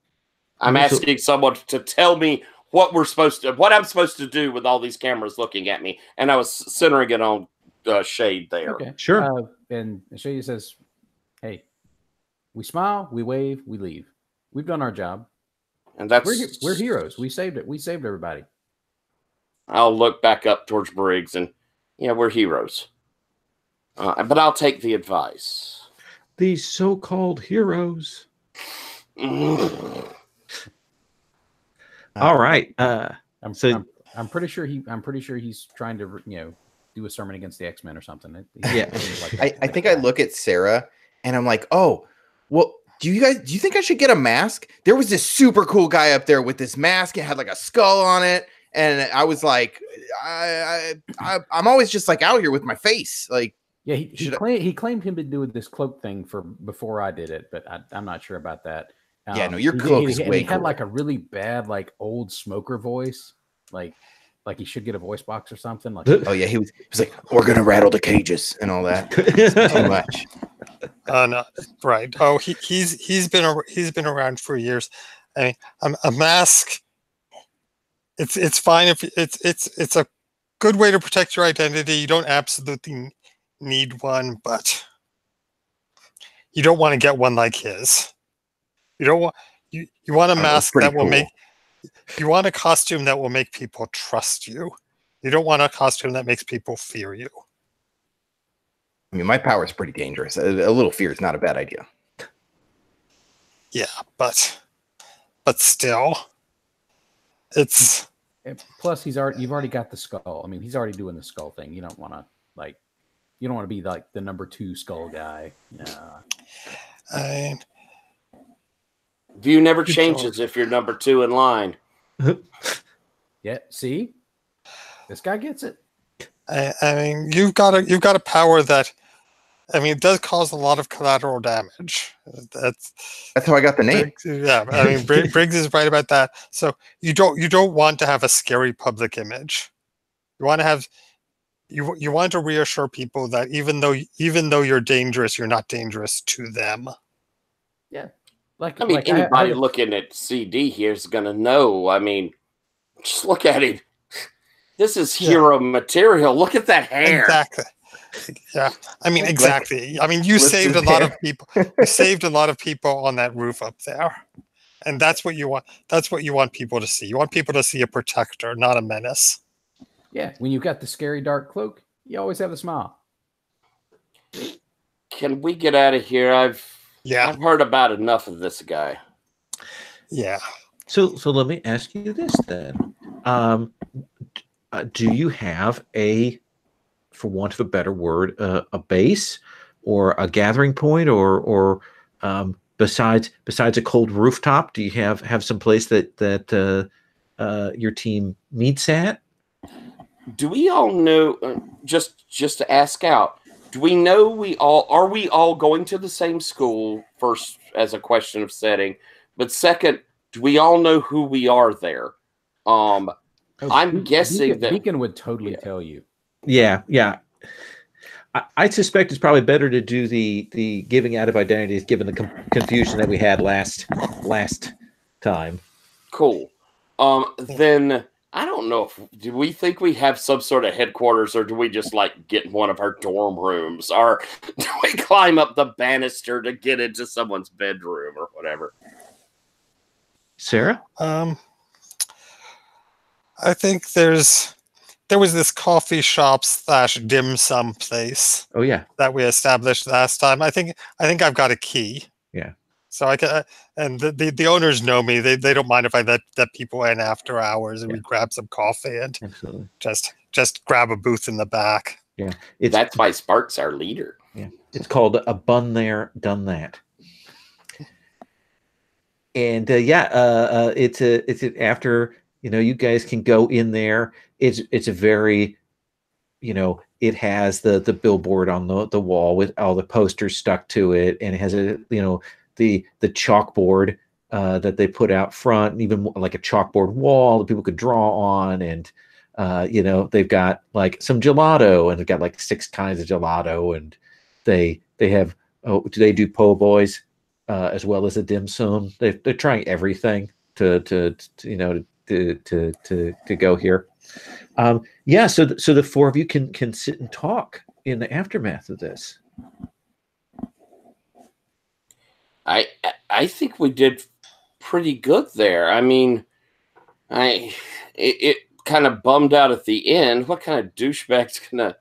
I'm asking someone to tell me what I'm supposed to do with all these cameras looking at me, and I was centering it on Shade there. Okay, sure. And Shade says, "Hey, we smile, we wave, we leave. We've done our job, and that's we're heroes. We saved it. We saved everybody." I'll look back up towards Briggs, and we're heroes. But I'll take the advice. These so-called heroes. All right. I'm pretty sure he's trying to do a sermon against the X-Men or something. Yeah. I think I look at Sarah and I'm like, oh, well, do you think I should get a mask? There was this super cool guy up there with this mask. It had like a skull on it. And I was like, I'm always just like out here with my face. Like, yeah, he claimed he'd been doing this cloak thing before I did it, but I'm not sure about that. Yeah, no, your cloak is way he had cool. like a really bad, like old smoker voice, like he should get a voice box or something. Like, oh yeah, he was like, "We're gonna rattle the cages" and all that. Too much. No, right. Oh, he's been around for years. I mean, a mask. It's fine if it's a good way to protect your identity. You don't absolutely need one, but you don't want to get one like his. You don't want you want a mask that will make you want a costume that will make people trust you. You don't want a costume that makes people fear you. I mean, my power is pretty dangerous. A little fear is not a bad idea. Yeah, but still, it's. Plus, you've already got the skull. I mean, he's already doing the skull thing. You don't want to be like the number 2 skull guy. View never changes if you're number 2 in line. Yeah, see, this guy gets it. I mean, you've got a power that, I mean, it does cause a lot of collateral damage. That's how I got the name. Yeah, I mean, Briggs is right about that. So you don't want to have a scary public image. You want to have you want to reassure people that even though you're dangerous, you're not dangerous to them. Yeah, anybody looking at CD here is gonna know. I mean, just look at him. This is hero material. Look at that hair. Exactly. Yeah, I mean, exactly. I mean, you saved a lot of people. You saved a lot of people on that roof up there, and that's what you want. That's what you want people to see. You want people to see a protector, not a menace. Yeah, when you've got the scary dark cloak, you always have a smile. Can we get out of here? I've heard about enough of this guy. Yeah. So let me ask you this then. Do you have for want of a better word, a base or a gathering point, or besides a cold rooftop, do you have some place that your team meets at? Do we all know? Just to ask out, do we know are we all going to the same school? First, as a question of setting, but second, do we all know who we are there? I'm guessing that Beacon would totally tell you. Yeah. I suspect it's probably better to do the giving out of identities, given the confusion that we had last time. Cool. Then I don't know do we think we have some sort of headquarters, or do we just like get in one of our dorm rooms, or do we climb up the banister to get into someone's bedroom or whatever? Sarah? I think there was this coffee shop / dim sum place. Oh yeah, that we established last time. I think I've got a key. Yeah. So I can, and the owners know me. They don't mind if I let people in after hours and we grab some coffee and absolutely just grab a booth in the back. Yeah, that's why Spark's our leader. Yeah, it's called a bun there, done that. And it's after you guys can go in there. It's a very it has the billboard on the wall with all the posters stuck to it, and it has the chalkboard that they put out front, and even like a chalkboard wall that people could draw on, and they've got like some gelato, and they've got like 6 kinds of gelato, and they have they do po' boys as well as a dim sum. They're trying everything to go here. So the 4 of you can sit and talk in the aftermath of this. I think we did pretty good there. I mean, it kind of bummed out at the end. What kind of douchebag's gonna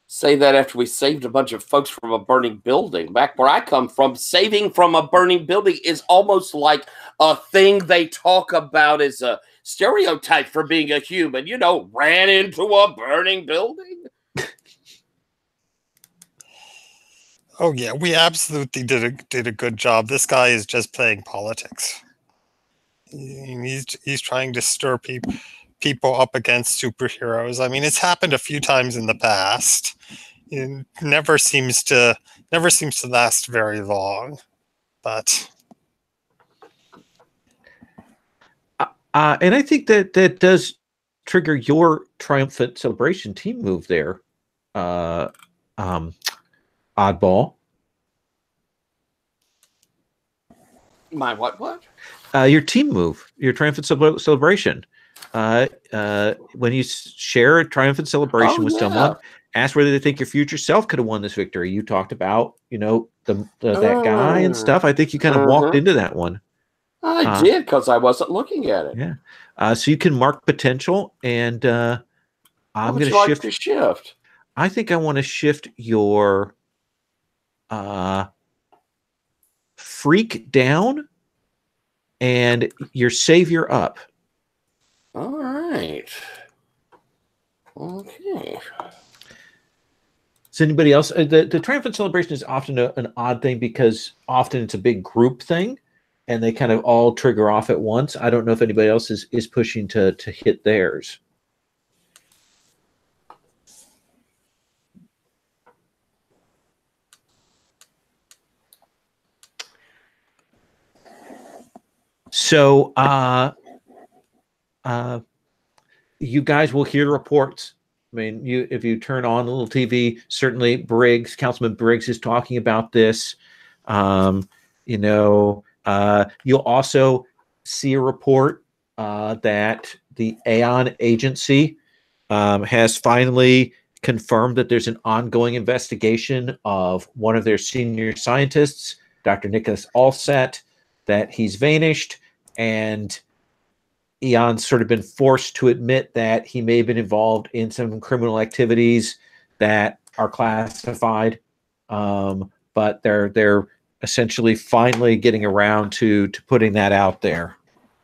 say that after we saved a bunch of folks from a burning building? Back where I come from, saving from a burning building is almost like a thing they talk about as a stereotype for being a human. Ran into a burning building. Oh yeah, we absolutely did a good job. This guy is just playing politics. He's trying to stir people up against superheroes. I mean, it's happened a few times in the past. It never seems to last very long. But and I think that does trigger your triumphant celebration team move there, Oddball. My what? Your team move, your triumphant celebration. When you share a triumphant celebration with someone, ask whether they think your future self could have won this victory. You talked about, that guy and stuff. I think you kind of walked into that one. I did, because I wasn't looking at it. Yeah. So you can mark potential, and I'm going to shift. I think I want to shift your freak down and your savior up. All right. Okay. Does anybody else? The triumphant celebration is often an odd thing because often it's a big group thing, and they kind of all trigger off at once. I don't know if anybody else is pushing to hit theirs. So you guys will hear the reports. I mean, if you turn on a little TV, certainly Councilman Briggs is talking about this. You'll also see a report that the Aeon agency has finally confirmed that there's an ongoing investigation of one of their senior scientists, Dr. Nicholas Allset, that he's vanished, and Eon's sort of been forced to admit that he may have been involved in some criminal activities that are classified. but they're essentially finally getting around to putting that out there,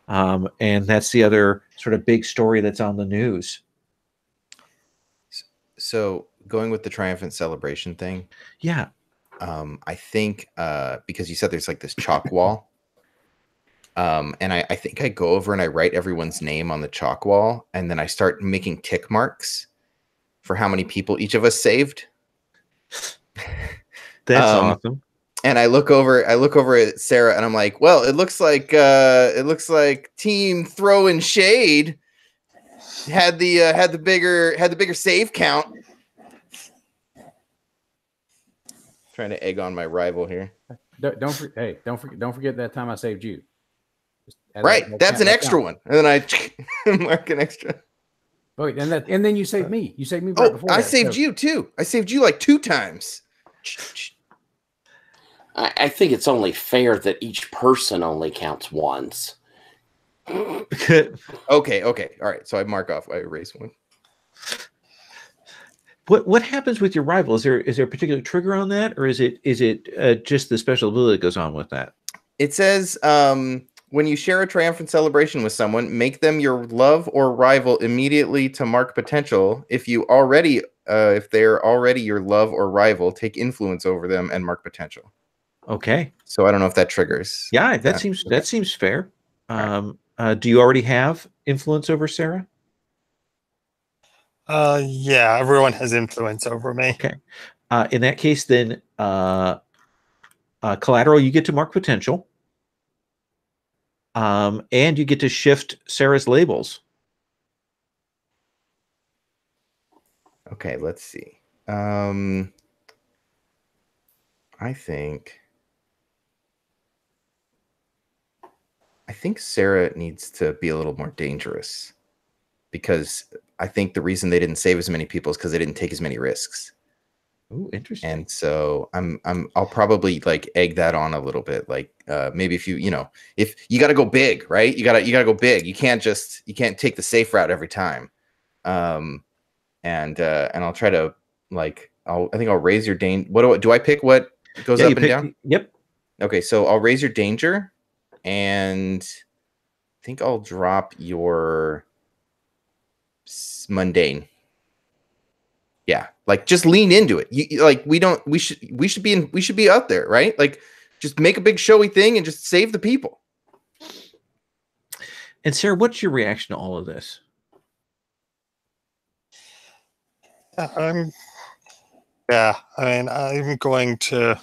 and that's the other sort of big story that's on the news. So going with the triumphant celebration thing, Yeah. I think because you said there's like this chalk wall, and I think I go over and I write everyone's name on the chalk wall, and then I start making tick marks for how many people each of us saved. That's awesome. And I look over at Sarah, and I'm like, "Well, it looks like Team Throwing Shade had the bigger save count." Trying to egg on my rival here. Don't forget that time I saved you. Right, that's an extra one, and then I mark an extra. Oh, and then you saved me. You saved me right before. I saved you too. I saved you like 2 times. I think it's only fair that each person only counts once. Okay. All right. So I erase one. What happens with your rival? Is there a particular trigger on that, or is it just the special ability that goes on with that? It says when you share a triumphant celebration with someone, make them your love or rival immediately to mark potential. If they're already your love or rival, take influence over them and mark potential. Okay. So I don't know if that triggers. Yeah, that seems fair. Do you already have influence over Sarah? Yeah, everyone has influence over me. Okay. In that case, then collateral, you get to mark potential. And you get to shift Sarah's labels. Okay, let's see. I think Sarah needs to be a little more dangerous, because I think the reason they didn't save as many people is because they didn't take as many risks. Ooh, interesting. And so I'll probably like egg that on a little bit. Like maybe if if you got to go big, right? You gotta go big. You can't take the safe route every time. And I'll try to I think I'll raise your danger. What do I pick? What goes up and down? Yep. Okay, so I'll raise your danger, and I think I'll drop your mundane. Yeah, like just lean into it. We should be out there, right? Like just make a big showy thing and just save the people. And Sarah, what's your reaction to all of this? I'm going to.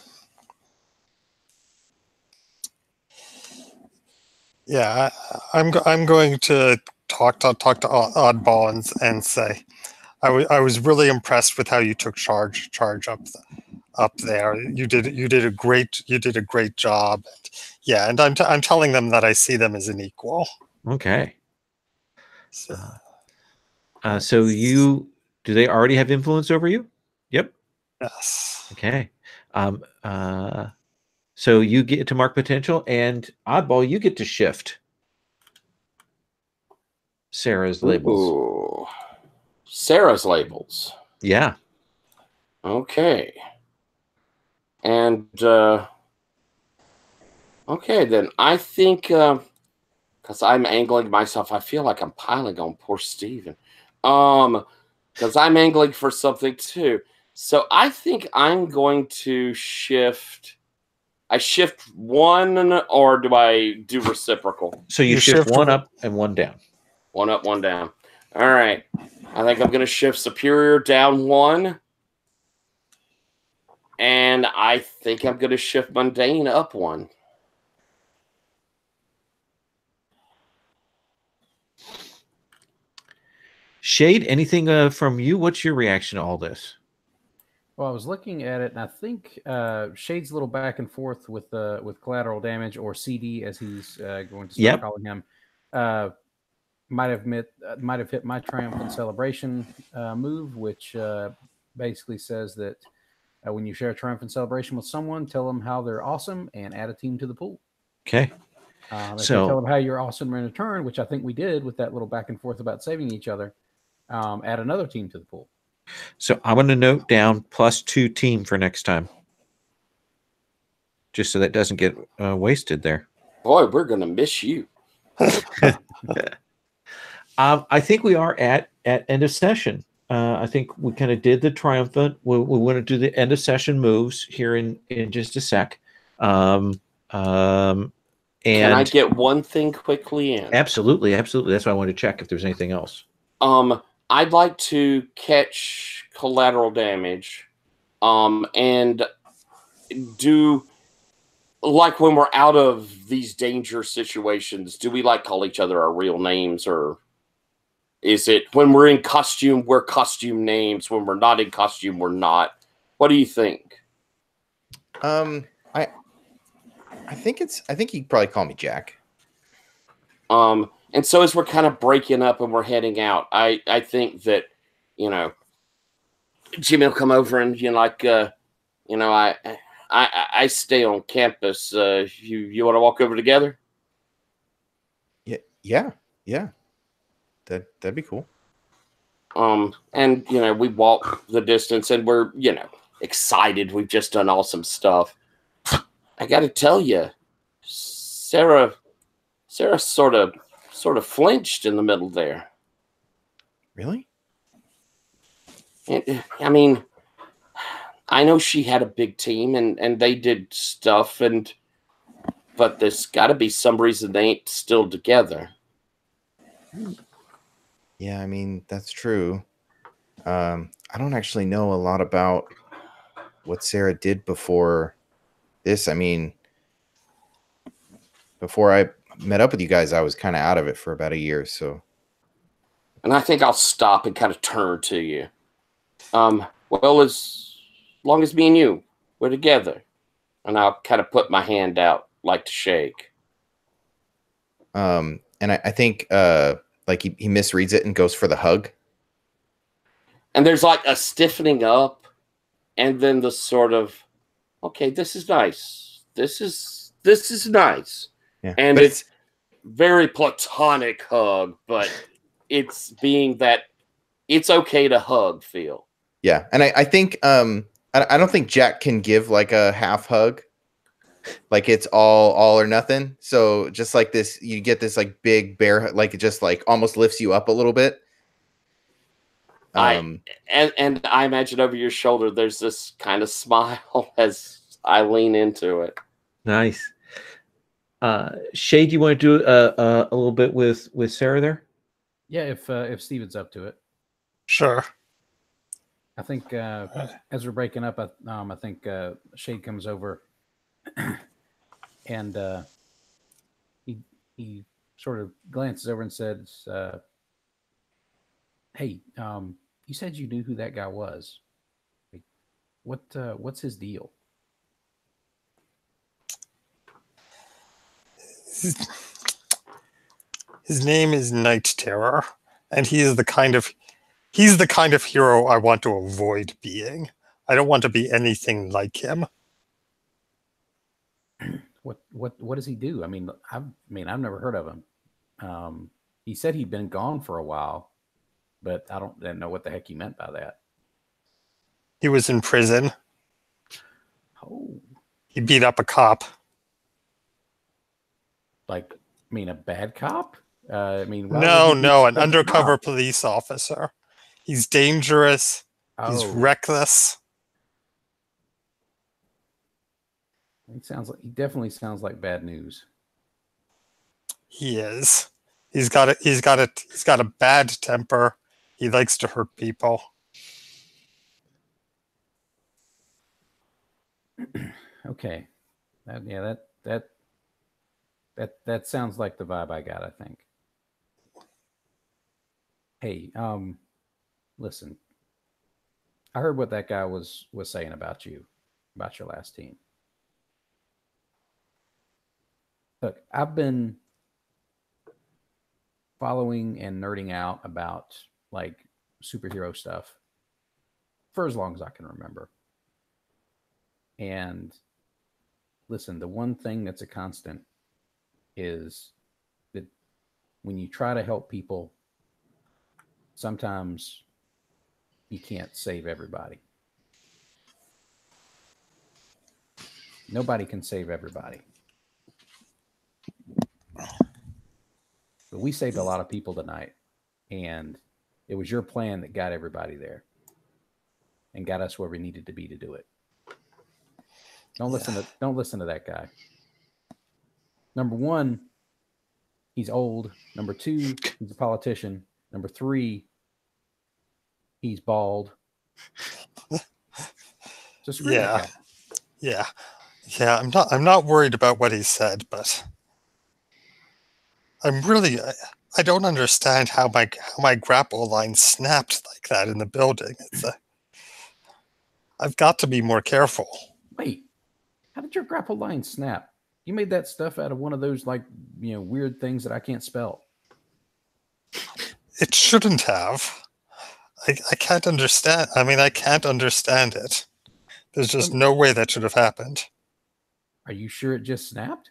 Yeah, I'm going to talk to Oddball and say, I was really impressed with how you took charge up there. You did a great job. Yeah, and I'm telling them that I see them as an equal. Okay. So do they already have influence over you? Yep. Yes. Okay. So you get to mark potential, and Oddball, you get to shift Sarah's labels. Ooh. Sarah's labels. Yeah. Okay. And okay, then I think because I'm angling myself, I feel like I'm piling on poor Steven. Because I'm angling for something too. So I think I'm going to shift. I shift one, or do I do reciprocal? So you shift one up and one down. One up, one down. All right. I think I'm going to shift superior down one. And I think I'm going to shift mundane up one. Shade, anything from you? What's your reaction to all this? Well, I was looking at it, and I think Shade's a little back and forth with collateral damage, or CD as he's going to start calling him. Might have hit my triumphant celebration move, which basically says that when you share a triumphant celebration with someone, tell them how they're awesome and add a team to the pool. Okay. If you tell them how you're awesome in return, which I think we did with that little back and forth about saving each other, add another team to the pool. So I'm going to note down +2 team for next time. just so that doesn't get wasted there. Boy, we're gonna miss you. I think we are at end of session. I think we kind of did the triumphant. We want to do the end of session moves here in just a sec. And can I get one thing quickly in? Absolutely. That's why I wanted to check if there's anything else. I'd like to catch collateral damage, and do like when we're out of these danger situations, do we like call each other our real names, or is it when we're in costume, we're costume names? When we're not in costume, we're not. What do you think? I think he'd probably call me Jack. And so as we're kind of breaking up and we're heading out, I think that, Jimmy will come over and, I stay on campus. You want to walk over together? Yeah. That'd be cool. And, we walk the distance and we're, excited. We've just done awesome stuff. I got to tell you, Sarah sort of flinched in the middle there. Really? I mean, I know she had a big team and they did stuff, but there's got to be some reason they ain't still together. Yeah, I mean, that's true. I don't actually know a lot about what Sarah did before this. I mean, before I met up with you guys, I was kind of out of it for about a year. So, and I think I'll stop and kind of turn to you. Well, as long as me and you, we're together, and I'll kind of put my hand out like to shake. And I think like he misreads it and goes for the hug. And there's like a stiffening up, and then the sort of, okay, this is nice. This is nice. Yeah, and it's very platonic hug, but it's being that it's okay to hug feel. Yeah, and I think I don't think Jack can give like a half hug, like it's all or nothing. So just like this, you get this like big bear, like it just like almost lifts you up a little bit. And I imagine over your shoulder there's this kind of smile as I lean into it. Nice. Shay, do you want to do a little bit with Sarah there? Yeah, if Steven's up to it. Sure. I think as we're breaking up, I think Shade comes over, and he sort of glances over and says, "Hey, you said you knew who that guy was. Like, what's his deal?" His name is Night Terror, and he's the kind of hero I want to avoid being. I don't want to be anything like him. What does he do? I mean, I've never heard of him. He said he'd been gone for a while, but I didn't know what the heck he meant by that. He was in prison. Oh, He beat up a cop. like, I mean, a bad cop? No, an undercover police officer. He's dangerous. He's reckless. He definitely sounds like bad news. He is. He's got a bad temper. He likes to hurt people. Okay. That sounds like the vibe I got, I think. Hey, listen. I heard what that guy was saying about you, about your last team. Look, I've been following and nerding out about like superhero stuff for as long as I can remember. And listen, the one thing that's a constant is that when you try to help people, sometimes you can't save everybody. nobody can save everybody. But we saved a lot of people tonight, and it was your plan that got everybody there and got us where we needed to be to do it. Don't listen to that guy. Number one, he's old. Number two, he's a politician. Number three, he's bald. Just screw that guy. Yeah. I'm not worried about what he said, but I don't understand how my grapple line snapped like that in the building. I've got to be more careful. Wait, how did your grapple line snap? You made that stuff out of one of those weird things that I can't spell. It shouldn't have. I can't understand. I mean, I can't understand it. There's just no way that should have happened. Are you sure it just snapped?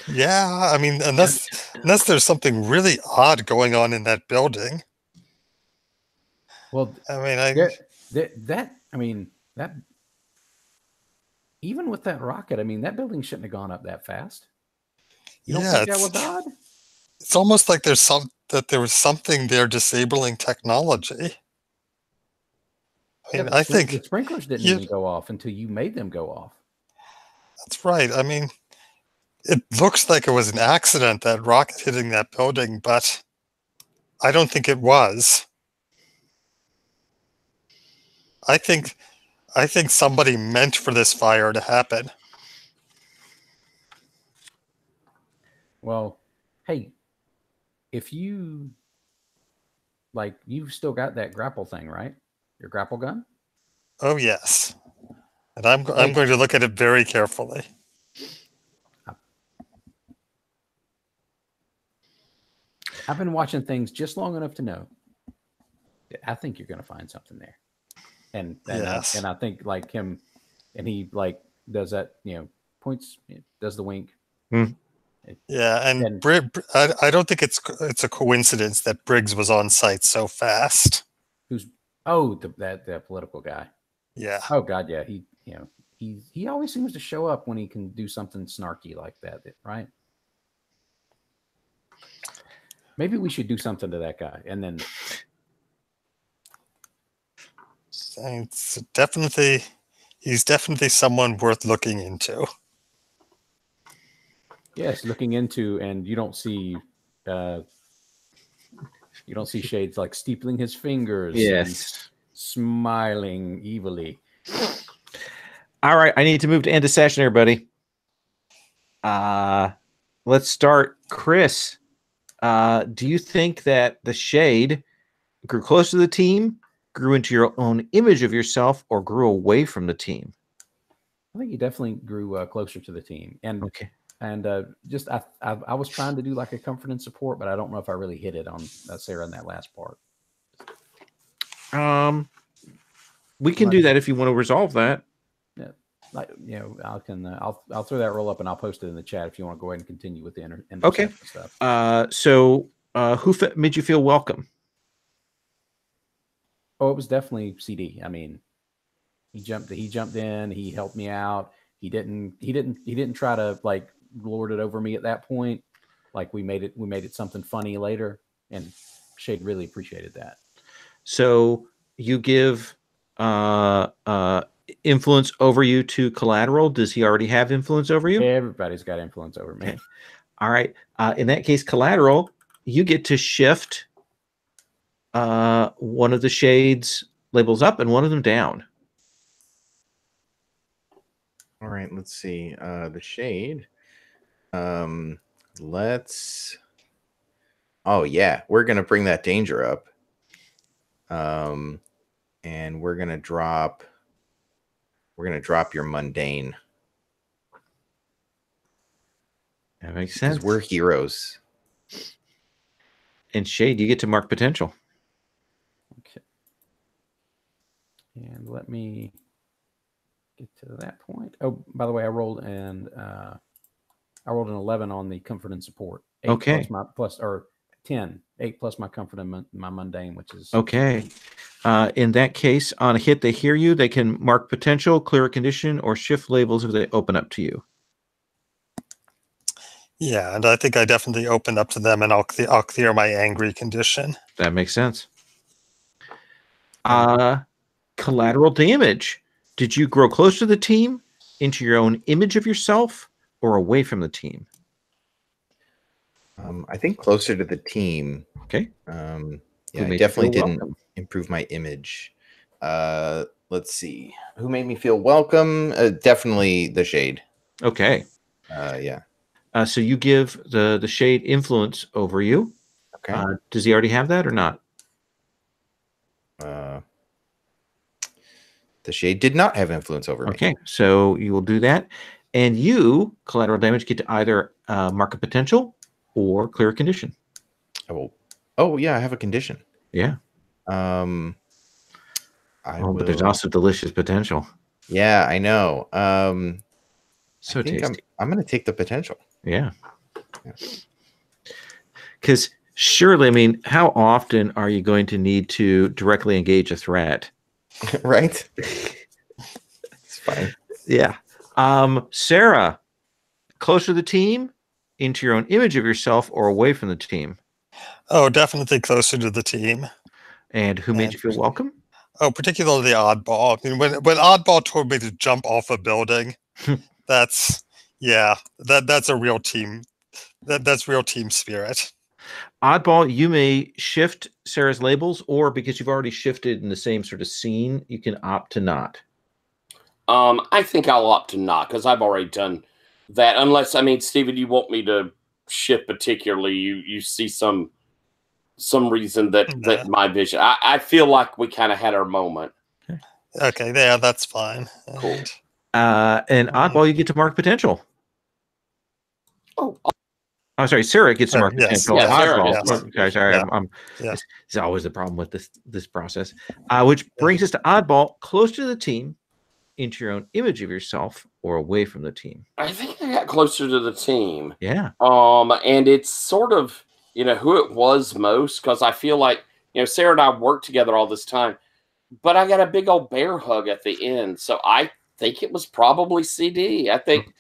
Yeah, I mean, unless there's something really odd going on in that building. Well, I mean, that even with that rocket, I mean, that building shouldn't have gone up that fast. You don't think that was odd? It's almost like there was something there disabling technology. I mean, I think the sprinklers didn't even go off until you made them go off. That's right. I mean, it looks like it was an accident, that rocket hitting that building, but I don't think it was. I think somebody meant for this fire to happen. Well, hey, if you've still got that grapple thing, right? Your grapple gun? Oh, yes. And I'm going to look at it very carefully. I've been watching things just long enough to know that I think you're going to find something there. And yes. I think like him, and he does that, points, does the wink. Yeah, and I don't think it's a coincidence that Briggs was on site so fast. That political guy. Yeah. Oh God, yeah. He always seems to show up when he can do something snarky like that, right? Maybe we should do something to that guy, and then. He's definitely someone worth looking into. Yes, looking into, and you don't see Shades like steepling his fingers. Yes, smiling evilly. All right, I need to move to end of session, everybody. Let's start. Chris, do you think that the Shade grew close to the team, grew into your own image of yourself, or grew away from the team? I think he definitely grew closer to the team. And okay. And I was trying to do like a comfort and support, but I don't know if I really hit it on Sarah in that last part. We can do that if you want to resolve that. Yeah, I'll throw that roll up and I'll post it in the chat if you want to go ahead and continue with the end okay stuff. So who made you feel welcome? Oh, it was definitely CD. I mean, he jumped in, he helped me out. He didn't try to like lord it over me at that point. Like we made it something funny later, and Shade really appreciated that. So you give influence over you to Collateral. Does he already have influence over you? Everybody's got influence over me. All right. In that case, Collateral, you get to shift one of the Shades labels up and one of them down. All right, let's see. The Shade. Let's. Oh yeah, we're gonna bring that danger up. And we're gonna drop. We're gonna drop your mundane. That makes sense. We're heroes. And Shade, you get to mark potential. Okay. And let me get to that point. Oh, by the way, I rolled an 11 on the comfort and support. 8 okay. plus 10. 8 plus my comfort and my mundane, which is Okay. In that case, on a hit, they hear you. They can mark potential, clear a condition, or shift labels if they open up to you. Yeah, and I think I definitely open up to them, and I'll clear my angry condition. That makes sense. Collateral damage. Did you grow close to the team, into your own image of yourself, or away from the team? I think closer to the team. Okay. Yeah, I definitely didn't improve my image. Let's see. Who made me feel welcome? Definitely the Shade. Okay. Yeah. So you give the Shade influence over you. Okay. Does he already have that or not? The Shade did not have influence over me. Okay, so you will do that. And you, collateral damage, get to either mark a potential or clear a condition. Oh, yeah, I have a condition. Yeah. But there's also delicious potential. Yeah, I know. So tasty. I'm going to take the potential. Yeah. Because surely, I mean, how often are you going to need to directly engage a threat? Right? It's fine. Yeah. Sarah, closer to the team, into your own image of yourself, or away from the team? Oh, definitely closer to the team. And who made you feel welcome? Oh, particularly Oddball. I mean, when Oddball told me to jump off a building, that's a real team. That's real team spirit. Oddball, you may shift Sarah's labels, or because you've already shifted in the same sort of scene, you can opt to not. I think I'll opt to not, because I've already done that. Unless, I mean, Steven, you want me to shift particularly? You see some reason that my vision. I feel like we kind of had our moment. Okay, yeah, that's fine. Cool. And Oddball, you get to mark potential. Oh, sorry, Sarah gets to mark potential. Yeah, Oddball. Sarah, yes. Okay, sorry, this is always the problem with this process. Which brings us to Oddball, close to the team, into your own image of yourself, or away from the team. I think I got closer to the team. Yeah. And it's sort of, who it was most, because I feel like, Sarah and I worked together all this time, but I got a big old bear hug at the end. So I think it was probably CD. I think,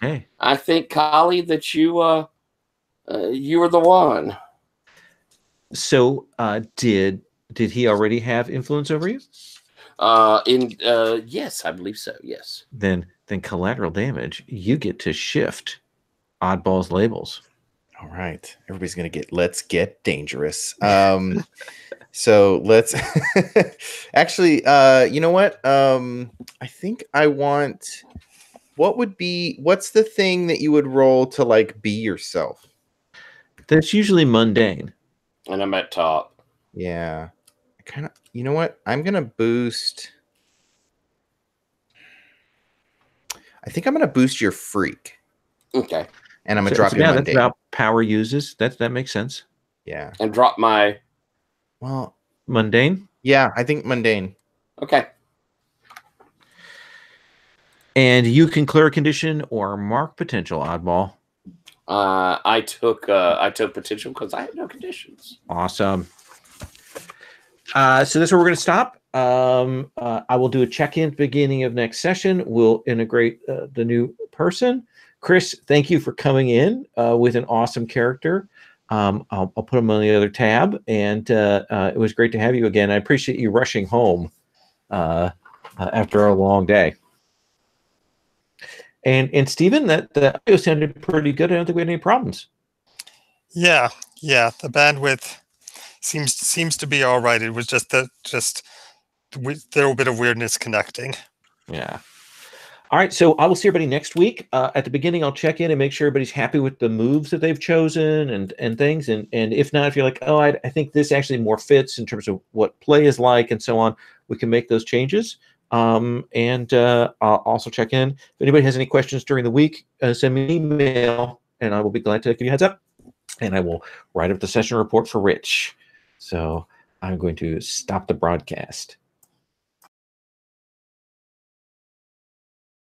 Kali, that you were the one. So did he already have influence over you? Yes, I believe so. Yes. Then collateral damage, you get to shift Oddball's labels. All right. Everybody's going to let's get dangerous. So let's actually, you know what? I think I want, what's the thing that you would roll to like be yourself? That's usually mundane. And I'm at top. Yeah. You know what? I'm going to boost. I think I'm going to boost your freak. Okay. And I'm going to drop your mundane. That's about power uses. That makes sense. Yeah. And drop my... mundane? Yeah, I think mundane. Okay. And you can clear a condition or mark potential, Oddball. I took potential because I had no conditions. Awesome. So that's where we're going to stop. I will do a check-in at the beginning of next session. We'll integrate the new person. Chris, thank you for coming in with an awesome character. I'll put him on the other tab, and it was great to have you again. I appreciate you rushing home after a long day. And Stephen, the audio sounded pretty good. I don't think we had any problems. Yeah. The bandwidth seems to be all right. It was just there was a bit of weirdness connecting. Yeah. All right, so I will see everybody next week. At the beginning, I'll check in and make sure everybody's happy with the moves that they've chosen and things. And if not, if you're like, oh, I think this actually more fits in terms of what play is like and so on, we can make those changes. And I'll also check in. If anybody has any questions during the week, send me an email, and I will be glad to give you a heads up. And I will write up the session report for Rich. So I'm going to stop the broadcast.